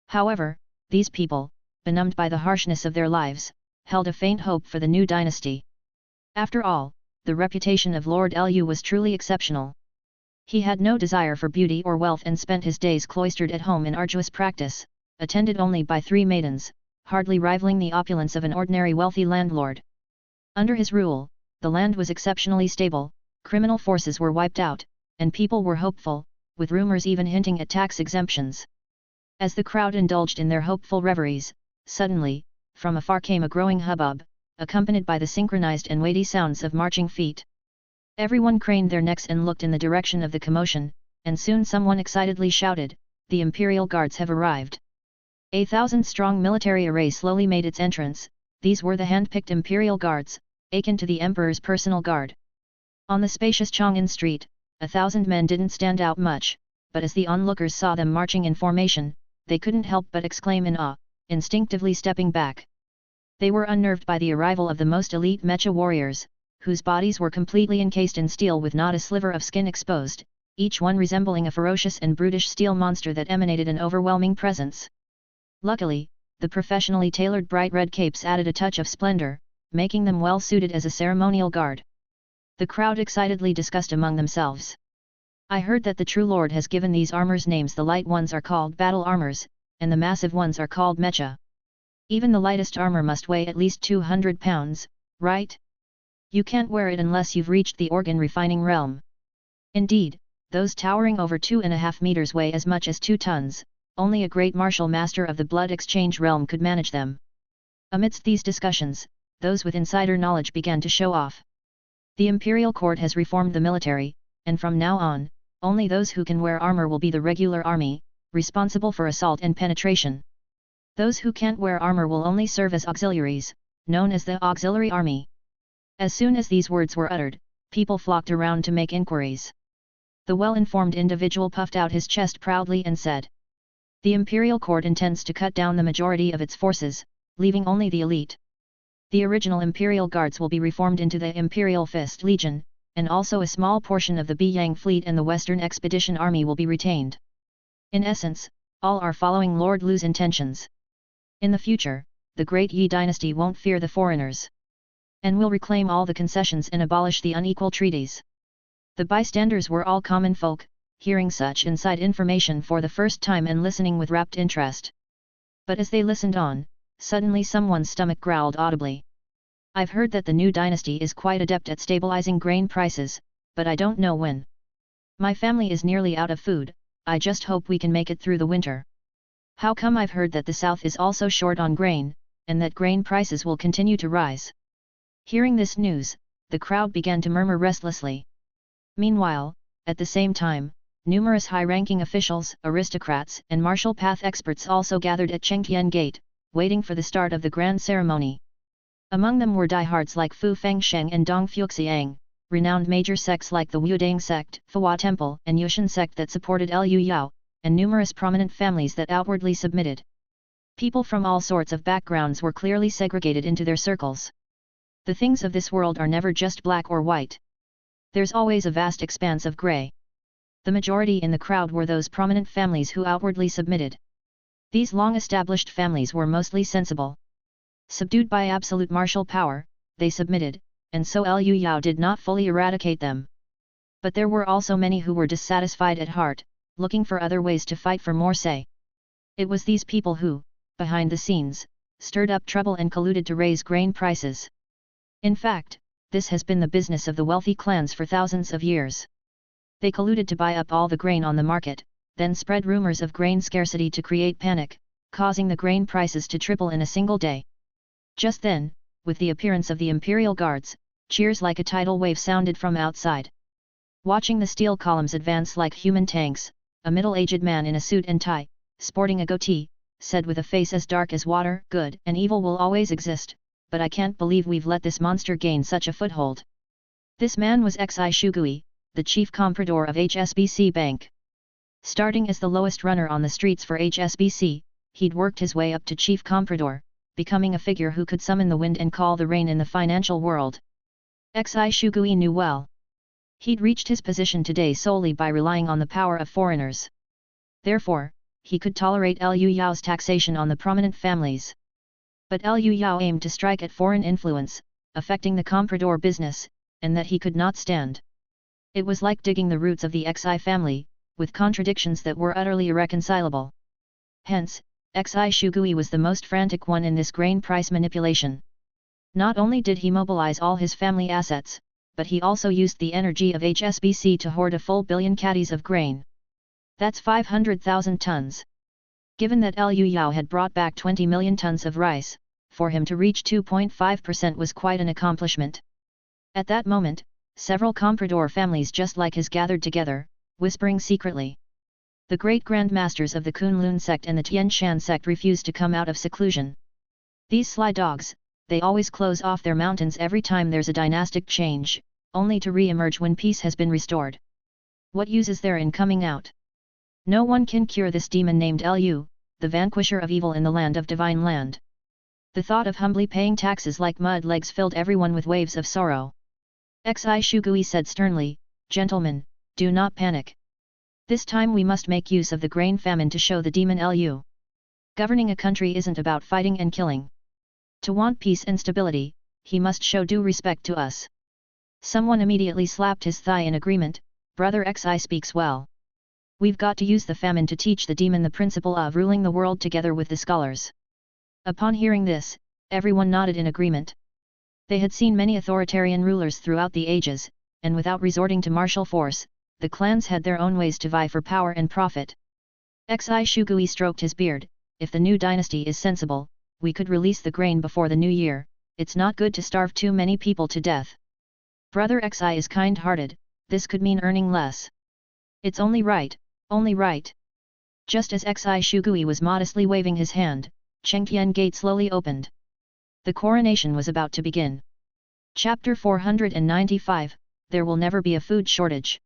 [SPEAKER 1] However, these people, benumbed by the harshness of their lives, held a faint hope for the new dynasty. After all, the reputation of Lord Lu was truly exceptional. He had no desire for beauty or wealth and spent his days cloistered at home in arduous practice, attended only by 3 maidens, hardly rivaling the opulence of an ordinary wealthy landlord. Under his rule, the land was exceptionally stable, criminal forces were wiped out, and people were hopeful, with rumors even hinting at tax exemptions. As the crowd indulged in their hopeful reveries, suddenly, from afar came a growing hubbub, accompanied by the synchronized and weighty sounds of marching feet. Everyone craned their necks and looked in the direction of the commotion, and soon someone excitedly shouted, "The Imperial Guards have arrived!" A 1,000-strong military array slowly made its entrance. These were the hand-picked Imperial Guards, akin to the Emperor's personal guard. On the spacious Chang'an Street, 1,000 men didn't stand out much, but as the onlookers saw them marching in formation, they couldn't help but exclaim in awe, instinctively stepping back. They were unnerved by the arrival of the most elite mecha warriors, whose bodies were completely encased in steel with not a sliver of skin exposed, each one resembling a ferocious and brutish steel monster that emanated an overwhelming presence. Luckily, the professionally tailored bright red capes added a touch of splendor, making them well suited as a ceremonial guard. The crowd excitedly discussed among themselves. "I heard that the true lord has given these armors names. The light ones are called battle armors, and the massive ones are called mecha. Even the lightest armor must weigh at least 200 pounds, right? You can't wear it unless you've reached the organ refining realm. Indeed, those towering over 2.5 meters weigh as much as 2 tons, only a great martial master of the blood exchange realm could manage them." Amidst these discussions, those with insider knowledge began to show off. The imperial court has reformed the military, and from now on, only those who can wear armor will be the regular army, responsible for assault and penetration. Those who can't wear armor will only serve as auxiliaries, known as the auxiliary army. As soon as these words were uttered, people flocked around to make inquiries. The well-informed individual puffed out his chest proudly and said, The imperial court intends to cut down the majority of its forces, leaving only the elite. The original imperial guards will be reformed into the Imperial Fist Legion, and also a small portion of the Beiyang fleet and the Western Expedition Army will be retained. In essence, all are following Lord Lu's intentions. In the future, the Great Yi dynasty won't fear the foreigners, and will reclaim all the concessions and abolish the unequal treaties. The bystanders were all common folk, hearing such inside information for the first time and listening with rapt interest. But as they listened on, suddenly someone's stomach growled audibly. I've heard that the new dynasty is quite adept at stabilizing grain prices, but I don't know when. My family is nearly out of food, I just hope we can make it through the winter. How come I've heard that the south is also short on grain, and that grain prices will continue to rise? Hearing this news, the crowd began to murmur restlessly. Meanwhile, at the same time, numerous high-ranking officials, aristocrats and martial path experts also gathered at Chengtian Gate, waiting for the start of the grand ceremony. Among them were diehards like Fu Fangsheng and Dong Fuxiang, renowned major sects like the Wudang sect, Fawua Temple and Yushan sect that supported Liu Yao, and numerous prominent families that outwardly submitted. People from all sorts of backgrounds were clearly segregated into their circles. The things of this world are never just black or white. There's always a vast expanse of grey. The majority in the crowd were those prominent families who outwardly submitted. These long-established families were mostly sensible. Subdued by absolute martial power, they submitted, and so Liu Yao did not fully eradicate them. But there were also many who were dissatisfied at heart, looking for other ways to fight for more say. It was these people who, behind the scenes, stirred up trouble and colluded to raise grain prices. In fact, this has been the business of the wealthy clans for thousands of years. They colluded to buy up all the grain on the market, then spread rumors of grain scarcity to create panic, causing the grain prices to triple in a single day. Just then, with the appearance of the imperial guards, cheers like a tidal wave sounded from outside. Watching the steel columns advance like human tanks, a middle-aged man in a suit and tie, sporting a goatee, said with a face as dark as water, "Good and evil will always exist, but I can't believe we've let this monster gain such a foothold." This man was Xi Shugui, the chief comprador of HSBC Bank. Starting as the lowest runner on the streets for HSBC, he'd worked his way up to chief comprador, becoming a figure who could summon the wind and call the rain in the financial world. Xi Shugui knew well. He'd reached his position today solely by relying on the power of foreigners. Therefore, he could tolerate Liu Yao's taxation on the prominent families. But Liu Yao aimed to strike at foreign influence, affecting the comprador business, and that he could not stand. It was like digging the roots of the Xi family, with contradictions that were utterly irreconcilable. Hence, Xi Shugui was the most frantic one in this grain price manipulation. Not only did he mobilize all his family assets, but he also used the energy of HSBC to hoard a full billion caddies of grain. That's 500,000 tons. Given that Liu Yao had brought back 20 million tons of rice, for him to reach 2.5% was quite an accomplishment. At that moment, several comprador families just like his gathered together, whispering secretly. The great grandmasters of the Kunlun sect and the Tian Shan sect refused to come out of seclusion. These sly dogs, they always close off their mountains every time there's a dynastic change, only to re-emerge when peace has been restored. What use is there in coming out? No one can cure this demon named Liu, the vanquisher of evil in the land of divine land. The thought of humbly paying taxes like mud legs filled everyone with waves of sorrow. Xi Shugui said sternly, "Gentlemen, do not panic. This time we must make use of the grain famine to show the demon Liu. Governing a country isn't about fighting and killing. To want peace and stability, he must show due respect to us." Someone immediately slapped his thigh in agreement. "Brother Xi speaks well. We've got to use the famine to teach the demon the principle of ruling the world together with the scholars." Upon hearing this, everyone nodded in agreement. They had seen many authoritarian rulers throughout the ages, and without resorting to martial force, the clans had their own ways to vie for power and profit. Xi Shugui stroked his beard. "If the new dynasty is sensible, we could release the grain before the new year. It's not good to starve too many people to death. Brother Xi is kind-hearted, this could mean earning less. It's only right, only right." Just as Xi Shugui was modestly waving his hand, Chengtian Gate slowly opened. The coronation was about to begin. Chapter 495, There will never be a food shortage.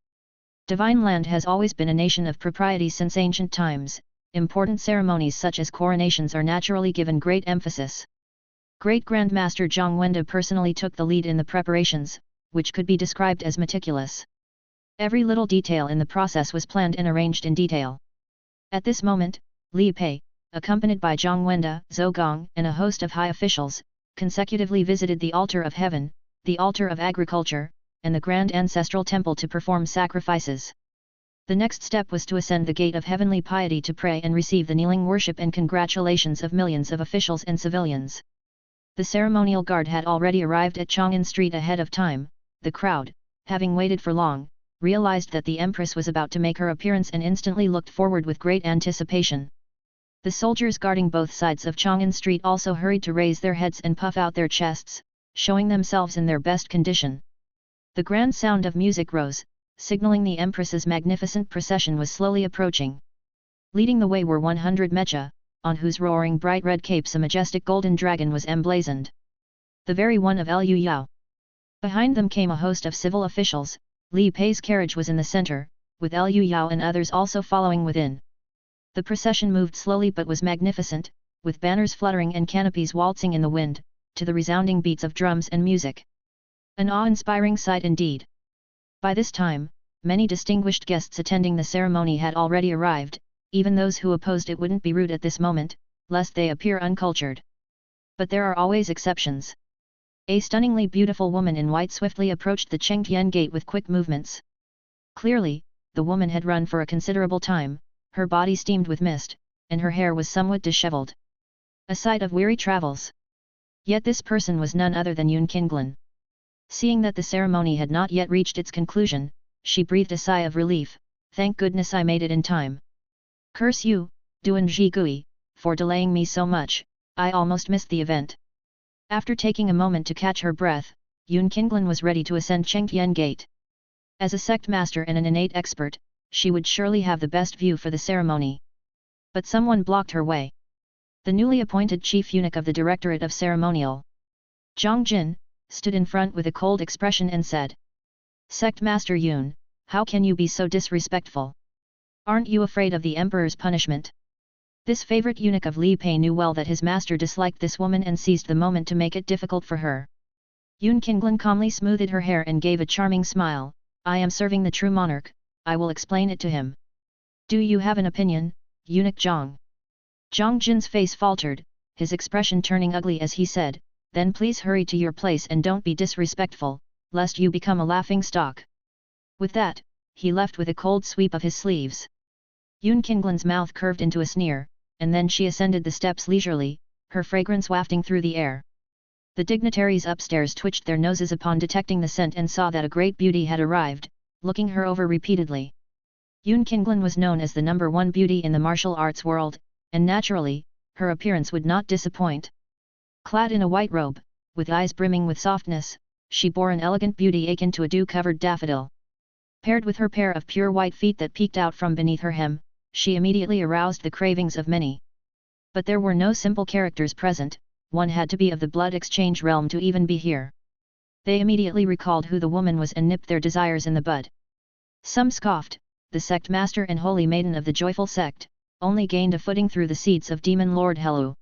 [SPEAKER 1] Divine Land has always been a nation of propriety since ancient times, important ceremonies such as coronations are naturally given great emphasis. Great Grand Master Zhang Wenda personally took the lead in the preparations, which could be described as meticulous. Every little detail in the process was planned and arranged in detail. At this moment, Li Pei, accompanied by Zhang Wenda, Zhou Gong, and a host of high officials, consecutively visited the altar of heaven, the altar of agriculture, and the grand ancestral temple to perform sacrifices. The next step was to ascend the gate of heavenly piety to pray and receive the kneeling worship and congratulations of millions of officials and civilians. The ceremonial guard had already arrived at Chang'an Street ahead of time. The crowd, having waited for long, realized that the Empress was about to make her appearance and instantly looked forward with great anticipation. The soldiers guarding both sides of Chang'an Street also hurried to raise their heads and puff out their chests, showing themselves in their best condition. The grand sound of music rose, signaling the Empress's magnificent procession was slowly approaching. Leading the way were 100 mecha, on whose roaring bright red capes a majestic golden dragon was emblazoned. The very one of Liu Yao. Behind them came a host of civil officials. Li Pei's carriage was in the center, with Liu Yao and others also following within. The procession moved slowly but was magnificent, with banners fluttering and canopies waltzing in the wind, to the resounding beats of drums and music. An awe-inspiring sight indeed. By this time, many distinguished guests attending the ceremony had already arrived. Even those who opposed it wouldn't be rude at this moment, lest they appear uncultured. But there are always exceptions. A stunningly beautiful woman in white swiftly approached the Chengtian gate with quick movements. Clearly, the woman had run for a considerable time, her body steamed with mist, and her hair was somewhat disheveled. A sight of weary travels. Yet this person was none other than Yun Qinglan. Seeing that the ceremony had not yet reached its conclusion, she breathed a sigh of relief. Thank goodness I made it in time. Curse you, Duan Zhigui, for delaying me so much, I almost missed the event. After taking a moment to catch her breath, Yun Qinglan was ready to ascend Chengtian Gate. As a sect master and an innate expert, she would surely have the best view for the ceremony. But someone blocked her way. The newly appointed chief eunuch of the Directorate of Ceremonial, Zhang Jin, stood in front with a cold expression and said, Sect Master Yun, how can you be so disrespectful? Aren't you afraid of the Emperor's punishment? This favorite eunuch of Li Pei knew well that his master disliked this woman and seized the moment to make it difficult for her. Yun Qinglan calmly smoothed her hair and gave a charming smile. I am serving the true monarch, I will explain it to him. Do you have an opinion, eunuch Zhang? Zhang Jin's face faltered, his expression turning ugly as he said, then please hurry to your place and don't be disrespectful, lest you become a laughing stock. With that, he left with a cold sweep of his sleeves. Yun Qinglan's mouth curved into a sneer, and then she ascended the steps leisurely, her fragrance wafting through the air. The dignitaries upstairs twitched their noses upon detecting the scent and saw that a great beauty had arrived, looking her over repeatedly. Yun Qinglan was known as the #1 beauty in the martial arts world, and naturally, her appearance would not disappoint. Clad in a white robe, with eyes brimming with softness, she bore an elegant beauty akin to a dew-covered daffodil. Paired with her pair of pure white feet that peeked out from beneath her hem, she immediately aroused the cravings of many. But there were no simple characters present, one had to be of the blood exchange realm to even be here. They immediately recalled who the woman was and nipped their desires in the bud. Some scoffed, the sect master and holy maiden of the joyful sect, only gained a footing through the seeds of demon lord Helu.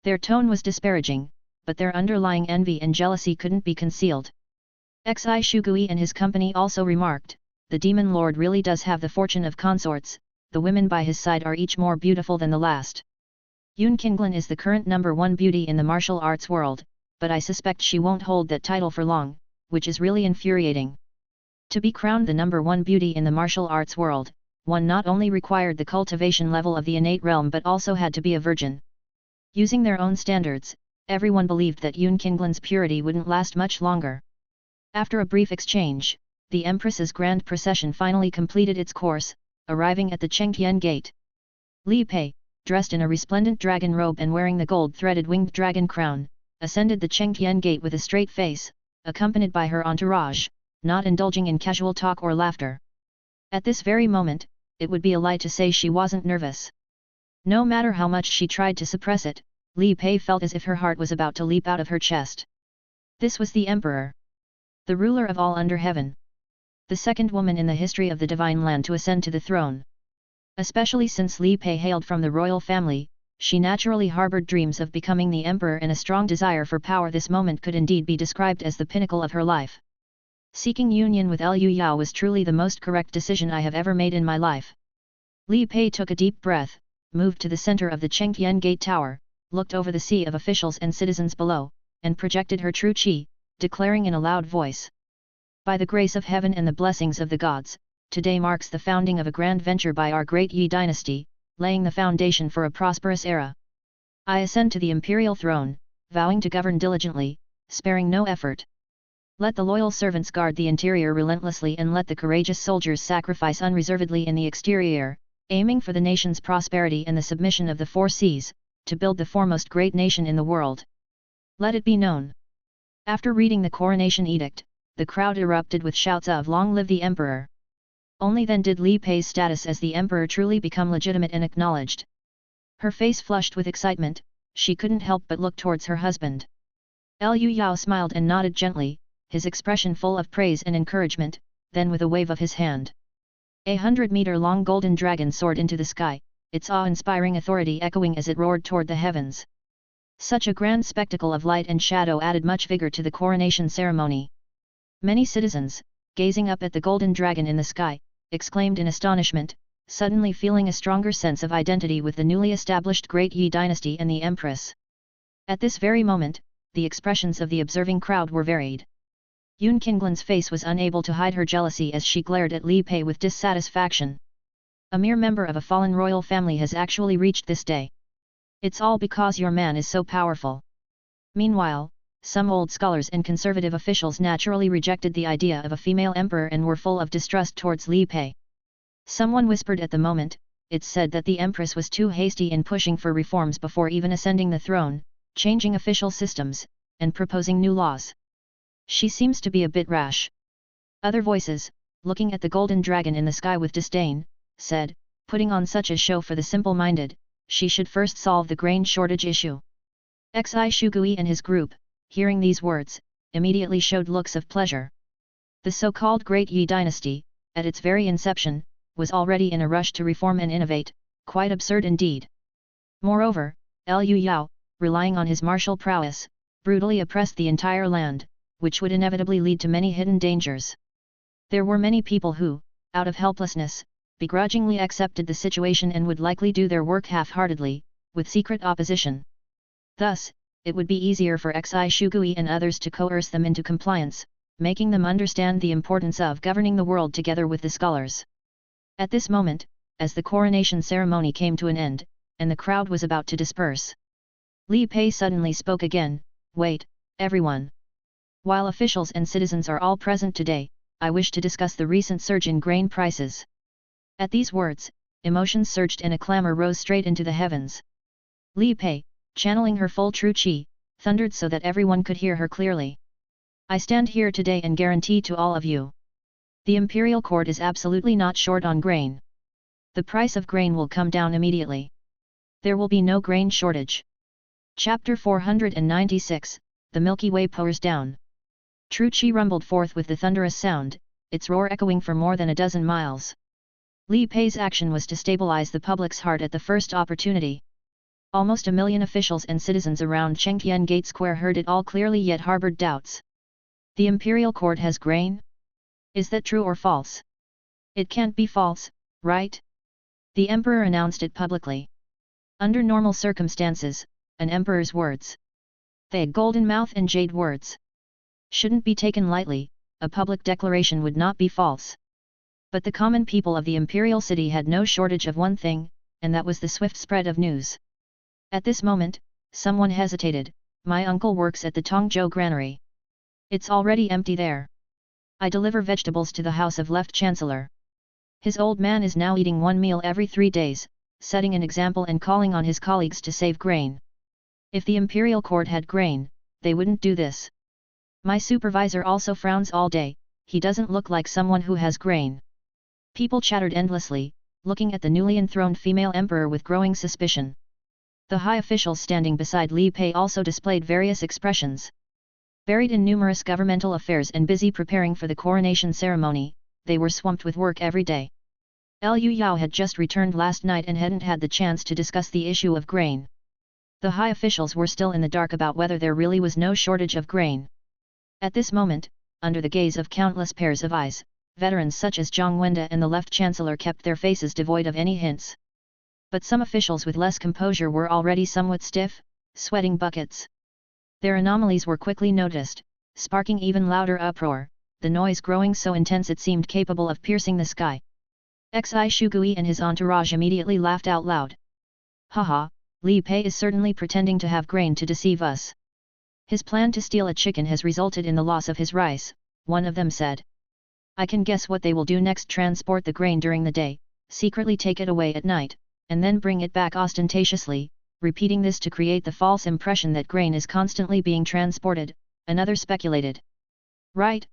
[SPEAKER 1] Their tone was disparaging, but their underlying envy and jealousy couldn't be concealed. Xi Shugui and his company also remarked, the demon lord really does have the fortune of consorts, the women by his side are each more beautiful than the last. Yun Qinglan is the current #1 beauty in the martial arts world, but I suspect she won't hold that title for long, which is really infuriating. To be crowned the #1 beauty in the martial arts world, one not only required the cultivation level of the innate realm but also had to be a virgin. Using their own standards, everyone believed that Yun Qinglan's purity wouldn't last much longer. After a brief exchange, the Empress's grand procession finally completed its course, arriving at the Chengtian Gate. Li Pei, dressed in a resplendent dragon robe and wearing the gold-threaded winged dragon crown, ascended the Chengtian Gate with a straight face, accompanied by her entourage, not indulging in casual talk or laughter. At this very moment, it would be a lie to say she wasn't nervous. No matter how much she tried to suppress it, Li Pei felt as if her heart was about to leap out of her chest. This was the Emperor, the ruler of all under heaven. The second woman in the history of the divine land to ascend to the throne. Especially since Li Pei hailed from the royal family, she naturally harbored dreams of becoming the emperor and a strong desire for power. This moment could indeed be described as the pinnacle of her life. Seeking union with Liu Yao was truly the most correct decision I have ever made in my life. Li Pei took a deep breath, moved to the center of the Chengtian Gate Tower, looked over the sea of officials and citizens below, and projected her true qi, declaring in a loud voice. By the grace of heaven and the blessings of the gods, today marks the founding of a grand venture by our great Yi dynasty, laying the foundation for a prosperous era. I ascend to the imperial throne, vowing to govern diligently, sparing no effort. Let the loyal servants guard the interior relentlessly and let the courageous soldiers sacrifice unreservedly in the exterior, aiming for the nation's prosperity and the submission of the four seas, to build the foremost great nation in the world. Let it be known. After reading the coronation edict, the crowd erupted with shouts of "Long live the Emperor!" Only then did Li Pei's status as the emperor truly become legitimate and acknowledged. Her face flushed with excitement, she couldn't help but look towards her husband. Liu Yao smiled and nodded gently, his expression full of praise and encouragement, then with a wave of his hand. 100-meter-long golden dragon soared into the sky, its awe-inspiring authority echoing as it roared toward the heavens. Such a grand spectacle of light and shadow added much vigor to the coronation ceremony. Many citizens, gazing up at the golden dragon in the sky, exclaimed in astonishment, suddenly feeling a stronger sense of identity with the newly established Great Yi dynasty and the Empress. At this very moment, the expressions of the observing crowd were varied. Yun Qinglan's face was unable to hide her jealousy as she glared at Li Pei with dissatisfaction. A mere member of a fallen royal family has actually reached this day. It's all because your man is so powerful. Meanwhile, some old scholars and conservative officials naturally rejected the idea of a female emperor and were full of distrust towards Li Pei. Someone whispered at the moment, it's said that the empress was too hasty in pushing for reforms before even ascending the throne, changing official systems, and proposing new laws. She seems to be a bit rash. Other voices, looking at the golden dragon in the sky with disdain, said, putting on such a show for the simple-minded, she should first solve the grain shortage issue. Xi Shugui and his group, hearing these words, immediately showed looks of pleasure. The so-called Great Yi dynasty, at its very inception, was already in a rush to reform and innovate, quite absurd indeed. Moreover, Liu Yao, relying on his martial prowess, brutally oppressed the entire land, which would inevitably lead to many hidden dangers. There were many people who, out of helplessness, begrudgingly accepted the situation and would likely do their work half-heartedly, with secret opposition. Thus, it would be easier for Xi Shugui and others to coerce them into compliance, making them understand the importance of governing the world together with the scholars. At this moment, as the coronation ceremony came to an end, and the crowd was about to disperse, Li Pei suddenly spoke again, "Wait, everyone. While officials and citizens are all present today, I wish to discuss the recent surge in grain prices." At these words, emotions surged and a clamor rose straight into the heavens. Li Pei, channeling her full true qi, thundered so that everyone could hear her clearly. "I stand here today and guarantee to all of you. The imperial court is absolutely not short on grain. The price of grain will come down immediately. There will be no grain shortage." Chapter 496, The Milky Way Pours Down. True qi rumbled forth with the thunderous sound, its roar echoing for more than a dozen miles. Li Pei's action was to stabilize the public's heart at the first opportunity. Almost 1 million officials and citizens around Chengtian Gate Square heard it all clearly yet harbored doubts. The imperial court has grain? Is that true or false? It can't be false, right? The emperor announced it publicly. Under normal circumstances, an emperor's words, they golden mouth and jade words, shouldn't be taken lightly. A public declaration would not be false. But the common people of the imperial city had no shortage of one thing, and that was the swift spread of news. At this moment, someone hesitated. "My uncle works at the Tongzhou granary. It's already empty there. I deliver vegetables to the house of Left Chancellor. His old man is now eating one meal every 3 days, setting an example and calling on his colleagues to save grain. If the imperial court had grain, they wouldn't do this. My supervisor also frowns all day, he doesn't look like someone who has grain." People chattered endlessly, looking at the newly enthroned female emperor with growing suspicion. The high officials standing beside Li Pei also displayed various expressions. Buried in numerous governmental affairs and busy preparing for the coronation ceremony, they were swamped with work every day. Liu Yao had just returned last night and hadn't had the chance to discuss the issue of grain. The high officials were still in the dark about whether there really was no shortage of grain. At this moment, under the gaze of countless pairs of eyes, veterans such as Zhang Wenda and the Left Chancellor kept their faces devoid of any hints. But some officials with less composure were already somewhat stiff, sweating buckets. Their anomalies were quickly noticed, sparking even louder uproar, the noise growing so intense it seemed capable of piercing the sky. Xi Shugui and his entourage immediately laughed out loud. Haha, Li Pei is certainly pretending to have grain to deceive us. His plan to steal a chicken has resulted in the loss of his rice, one of them said. I can guess what they will do next: transport the grain during the day, secretly take it away at night, and then bring it back ostentatiously, repeating this to create the false impression that grain is constantly being transported, another speculated. Right,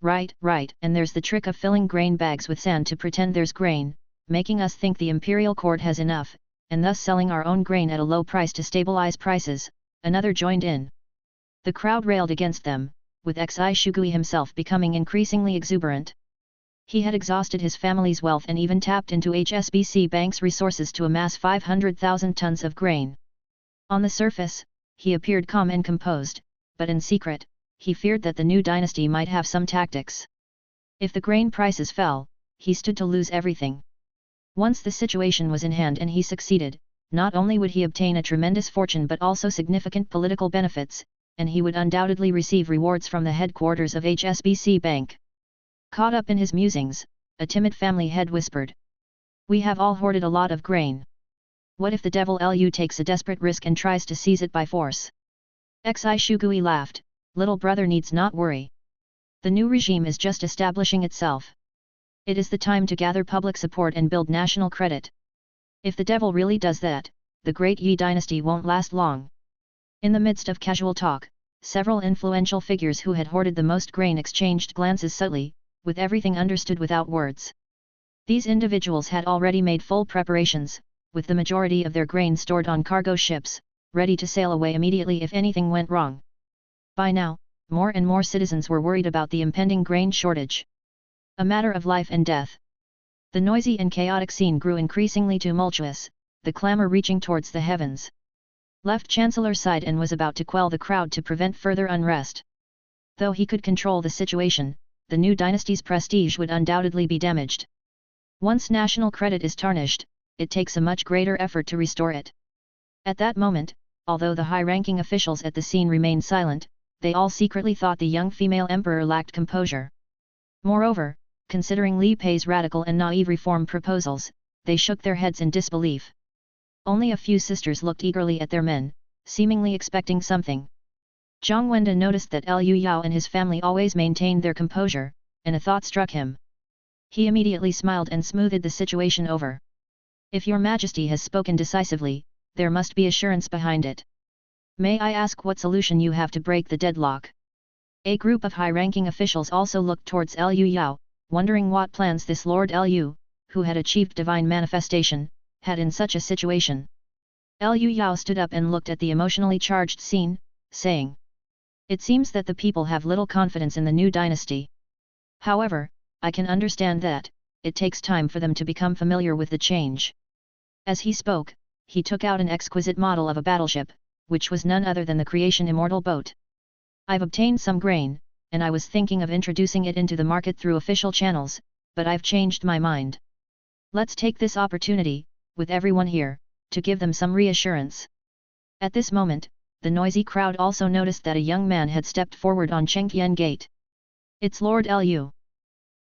[SPEAKER 1] and there's the trick of filling grain bags with sand to pretend there's grain, making us think the imperial court has enough, and thus selling our own grain at a low price to stabilize prices, another joined in. The crowd railed against them, with Xi Shugui himself becoming increasingly exuberant. He had exhausted his family's wealth and even tapped into HSBC Bank's resources to amass 500,000 tons of grain. On the surface, he appeared calm and composed, but in secret, he feared that the new dynasty might have some tactics. If the grain prices fell, he stood to lose everything. Once the situation was in hand and he succeeded, not only would he obtain a tremendous fortune but also significant political benefits, and he would undoubtedly receive rewards from the headquarters of HSBC Bank. Caught up in his musings, a timid family head whispered. We have all hoarded a lot of grain. What if the devil Lu takes a desperate risk and tries to seize it by force? Xi Shugui laughed, little brother needs not worry. The new regime is just establishing itself. It is the time to gather public support and build national credit. If the devil really does that, the great Yi dynasty won't last long. In the midst of casual talk, several influential figures who had hoarded the most grain exchanged glances subtly, with everything understood without words. These individuals had already made full preparations, with the majority of their grain stored on cargo ships, ready to sail away immediately if anything went wrong. By now, more and more citizens were worried about the impending grain shortage. A matter of life and death. The noisy and chaotic scene grew increasingly tumultuous, the clamor reaching towards the heavens. Left Chancellor sighed and was about to quell the crowd to prevent further unrest. Though he could control the situation, the new dynasty's prestige would undoubtedly be damaged. Once national credit is tarnished, it takes a much greater effort to restore it. At that moment, although the high-ranking officials at the scene remained silent, they all secretly thought the young female emperor lacked composure. Moreover, considering Li Pei's radical and naive reform proposals, they shook their heads in disbelief. Only a few sisters looked eagerly at their men, seemingly expecting something. Zhang Wenda noticed that Liu Yao and his family always maintained their composure, and a thought struck him. He immediately smiled and smoothed the situation over. If your majesty has spoken decisively, there must be assurance behind it. May I ask what solution you have to break the deadlock? A group of high-ranking officials also looked towards Liu Yao, wondering what plans this Lord Liu, who had achieved divine manifestation, had in such a situation. Liu Yao stood up and looked at the emotionally charged scene, saying, it seems that the people have little confidence in the new dynasty. However, I can understand that, it takes time for them to become familiar with the change. As he spoke, he took out an exquisite model of a battleship, which was none other than the creation immortal boat. I've obtained some grain, and I was thinking of introducing it into the market through official channels, but I've changed my mind. Let's take this opportunity, with everyone here, to give them some reassurance. At this moment, the noisy crowd also noticed that a young man had stepped forward on Chengqian Gate. It's Lord Liu.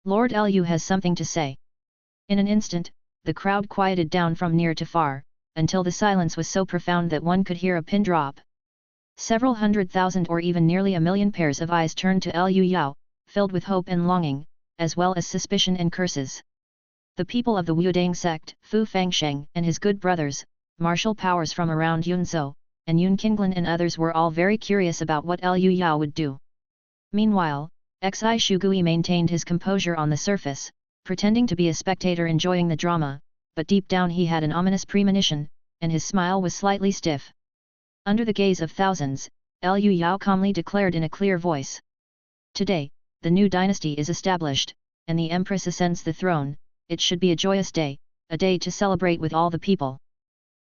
[SPEAKER 1] Lord Liu has something to say. In an instant, the crowd quieted down from near to far, until the silence was so profound that one could hear a pin drop. Several 100,000 or even nearly 1,000,000 pairs of eyes turned to Liu Yao, filled with hope and longing, as well as suspicion and curses. The people of the Wudang sect, Fu Fangsheng and his good brothers, martial powers from around Yunzhou, and Yun Qinglan and others were all very curious about what Liu Yao would do. Meanwhile, Xi Shugui maintained his composure on the surface, pretending to be a spectator enjoying the drama, but deep down he had an ominous premonition, and his smile was slightly stiff. Under the gaze of thousands, Liu Yao calmly declared in a clear voice. Today, the new dynasty is established, and the empress ascends the throne. It should be a joyous day, a day to celebrate with all the people.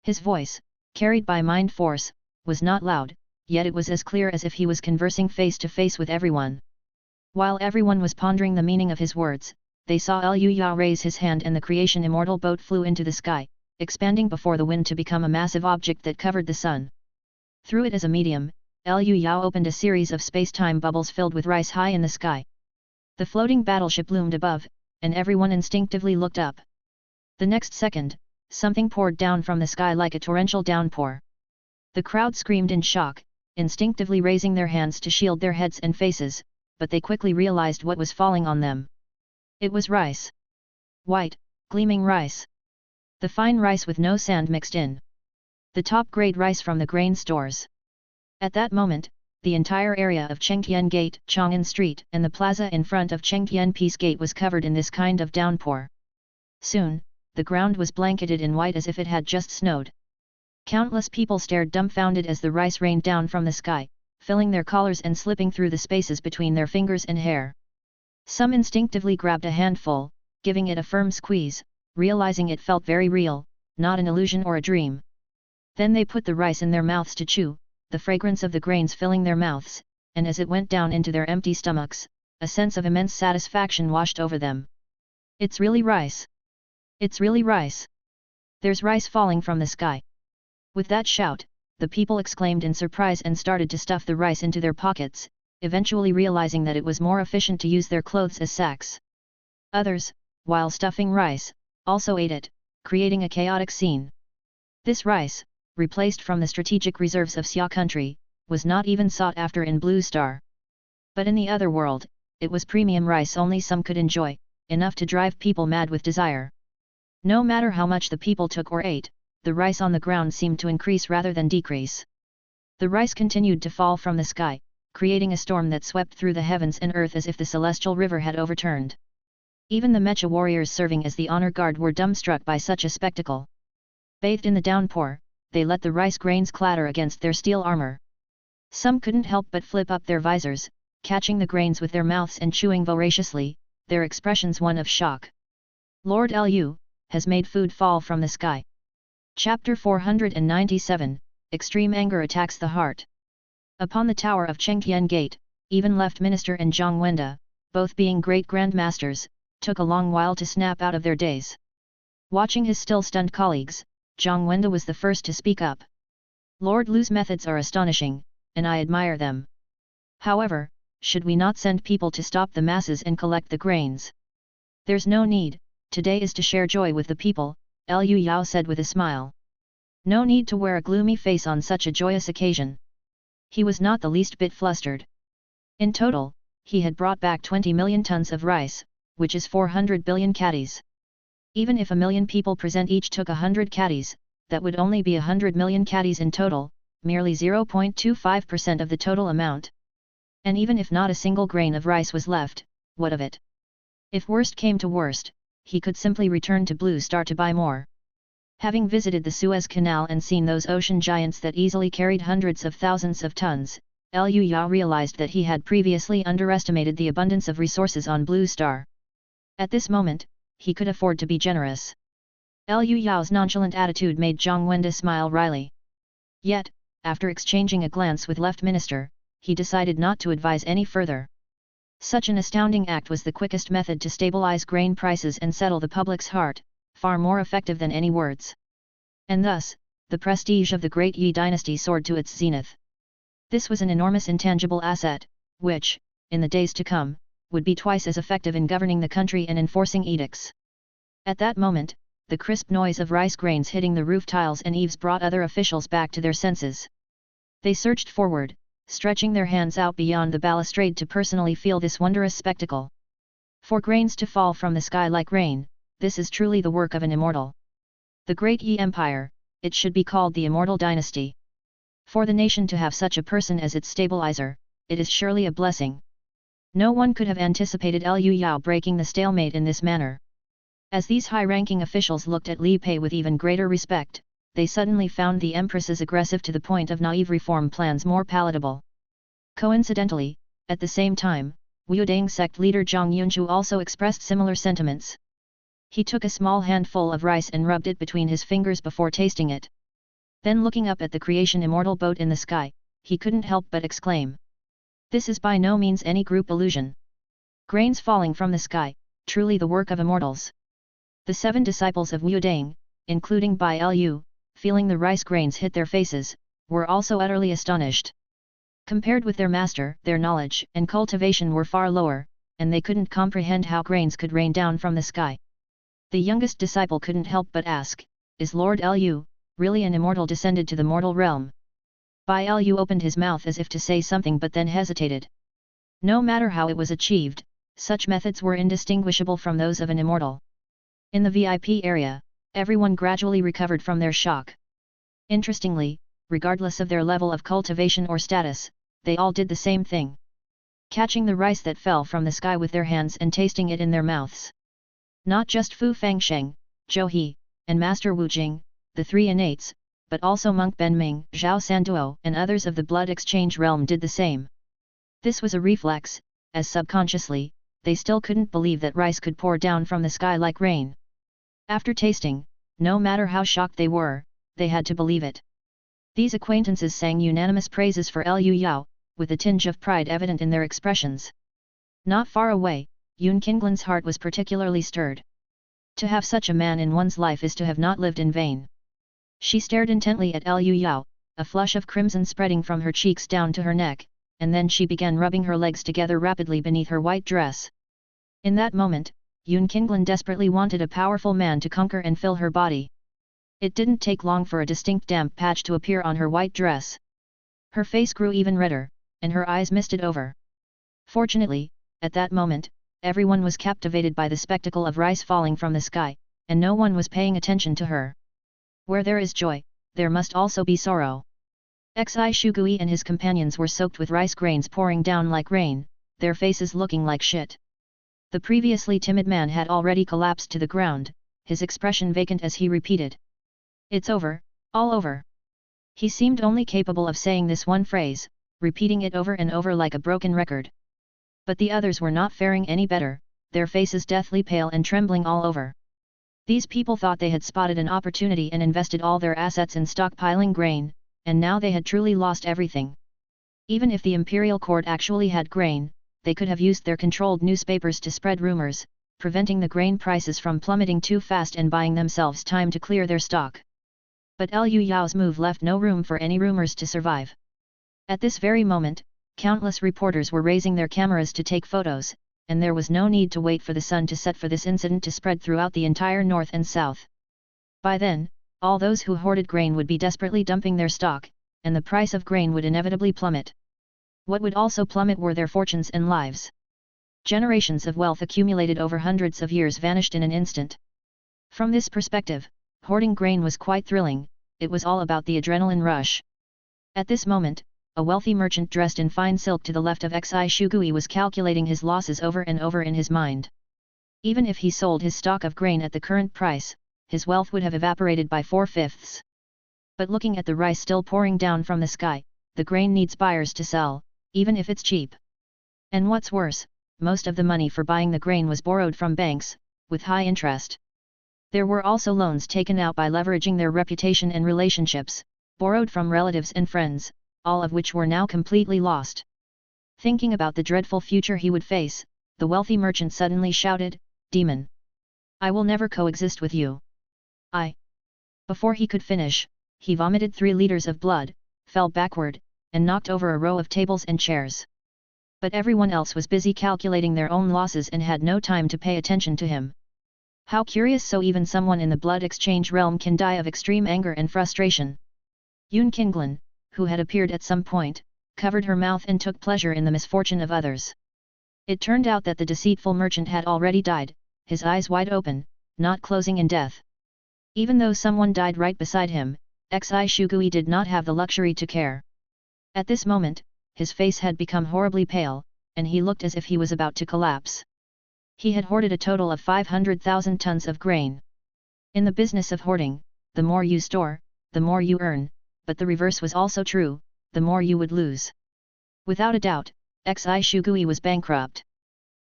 [SPEAKER 1] His voice, carried by mind force, was not loud, yet it was as clear as if he was conversing face to face with everyone. While everyone was pondering the meaning of his words, they saw Liu Yao raise his hand and the creation immortal boat flew into the sky, expanding before the wind to become a massive object that covered the sun. Through it as a medium, Liu Yao opened a series of space-time bubbles filled with rice high in the sky. The floating battleship loomed above, and everyone instinctively looked up. The next second, something poured down from the sky like a torrential downpour. The crowd screamed in shock, instinctively raising their hands to shield their heads and faces, but they quickly realized what was falling on them. It was rice. White, gleaming rice. The fine rice with no sand mixed in. The top-grade rice from the grain stores. At that moment, the entire area of Chengtian Gate, Chang'an Street, and the plaza in front of Chengtian Peace Gate was covered in this kind of downpour. Soon, the ground was blanketed in white as if it had just snowed. Countless people stared dumbfounded as the rice rained down from the sky, filling their collars and slipping through the spaces between their fingers and hair. Some instinctively grabbed a handful, giving it a firm squeeze, realizing it felt very real, not an illusion or a dream. Then they put the rice in their mouths to chew, the fragrance of the grains filling their mouths, and as it went down into their empty stomachs, a sense of immense satisfaction washed over them. It's really rice! It's really rice! There's rice falling from the sky! With that shout, the people exclaimed in surprise and started to stuff the rice into their pockets, eventually realizing that it was more efficient to use their clothes as sacks. Others, while stuffing rice, also ate it, creating a chaotic scene. This rice, replaced from the strategic reserves of Xia country, was not even sought after in Blue Star. But in the other world, it was premium rice only some could enjoy, enough to drive people mad with desire. No matter how much the people took or ate, the rice on the ground seemed to increase rather than decrease. The rice continued to fall from the sky, creating a storm that swept through the heavens and earth as if the celestial river had overturned. Even the mecha warriors serving as the honor guard were dumbstruck by such a spectacle. Bathed in the downpour, they let the rice grains clatter against their steel armor. Some couldn't help but flip up their visors, catching the grains with their mouths and chewing voraciously, their expressions one of shock. Lord Lu has made food fall from the sky. Chapter 497, Extreme Anger Attacks the Heart. Upon the tower of Chengtian Gate, even Left Minister and Zhang Wenda, both being great grandmasters, took a long while to snap out of their daze. Watching his still stunned colleagues, Zhang Wenda was the first to speak up. Lord Lu's methods are astonishing, and I admire them. However, should we not send people to stop the masses and collect the grains? There's no need, today is to share joy with the people, Liu Yao said with a smile. No need to wear a gloomy face on such a joyous occasion. He was not the least bit flustered. In total, he had brought back 20 million tons of rice, which is 400 billion catties. Even if 1 million people present each took 100 catties, that would only be 100 million catties in total, merely 0.25% of the total amount. And even if not a single grain of rice was left, what of it? If worst came to worst, he could simply return to Blue Star to buy more. Having visited the Suez Canal and seen those ocean giants that easily carried hundreds of thousands of tons, Liu Yao realized that he had previously underestimated the abundance of resources on Blue Star. At this moment, he could afford to be generous. Liu Yao's nonchalant attitude made Zhang Wenda smile wryly. Yet, after exchanging a glance with Left Minister, he decided not to advise any further. Such an astounding act was the quickest method to stabilize grain prices and settle the public's heart, far more effective than any words. And thus, the prestige of the Great Yi dynasty soared to its zenith. This was an enormous intangible asset, which, in the days to come, would be twice as effective in governing the country and enforcing edicts. At that moment, the crisp noise of rice grains hitting the roof tiles and eaves brought other officials back to their senses. They surged forward, stretching their hands out beyond the balustrade to personally feel this wondrous spectacle. For grains to fall from the sky like rain, this is truly the work of an immortal. The Great Yi Empire, it should be called the Immortal Dynasty. For the nation to have such a person as its stabilizer, it is surely a blessing. No one could have anticipated Liu Yao breaking the stalemate in this manner. As these high-ranking officials looked at Li Pei with even greater respect, they suddenly found the Empress's aggressive to the point of naive reform plans more palatable. Coincidentally, at the same time, Wu Dang sect leader Zhang Yunchu also expressed similar sentiments. He took a small handful of rice and rubbed it between his fingers before tasting it. Then looking up at the creation immortal boat in the sky, he couldn't help but exclaim. This is by no means any group illusion. Grains falling from the sky, truly the work of immortals. The 7 disciples of Wu Dang, including Bai Lu, feeling the rice grains hit their faces, were also utterly astonished. Compared with their master, their knowledge and cultivation were far lower, and they couldn't comprehend how grains could rain down from the sky. The youngest disciple couldn't help but ask, is Lord Lu really an immortal descended to the mortal realm? Bai Lu opened his mouth as if to say something but then hesitated. No matter how it was achieved, such methods were indistinguishable from those of an immortal. In the VIP area, everyone gradually recovered from their shock. Interestingly, regardless of their level of cultivation or status, they all did the same thing. Catching the rice that fell from the sky with their hands and tasting it in their mouths. Not just Fu Fangsheng, Zhou He, and Master Wu Jing, the 3 innates, but also Monk Ben Ming, Zhao Sanduo and others of the blood exchange realm did the same. This was a reflex, as subconsciously, they still couldn't believe that rice could pour down from the sky like rain. After tasting, no matter how shocked they were, they had to believe it. These acquaintances sang unanimous praises for Lu Yao, with a tinge of pride evident in their expressions. Not far away, Yun Qinglan's heart was particularly stirred. To have such a man in one's life is to have not lived in vain. She stared intently at Lu Yao, a flush of crimson spreading from her cheeks down to her neck, and then she began rubbing her legs together rapidly beneath her white dress. In that moment, Yun Qinglan desperately wanted a powerful man to conquer and fill her body. It didn't take long for a distinct damp patch to appear on her white dress. Her face grew even redder, and her eyes misted over. Fortunately, at that moment, everyone was captivated by the spectacle of rice falling from the sky, and no one was paying attention to her. Where there is joy, there must also be sorrow. Xi Shugui and his companions were soaked with rice grains pouring down like rain, their faces looking like shit. The previously timid man had already collapsed to the ground, his expression vacant as he repeated. It's over, all over. He seemed only capable of saying this one phrase, repeating it over and over like a broken record. But the others were not faring any better, their faces deathly pale and trembling all over. These people thought they had spotted an opportunity and invested all their assets in stockpiling grain, and now they had truly lost everything. Even if the imperial court actually had grain, they could have used their controlled newspapers to spread rumors, preventing the grain prices from plummeting too fast and buying themselves time to clear their stock. But Lu Yao's move left no room for any rumors to survive. At this very moment, countless reporters were raising their cameras to take photos, and there was no need to wait for the sun to set for this incident to spread throughout the entire north and south. By then, all those who hoarded grain would be desperately dumping their stock, and the price of grain would inevitably plummet. What would also plummet were their fortunes and lives. Generations of wealth accumulated over hundreds of years vanished in an instant. From this perspective, hoarding grain was quite thrilling, it was all about the adrenaline rush. At this moment, a wealthy merchant dressed in fine silk to the left of Xi Shugui was calculating his losses over and over in his mind. Even if he sold his stock of grain at the current price, his wealth would have evaporated by 4/5. But looking at the rice still pouring down from the sky, the grain needs buyers to sell, even if it's cheap. And what's worse, most of the money for buying the grain was borrowed from banks, with high interest. There were also loans taken out by leveraging their reputation and relationships, borrowed from relatives and friends, all of which were now completely lost. Thinking about the dreadful future he would face, the wealthy merchant suddenly shouted, "Demon! I will never coexist with you. I..." Before he could finish, he vomited 3 liters of blood, fell backward, and knocked over a row of tables and chairs. But everyone else was busy calculating their own losses and had no time to pay attention to him. How curious, so even someone in the blood exchange realm can die of extreme anger and frustration. Yun Qinglan, who had appeared at some point, covered her mouth and took pleasure in the misfortune of others. It turned out that the deceitful merchant had already died, his eyes wide open, not closing in death. Even though someone died right beside him, Xi Shugui did not have the luxury to care. At this moment, his face had become horribly pale, and he looked as if he was about to collapse. He had hoarded a total of 500,000 tons of grain. In the business of hoarding, the more you store, the more you earn, but the reverse was also true, the more you would lose. Without a doubt, Xi Shugui was bankrupt.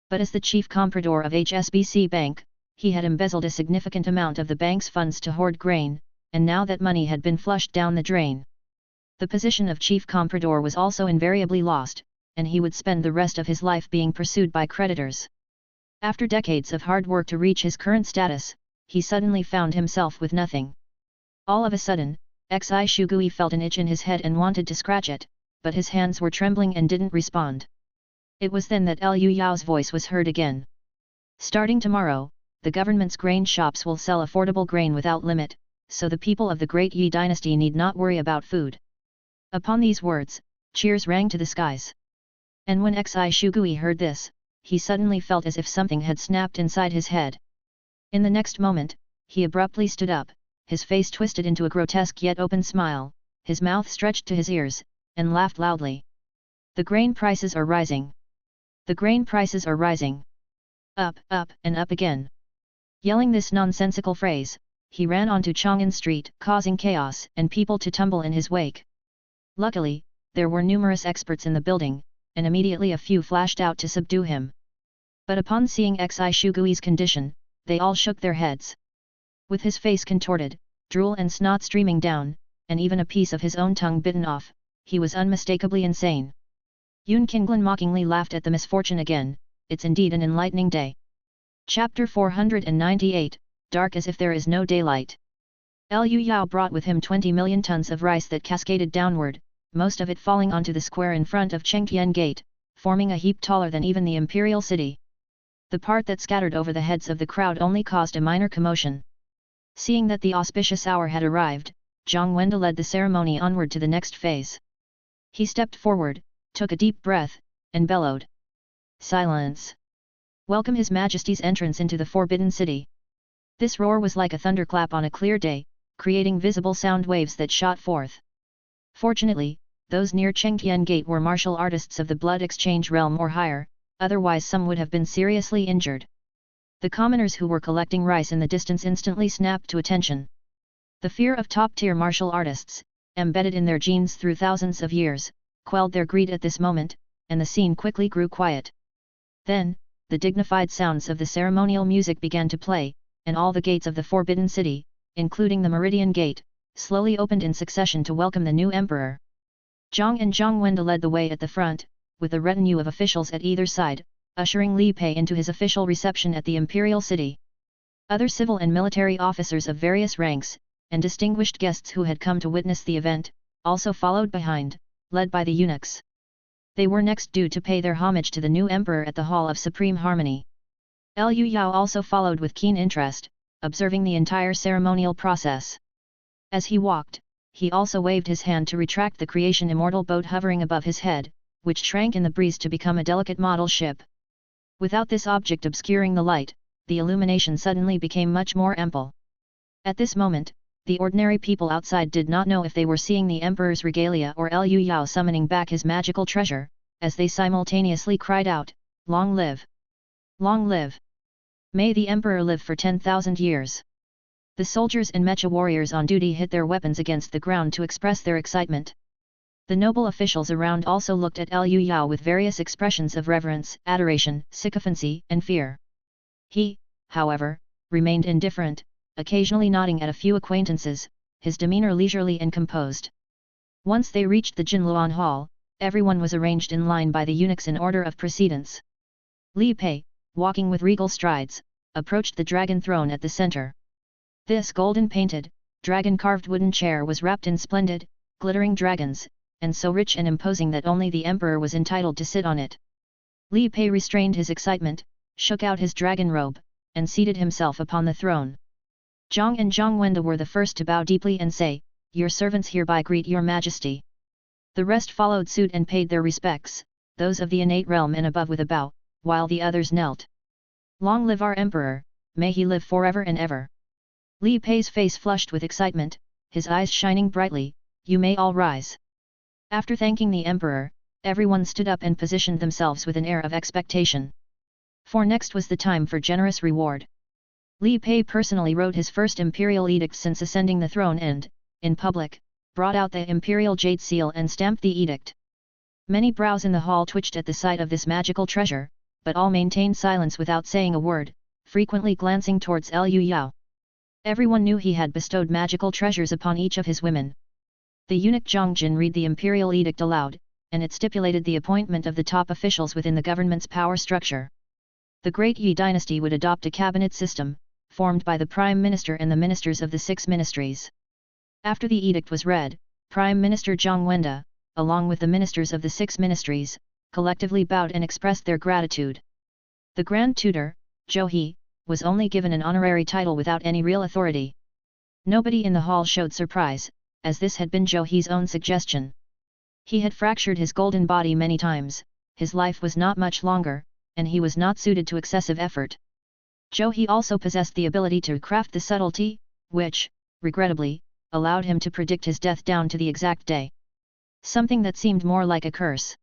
[SPEAKER 1] But as the chief comprador of HSBC Bank, He had embezzled a significant amount of the bank's funds to hoard grain, and now that money had been flushed down the drain. The position of chief comprador was also invariably lost, and he would spend the rest of his life being pursued by creditors. After decades of hard work to reach his current status, he suddenly found himself with nothing. All of a sudden, Xi Shugui felt an itch in his head and wanted to scratch it, but his hands were trembling and didn't respond. It was then that Liu Yao's voice was heard again. Starting tomorrow, the government's grain shops will sell affordable grain without limit, so the people of the Great Yi dynasty need not worry about food. Upon these words, cheers rang to the skies. And when Xi Shugui heard this, he suddenly felt as if something had snapped inside his head. In the next moment, he abruptly stood up, his face twisted into a grotesque yet open smile, his mouth stretched to his ears, and laughed loudly. The grain prices are rising. The grain prices are rising. Up, up, and up again. Yelling this nonsensical phrase, he ran onto Chang'an Street, causing chaos and people to tumble in his wake. Luckily, there were numerous experts in the building, and immediately a few flashed out to subdue him. But upon seeing Xi Shugui's condition, they all shook their heads. With his face contorted, drool and snot streaming down, and even a piece of his own tongue bitten off, he was unmistakably insane. Yun Qinglan mockingly laughed at the misfortune again. It's indeed an enlightening day. Chapter 498, Dark as if there is no daylight. Liu Yao brought with him 20 million tons of rice that cascaded downward, most of it falling onto the square in front of Chengtian Gate, forming a heap taller than even the imperial city. The part that scattered over the heads of the crowd only caused a minor commotion. Seeing that the auspicious hour had arrived, Zhang Wenda led the ceremony onward to the next phase. He stepped forward, took a deep breath, and bellowed. Silence! Welcome His Majesty's entrance into the Forbidden City. This roar was like a thunderclap on a clear day, creating visible sound waves that shot forth. Fortunately, those near Chengtian Gate were martial artists of the blood exchange realm or higher, otherwise some would have been seriously injured. The commoners who were collecting rice in the distance instantly snapped to attention. The fear of top-tier martial artists, embedded in their genes through thousands of years, quelled their greed at this moment, and the scene quickly grew quiet. Then, the dignified sounds of the ceremonial music began to play, and all the gates of the Forbidden City, including the Meridian Gate, slowly opened in succession to welcome the new emperor. Zhang and Zhang Wenda led the way at the front, with a retinue of officials at either side, ushering Li Pei into his official reception at the imperial city. Other civil and military officers of various ranks, and distinguished guests who had come to witness the event, also followed behind, led by the eunuchs. They were next due to pay their homage to the new emperor at the Hall of Supreme Harmony. Liu Yao also followed with keen interest, observing the entire ceremonial process. As he walked, he also waved his hand to retract the creation immortal boat hovering above his head, which shrank in the breeze to become a delicate model ship. Without this object obscuring the light, the illumination suddenly became much more ample. At this moment, the ordinary people outside did not know if they were seeing the emperor's regalia or Liu Yao summoning back his magical treasure, as they simultaneously cried out, "Long live! Long live! May the emperor live for 10,000 years!" The soldiers and mecha warriors on duty hit their weapons against the ground to express their excitement. The noble officials around also looked at Liu Yao with various expressions of reverence, adoration, sycophancy, and fear. He, however, remained indifferent, occasionally nodding at a few acquaintances, his demeanor leisurely and composed. Once they reached the Jinluan Hall, everyone was arranged in line by the eunuchs in order of precedence. Li Pei, walking with regal strides, approached the dragon throne at the center. This golden-painted, dragon-carved wooden chair was wrapped in splendid, glittering dragons, and so rich and imposing that only the emperor was entitled to sit on it. Li Pei restrained his excitement, shook out his dragon robe, and seated himself upon the throne. Zhang and Zhang Wenda were the first to bow deeply and say, "Your servants hereby greet your majesty." The rest followed suit and paid their respects, those of the innate realm and above with a bow, while the others knelt. "Long live our emperor, may he live forever and ever." Li Pei's face flushed with excitement, his eyes shining brightly, "You may all rise." After thanking the emperor, everyone stood up and positioned themselves with an air of expectation. For next was the time for generous reward. Li Pei personally wrote his first imperial edict since ascending the throne and, in public, brought out the imperial jade seal and stamped the edict. Many brows in the hall twitched at the sight of this magical treasure, but all maintained silence without saying a word, frequently glancing towards Liu Yao. Everyone knew he had bestowed magical treasures upon each of his women. The eunuch Zhongjin read the imperial edict aloud, and it stipulated the appointment of the top officials within the government's power structure. The Great Yi dynasty would adopt a cabinet system, formed by the Prime Minister and the ministers of the 6 ministries. After the edict was read, Prime Minister Zhang Wenda, along with the ministers of the 6 ministries, collectively bowed and expressed their gratitude. The Grand Tutor, Zhou He, was only given an honorary title without any real authority. Nobody in the hall showed surprise, as this had been Zhou He's own suggestion. He had fractured his golden body many times, his life was not much longer, and he was not suited to excessive effort. Zhou He also possessed the ability to craft the subtlety, which, regrettably, allowed him to predict his death down to the exact day. Something that seemed more like a curse.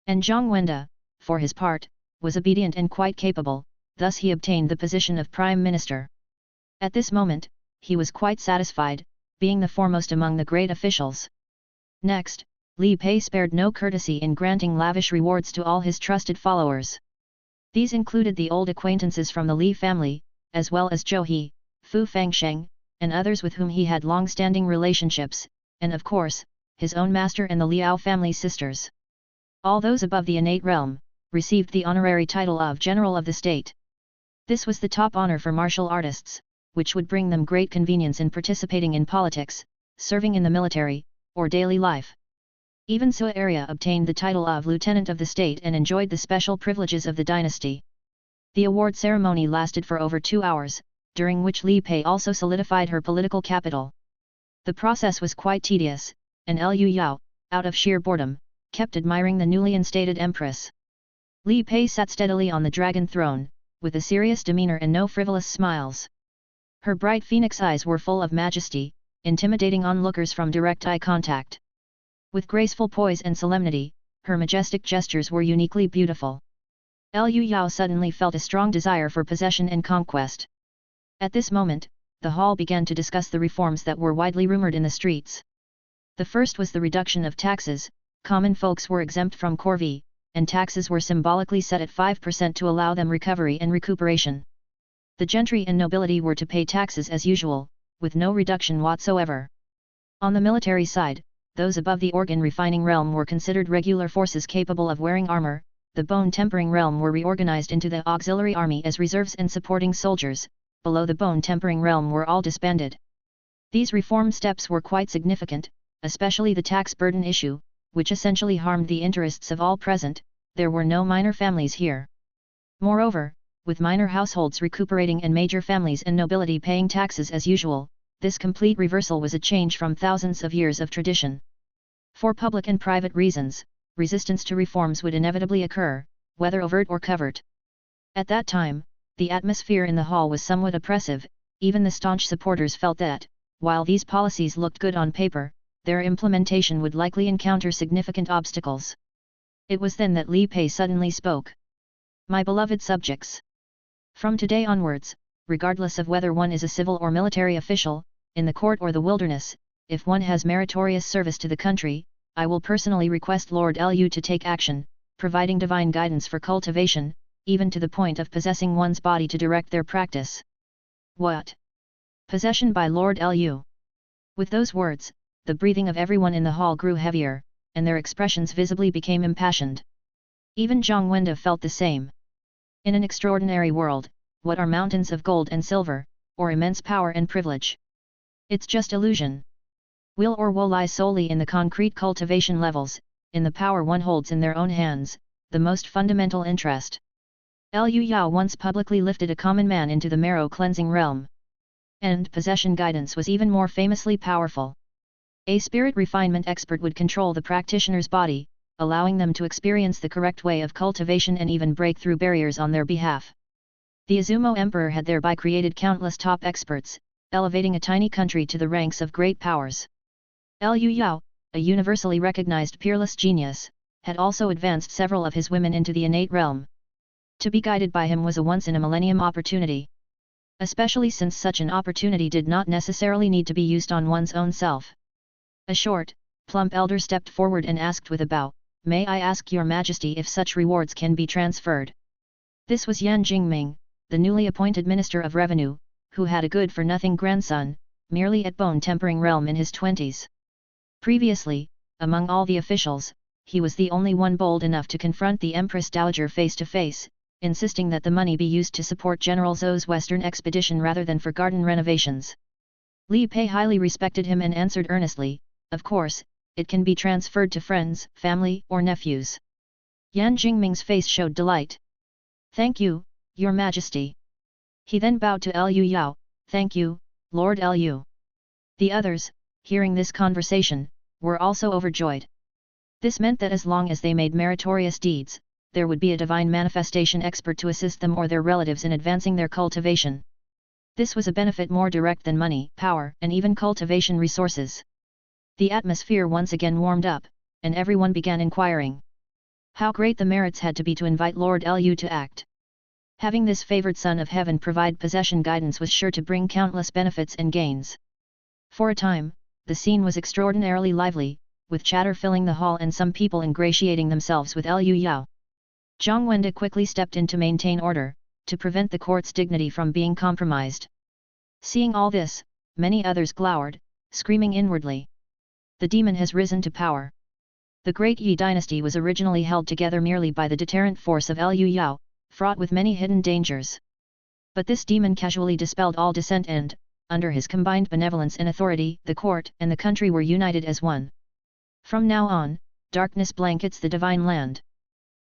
[SPEAKER 1] And Zhang Wenda, for his part, was obedient and quite capable, thus he obtained the position of Prime Minister. At this moment, he was quite satisfied, being the foremost among the great officials. Next, Li Pei spared no courtesy in granting lavish rewards to all his trusted followers. These included the old acquaintances from the Li family, as well as Zhou He, Fu Fangsheng, and others with whom he had long-standing relationships, and of course, his own master and the Liao family sisters. All those above the innate realm, received the honorary title of General of the State. This was the top honor for martial artists, which would bring them great convenience in participating in politics, serving in the military, or daily life. Even Sua Arya obtained the title of Lieutenant of the State and enjoyed the special privileges of the dynasty. The award ceremony lasted for over 2 hours, during which Li Pei also solidified her political capital. The process was quite tedious, and Liu Yao, out of sheer boredom, kept admiring the newly instated empress. Li Pei sat steadily on the dragon throne, with a serious demeanor and no frivolous smiles. Her bright phoenix eyes were full of majesty, intimidating onlookers from direct eye contact. With graceful poise and solemnity, her majestic gestures were uniquely beautiful. Liu Yao suddenly felt a strong desire for possession and conquest. At this moment, the hall began to discuss the reforms that were widely rumored in the streets. The first was the reduction of taxes. Common folks were exempt from corvée, and taxes were symbolically set at 5% to allow them recovery and recuperation. The gentry and nobility were to pay taxes as usual, with no reduction whatsoever. On the military side, those above the organ refining realm were considered regular forces capable of wearing armor, the bone tempering realm were reorganized into the auxiliary army as reserves and supporting soldiers, below the bone tempering realm were all disbanded. These reform steps were quite significant, especially the tax burden issue, which essentially harmed the interests of all present. There were no minor families here. Moreover, with minor households recuperating and major families and nobility paying taxes as usual, this complete reversal was a change from thousands of years of tradition. For public and private reasons, resistance to reforms would inevitably occur, whether overt or covert. At that time, the atmosphere in the hall was somewhat oppressive. Even the staunch supporters felt that, while these policies looked good on paper, their implementation would likely encounter significant obstacles. It was then that Li Pei suddenly spoke. "My beloved subjects. From today onwards, regardless of whether one is a civil or military official, in the court or the wilderness, if one has meritorious service to the country, I will personally request Lord Liu to take action, providing divine guidance for cultivation, even to the point of possessing one's body to direct their practice." What? Possession by Lord Liu? With those words, the breathing of everyone in the hall grew heavier, and their expressions visibly became impassioned. Even Zhang Wenda felt the same. In an extraordinary world, what are mountains of gold and silver, or immense power and privilege? It's just illusion. Will or woe lies solely in the concrete cultivation levels, in the power one holds in their own hands, the most fundamental interest. Liu Yao once publicly lifted a common man into the marrow-cleansing realm. And possession guidance was even more famously powerful. A spirit refinement expert would control the practitioner's body, allowing them to experience the correct way of cultivation and even break through barriers on their behalf. The Azumo Emperor had thereby created countless top experts, elevating a tiny country to the ranks of great powers. Liu Yao, a universally recognized peerless genius, had also advanced several of his women into the innate realm. To be guided by him was a once-in-a-millennium opportunity. Especially since such an opportunity did not necessarily need to be used on one's own self. A short, plump elder stepped forward and asked with a bow, "May I ask your majesty if such rewards can be transferred?" This was Yan Jingming, the newly appointed Minister of Revenue, who had a good-for-nothing grandson, merely at bone-tempering realm in his 20s. Previously, among all the officials, he was the only one bold enough to confront the Empress Dowager face-to-face, insisting that the money be used to support General Zhou's western expedition rather than for garden renovations. Li Pei highly respected him and answered earnestly, "Of course, it can be transferred to friends, family, or nephews." Yan Jingming's face showed delight. "Thank you, Your Majesty." He then bowed to Liu Yao, "Thank you, Lord Liu." The others, hearing this conversation, were also overjoyed. This meant that as long as they made meritorious deeds, there would be a divine manifestation expert to assist them or their relatives in advancing their cultivation. This was a benefit more direct than money, power, and even cultivation resources. The atmosphere once again warmed up, and everyone began inquiring how great the merits had to be to invite Lord Liu to act. Having this favored son of heaven provide possession guidance was sure to bring countless benefits and gains. For a time, the scene was extraordinarily lively, with chatter filling the hall and some people ingratiating themselves with Liu Yao. Zhang Wenda quickly stepped in to maintain order, to prevent the court's dignity from being compromised. Seeing all this, many others glowered, screaming inwardly, "The demon has risen to power." The Great Yi dynasty was originally held together merely by the deterrent force of Liu Yao, fraught with many hidden dangers. But this demon casually dispelled all dissent and, under his combined benevolence and authority, the court and the country were united as one. From now on, darkness blankets the divine land.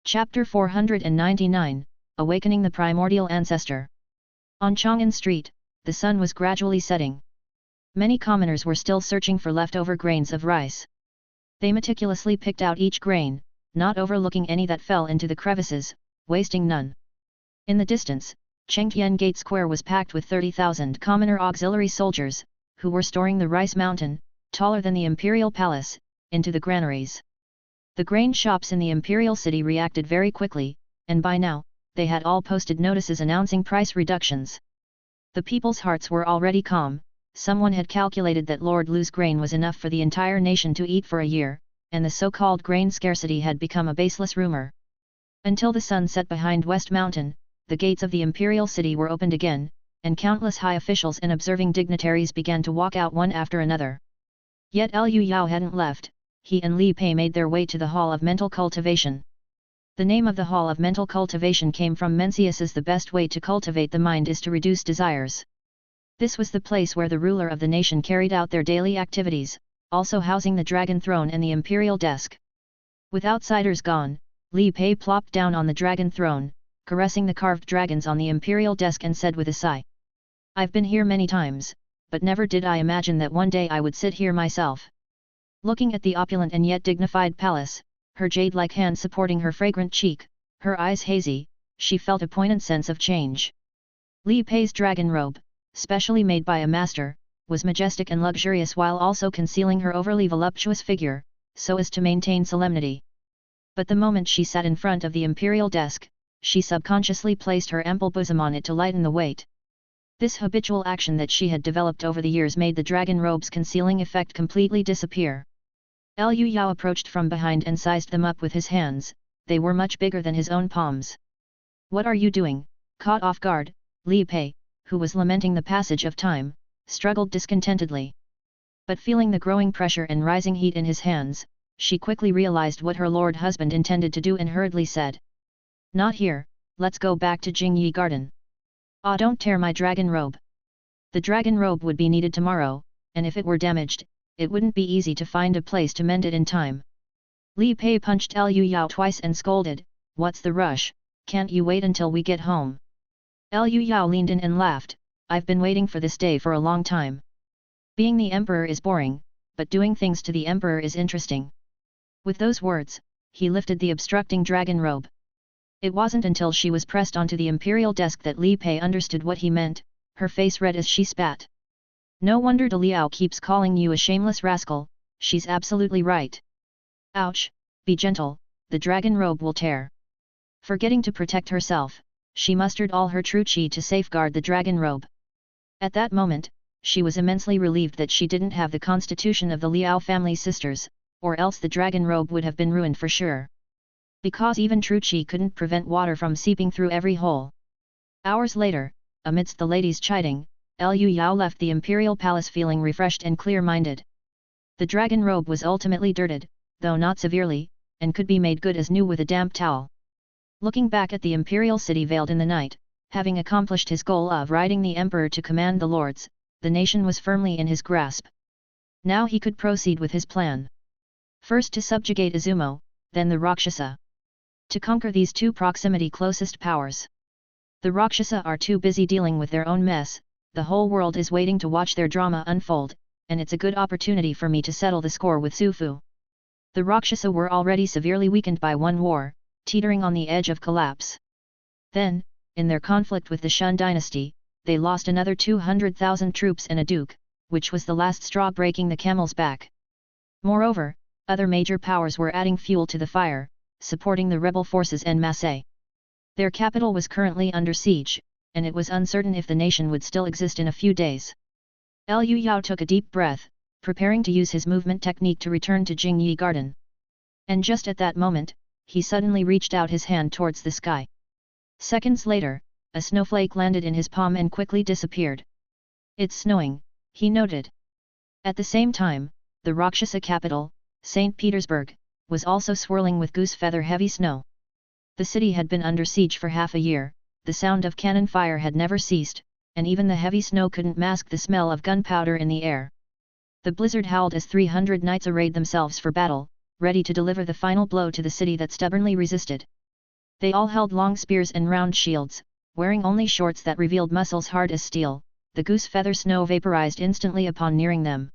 [SPEAKER 1] Chapter 499, Awakening the Primordial Ancestor. On Chang'an Street, the sun was gradually setting. Many commoners were still searching for leftover grains of rice. They meticulously picked out each grain, not overlooking any that fell into the crevices, wasting none. In the distance, Chengtian Gate Square was packed with 30,000 commoner auxiliary soldiers, who were storing the rice mountain, taller than the imperial palace, into the granaries. The grain shops in the imperial city reacted very quickly, and by now, they had all posted notices announcing price reductions. The people's hearts were already calm. Someone had calculated that Lord Liu's grain was enough for the entire nation to eat for a year, and the so-called grain scarcity had become a baseless rumor. Until the sun set behind West Mountain, the gates of the imperial city were opened again, and countless high officials and observing dignitaries began to walk out one after another. Yet Liu Yao hadn't left. He and Li Pei made their way to the Hall of Mental Cultivation. The name of the Hall of Mental Cultivation came from Mencius's "The best way to cultivate the mind is to reduce desires." This was the place where the ruler of the nation carried out their daily activities, also housing the dragon throne and the imperial desk. With outsiders gone, Li Pei plopped down on the dragon throne, caressing the carved dragons on the imperial desk and said with a sigh, "I've been here many times, but never did I imagine that one day I would sit here myself." Looking at the opulent and yet dignified palace, her jade-like hand supporting her fragrant cheek, her eyes hazy, she felt a poignant sense of change. Li Pei's dragon robe, specially made by a master, was majestic and luxurious while also concealing her overly voluptuous figure, so as to maintain solemnity. But the moment she sat in front of the imperial desk, she subconsciously placed her ample bosom on it to lighten the weight. This habitual action that she had developed over the years made the dragon robe's concealing effect completely disappear. Liu Yao approached from behind and sized them up with his hands. They were much bigger than his own palms. "What are you doing?" Caught off guard, Li Pei, who was lamenting the passage of time, struggled discontentedly. But feeling the growing pressure and rising heat in his hands, she quickly realized what her lord husband intended to do and hurriedly said, "Not here, let's go back to Jingyi Garden." "Ah, don't tear my dragon robe." The dragon robe would be needed tomorrow, and if it were damaged, it wouldn't be easy to find a place to mend it in time. Li Pei punched Liu Yao twice and scolded, "What's the rush, can't you wait until we get home?" Liu Yao leaned in and laughed, "I've been waiting for this day for a long time. Being the emperor is boring, but doing things to the emperor is interesting." With those words, he lifted the obstructing dragon robe. It wasn't until she was pressed onto the imperial desk that Li Pei understood what he meant, her face red as she spat. "No wonder De Liao keeps calling you a shameless rascal, she's absolutely right. Ouch, be gentle, the dragon robe will tear." Forgetting to protect herself, she mustered all her true qi to safeguard the dragon robe. At that moment, she was immensely relieved that she didn't have the constitution of the Liao family sisters, or else the dragon robe would have been ruined for sure. Because even true qi couldn't prevent water from seeping through every hole. Hours later, amidst the ladies' chiding, Liu Yao left the imperial palace feeling refreshed and clear-minded. The dragon robe was ultimately dirted, though not severely, and could be made good as new with a damp towel. Looking back at the imperial city veiled in the night, having accomplished his goal of riding the emperor to command the lords, the nation was firmly in his grasp. Now he could proceed with his plan. First to subjugate Izumo, then the Rakshasa. To conquer these two proximity closest powers. The Rakshasa are too busy dealing with their own mess, the whole world is waiting to watch their drama unfold, and it's a good opportunity for me to settle the score with Sufu. The Rakshasa were already severely weakened by one war, teetering on the edge of collapse. Then, in their conflict with the Shun dynasty, they lost another 200,000 troops and a duke, which was the last straw breaking the camel's back. Moreover, other major powers were adding fuel to the fire, supporting the rebel forces en masse. Their capital was currently under siege, and it was uncertain if the nation would still exist in a few days. Liu Yao took a deep breath, preparing to use his movement technique to return to Jingyi Garden. And just at that moment, he suddenly reached out his hand towards the sky. Seconds later, a snowflake landed in his palm and quickly disappeared. It's snowing, he noted. At the same time, the Rakshasa capital, St. Petersburg, was also swirling with goose feather heavy snow. The city had been under siege for half a year, the sound of cannon fire had never ceased, and even the heavy snow couldn't mask the smell of gunpowder in the air. The blizzard howled as 300 knights arrayed themselves for battle, ready to deliver the final blow to the city that stubbornly resisted. They all held long spears and round shields, wearing only shorts that revealed muscles hard as steel. The goose feather snow vaporized instantly upon nearing them.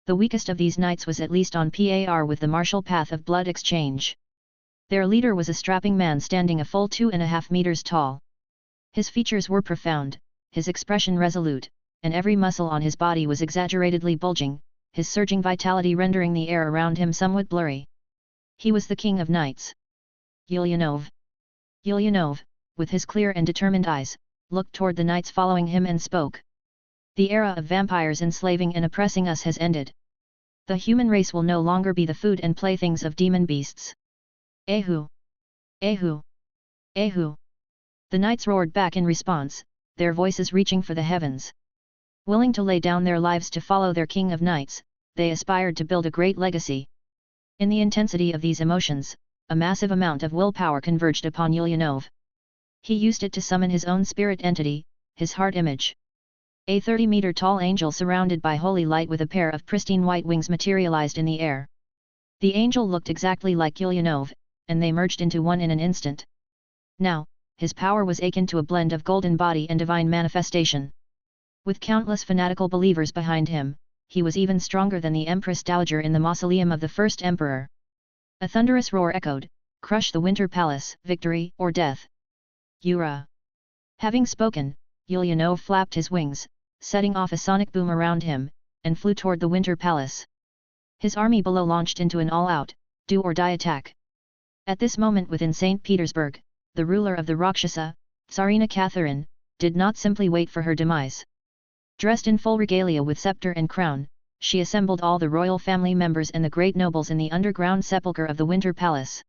[SPEAKER 1] The weakest of these knights was at least on par with the martial path of blood exchange. Their leader was a strapping man standing a full 2.5 meters tall. His features were profound, his expression resolute, and every muscle on his body was exaggeratedly bulging, his surging vitality rendering the air around him somewhat blurry. He was the king of knights. Ulyanov. Ulyanov, with his clear and determined eyes, looked toward the knights following him and spoke. The era of vampires enslaving and oppressing us has ended. The human race will no longer be the food and playthings of demon beasts. Ehu! Ehu! Ehu! The knights roared back in response, their voices reaching for the heavens. Willing to lay down their lives to follow their king of knights, they aspired to build a great legacy. In the intensity of these emotions, a massive amount of willpower converged upon Ulyanov. He used it to summon his own spirit entity, his heart image. A 30-meter-tall angel surrounded by holy light with a pair of pristine white wings materialized in the air. The angel looked exactly like Ulyanov, and they merged into one in an instant. Now, his power was akin to a blend of golden body and divine manifestation. With countless fanatical believers behind him, he was even stronger than the Empress Dowager in the mausoleum of the first emperor. A thunderous roar echoed, "Crush the Winter Palace, victory or death!" Ura! Having spoken, Ulyanov flapped his wings, setting off a sonic boom around him, and flew toward the Winter Palace. His army below launched into an all-out, do-or-die attack. At this moment within St. Petersburg, the ruler of the Rakshasa, Tsarina Catherine, did not simply wait for her demise. Dressed in full regalia with scepter and crown, she assembled all the royal family members and the great nobles in the underground sepulchre of the Winter Palace.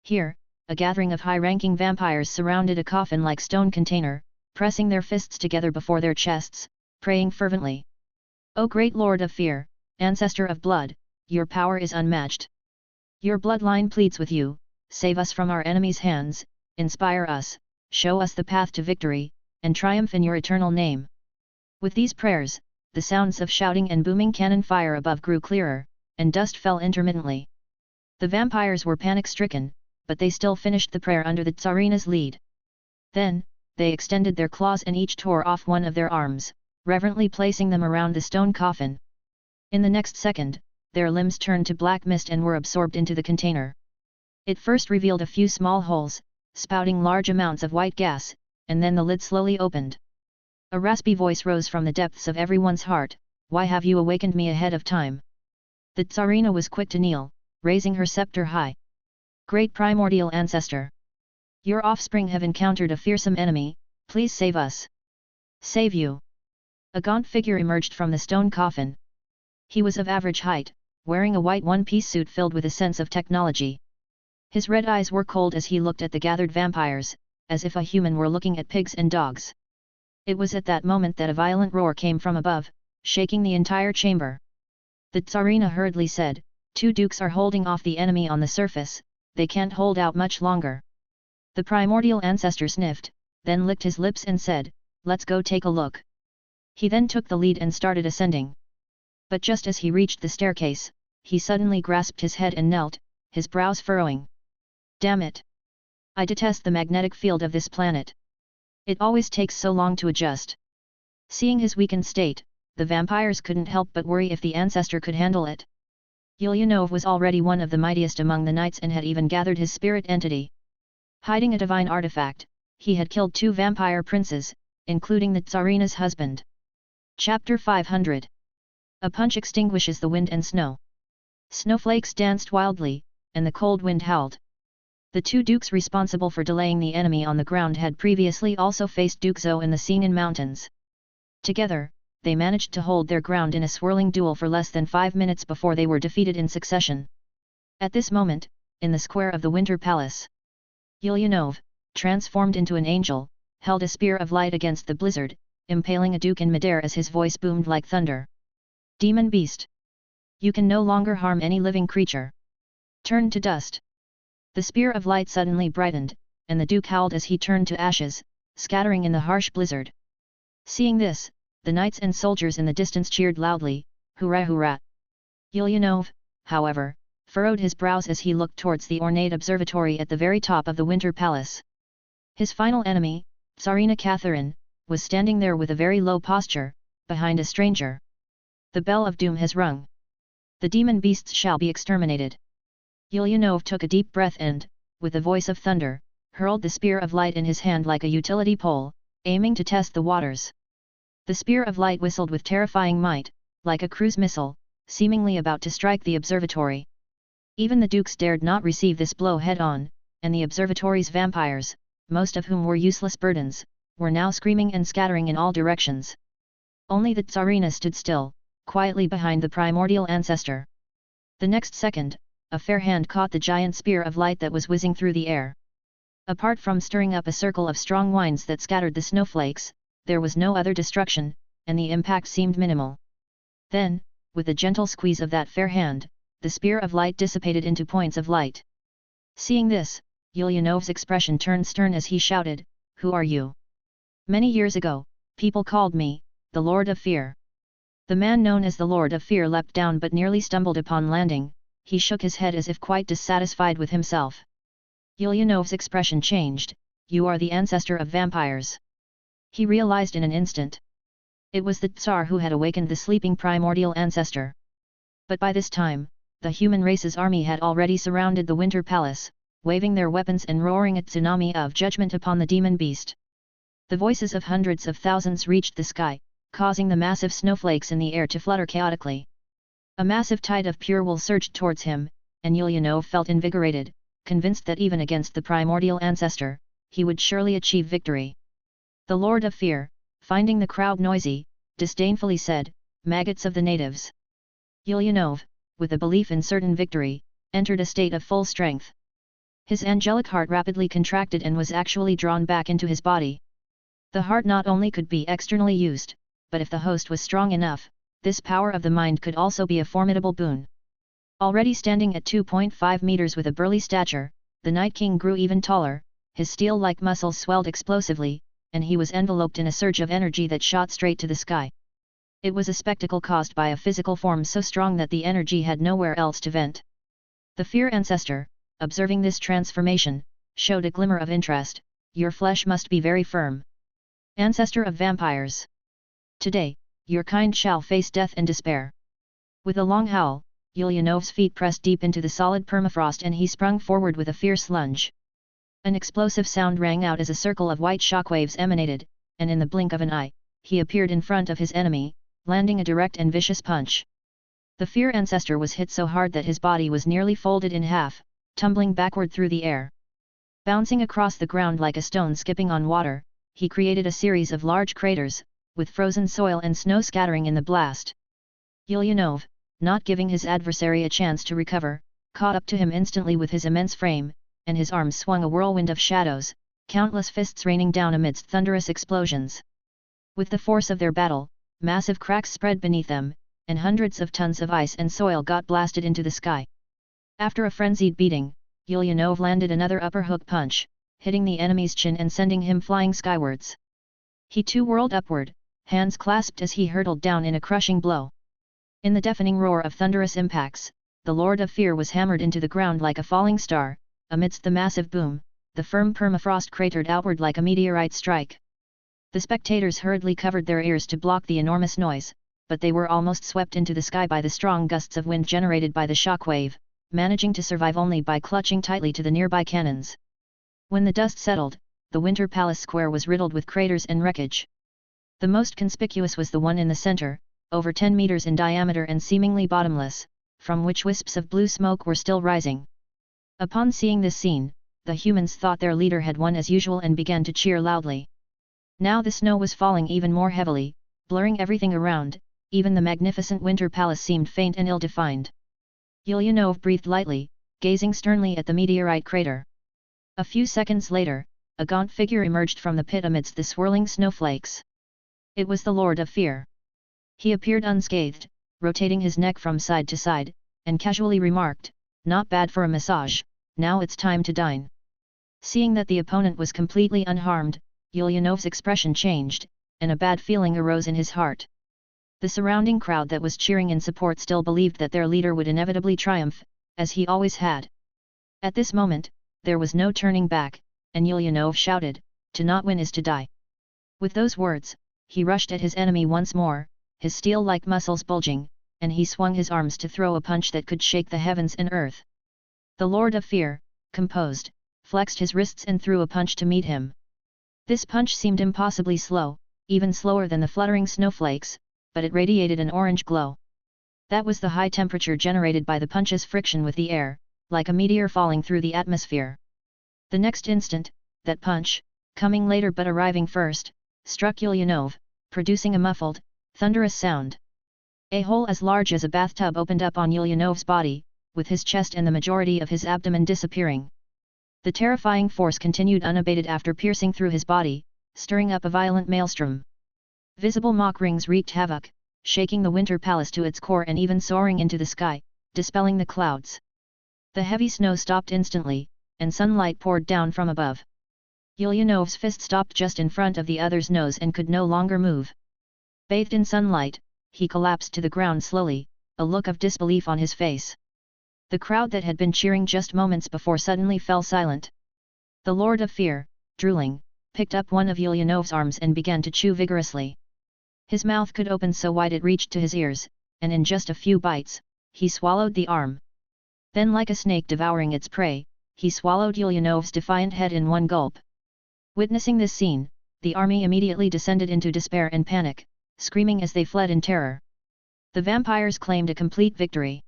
[SPEAKER 1] Here, a gathering of high-ranking vampires surrounded a coffin-like stone container, pressing their fists together before their chests, praying fervently. "O great Lord of Fear, Ancestor of Blood, your power is unmatched. Your bloodline pleads with you, save us from our enemies' hands, inspire us, show us the path to victory, and triumph in your eternal name." With these prayers, the sounds of shouting and booming cannon fire above grew clearer, and dust fell intermittently. The vampires were panic-stricken, but they still finished the prayer under the Tsarina's lead. Then, they extended their claws and each tore off one of their arms, reverently placing them around the stone coffin. In the next second, their limbs turned to black mist and were absorbed into the container. It first revealed a few small holes, spouting large amounts of white gas, and then the lid slowly opened. A raspy voice rose from the depths of everyone's heart, "Why have you awakened me ahead of time?" The Tsarina was quick to kneel, raising her scepter high. "Great primordial ancestor! Your offspring have encountered a fearsome enemy, please save us." "Save you?" A gaunt figure emerged from the stone coffin. He was of average height, wearing a white one-piece suit filled with a sense of technology. His red eyes were cold as he looked at the gathered vampires, as if a human were looking at pigs and dogs. It was at that moment that a violent roar came from above, shaking the entire chamber. The Tsarina hurriedly said, "Two dukes are holding off the enemy on the surface, they can't hold out much longer." The primordial ancestor sniffed, then licked his lips and said, "Let's go take a look." He then took the lead and started ascending. But just as he reached the staircase, he suddenly grasped his head and knelt, his brows furrowing. "Damn it! I detest the magnetic field of this planet. It always takes so long to adjust." Seeing his weakened state, the vampires couldn't help but worry if the ancestor could handle it. Ulyanov was already one of the mightiest among the knights and had even gathered his spirit entity. Hiding a divine artifact, he had killed 2 vampire princes, including the Tsarina's husband. Chapter 500. A punch extinguishes the wind and snow. Snowflakes danced wildly, and the cold wind howled. The 2 dukes responsible for delaying the enemy on the ground had previously also faced Duke Zhou in the Sinin Mountains. Together, they managed to hold their ground in a swirling duel for less than 5 minutes before they were defeated in succession. At this moment, in the square of the Winter Palace, Ulyanov, transformed into an angel, held a spear of light against the blizzard, impaling a duke in midair as his voice boomed like thunder. "Demon beast! You can no longer harm any living creature. Turn to dust!" The spear of light suddenly brightened, and the duke howled as he turned to ashes, scattering in the harsh blizzard. Seeing this, the knights and soldiers in the distance cheered loudly, "Hurrah hurrah!" Ulyanov, however, furrowed his brows as he looked towards the ornate observatory at the very top of the Winter Palace. His final enemy, Tsarina Catherine, was standing there with a very low posture, behind a stranger. "The bell of doom has rung. The demon beasts shall be exterminated." Ulyanov took a deep breath and, with a voice of thunder, hurled the spear of light in his hand like a utility pole, aiming to test the waters. The spear of light whistled with terrifying might, like a cruise missile, seemingly about to strike the observatory. Even the dukes dared not receive this blow head-on, and the observatory's vampires, most of whom were useless burdens, were now screaming and scattering in all directions. Only the Tsarina stood still, quietly behind the primordial ancestor. The next second, a fair hand caught the giant spear of light that was whizzing through the air. Apart from stirring up a circle of strong winds that scattered the snowflakes, there was no other destruction, and the impact seemed minimal. Then, with a gentle squeeze of that fair hand, the spear of light dissipated into points of light. Seeing this, Ulyanov's expression turned stern as he shouted, "Who are you?" "Many years ago, people called me, the Lord of Fear." The man known as the Lord of Fear leapt down but nearly stumbled upon landing. He shook his head as if quite dissatisfied with himself. Ulyanov's expression changed. "You are the ancestor of vampires." He realized in an instant. It was the Tsar who had awakened the sleeping primordial ancestor. But by this time, the human race's army had already surrounded the Winter Palace, waving their weapons and roaring a tsunami of judgment upon the demon beast. The voices of hundreds of thousands reached the sky, causing the massive snowflakes in the air to flutter chaotically. A massive tide of pure wool surged towards him, and Ulyanov felt invigorated, convinced that even against the primordial ancestor, he would surely achieve victory. The Lord of Fear, finding the crowd noisy, disdainfully said, "Maggots of the natives." Ulyanov, with a belief in certain victory, entered a state of full strength. His angelic heart rapidly contracted and was actually drawn back into his body. The heart not only could be externally used, but if the host was strong enough, this power of the mind could also be a formidable boon. Already standing at 2.5 meters with a burly stature, the Night King grew even taller, his steel-like muscles swelled explosively, and he was enveloped in a surge of energy that shot straight to the sky. It was a spectacle caused by a physical form so strong that the energy had nowhere else to vent. The Fear Ancestor, observing this transformation, showed a glimmer of interest. "Your flesh must be very firm. Ancestor of vampires. Today, your kind shall face death and despair." With a long howl, Ulyanov's feet pressed deep into the solid permafrost and he sprung forward with a fierce lunge. An explosive sound rang out as a circle of white shockwaves emanated, and in the blink of an eye, he appeared in front of his enemy, landing a direct and vicious punch. The Fear Ancestor was hit so hard that his body was nearly folded in half, tumbling backward through the air. Bouncing across the ground like a stone skipping on water, he created a series of large craters, with frozen soil and snow scattering in the blast. Ulyanov, not giving his adversary a chance to recover, caught up to him instantly with his immense frame, and his arms swung a whirlwind of shadows, countless fists raining down amidst thunderous explosions. With the force of their battle, massive cracks spread beneath them, and hundreds of tons of ice and soil got blasted into the sky. After a frenzied beating, Ulyanov landed another upper hook punch, hitting the enemy's chin and sending him flying skywards. He too whirled upward, hands clasped as he hurtled down in a crushing blow. In the deafening roar of thunderous impacts, the Lord of Fear was hammered into the ground like a falling star. Amidst the massive boom, the firm permafrost cratered outward like a meteorite strike. The spectators hurriedly covered their ears to block the enormous noise, but they were almost swept into the sky by the strong gusts of wind generated by the shock wave, managing to survive only by clutching tightly to the nearby cannons. When the dust settled, the Winter Palace Square was riddled with craters and wreckage. The most conspicuous was the one in the center, over 10 meters in diameter and seemingly bottomless, from which wisps of blue smoke were still rising. Upon seeing this scene, the humans thought their leader had won as usual and began to cheer loudly. Now the snow was falling even more heavily, blurring everything around. Even the magnificent Winter Palace seemed faint and ill-defined. Ulyanov breathed lightly, gazing sternly at the meteorite crater. A few seconds later, a gaunt figure emerged from the pit amidst the swirling snowflakes. It was the Lord of Fear. He appeared unscathed, rotating his neck from side to side, and casually remarked, "Not bad for a massage, now it's time to dine." Seeing that the opponent was completely unharmed, Ulyanov's expression changed, and a bad feeling arose in his heart. The surrounding crowd that was cheering in support still believed that their leader would inevitably triumph, as he always had. At this moment, there was no turning back, and Ulyanov shouted, "To not win is to die." With those words, he rushed at his enemy once more, his steel-like muscles bulging, and he swung his arms to throw a punch that could shake the heavens and earth. The Lord of Fear, composed, flexed his wrists and threw a punch to meet him. This punch seemed impossibly slow, even slower than the fluttering snowflakes, but it radiated an orange glow. That was the high temperature generated by the punch's friction with the air, like a meteor falling through the atmosphere. The next instant, that punch, coming later but arriving first, struck Ulyanov, producing a muffled, thunderous sound. A hole as large as a bathtub opened up on Ulyanov's body, with his chest and the majority of his abdomen disappearing. The terrifying force continued unabated after piercing through his body, stirring up a violent maelstrom. Visible mock rings wreaked havoc, shaking the Winter Palace to its core and even soaring into the sky, dispelling the clouds. The heavy snow stopped instantly, and sunlight poured down from above. Ulyanov's fist stopped just in front of the other's nose and could no longer move. Bathed in sunlight, he collapsed to the ground slowly, a look of disbelief on his face. The crowd that had been cheering just moments before suddenly fell silent. The Lord of Fear, drooling, picked up one of Ulyanov's arms and began to chew vigorously. His mouth could open so wide it reached to his ears, and in just a few bites, he swallowed the arm. Then, like a snake devouring its prey, he swallowed Ulyanov's defiant head in one gulp. Witnessing this scene, the army immediately descended into despair and panic, screaming as they fled in terror. The vampires claimed a complete victory.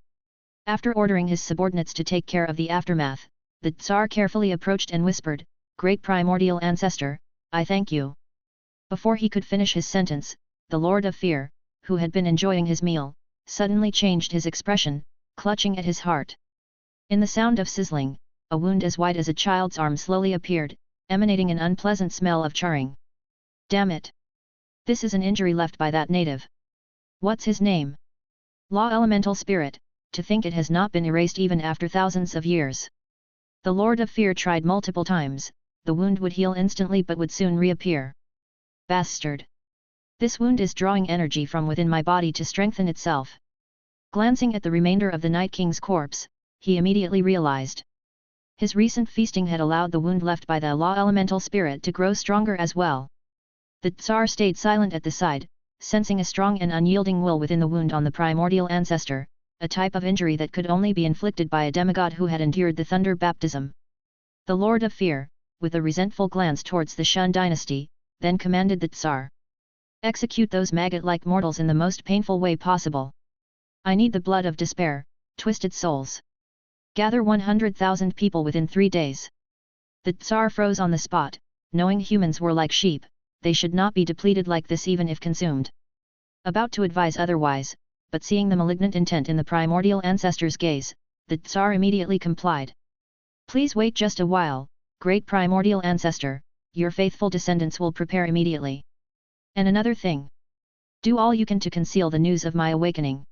[SPEAKER 1] After ordering his subordinates to take care of the aftermath, the Tsar carefully approached and whispered, "Great primordial ancestor, I thank you." Before he could finish his sentence, the Lord of Fear, who had been enjoying his meal, suddenly changed his expression, clutching at his heart. In the sound of sizzling, a wound as wide as a child's arm slowly appeared, emanating an unpleasant smell of charring. "Damn it! This is an injury left by that native. What's his name? Law Elemental Spirit, to think it has not been erased even after thousands of years." The Lord of Fear tried multiple times, the wound would heal instantly but would soon reappear. "Bastard! This wound is drawing energy from within my body to strengthen itself." Glancing at the remainder of the Night King's corpse, he immediately realized. His recent feasting had allowed the wound left by the Law Elemental Spirit to grow stronger as well. The Tsar stayed silent at the side, sensing a strong and unyielding will within the wound on the primordial ancestor, a type of injury that could only be inflicted by a demigod who had endured the thunder baptism. The Lord of Fear, with a resentful glance towards the Shun dynasty, then commanded the Tsar, "Execute those maggot-like mortals in the most painful way possible. I need the blood of despair, twisted souls. Gather 100,000 people within 3 days." The Tsar froze on the spot, knowing humans were like sheep, they should not be depleted like this even if consumed. About to advise otherwise, but seeing the malignant intent in the primordial ancestor's gaze, the Tsar immediately complied. "Please wait just a while, great primordial ancestor, your faithful descendants will prepare immediately. And another thing. Do all you can to conceal the news of my awakening.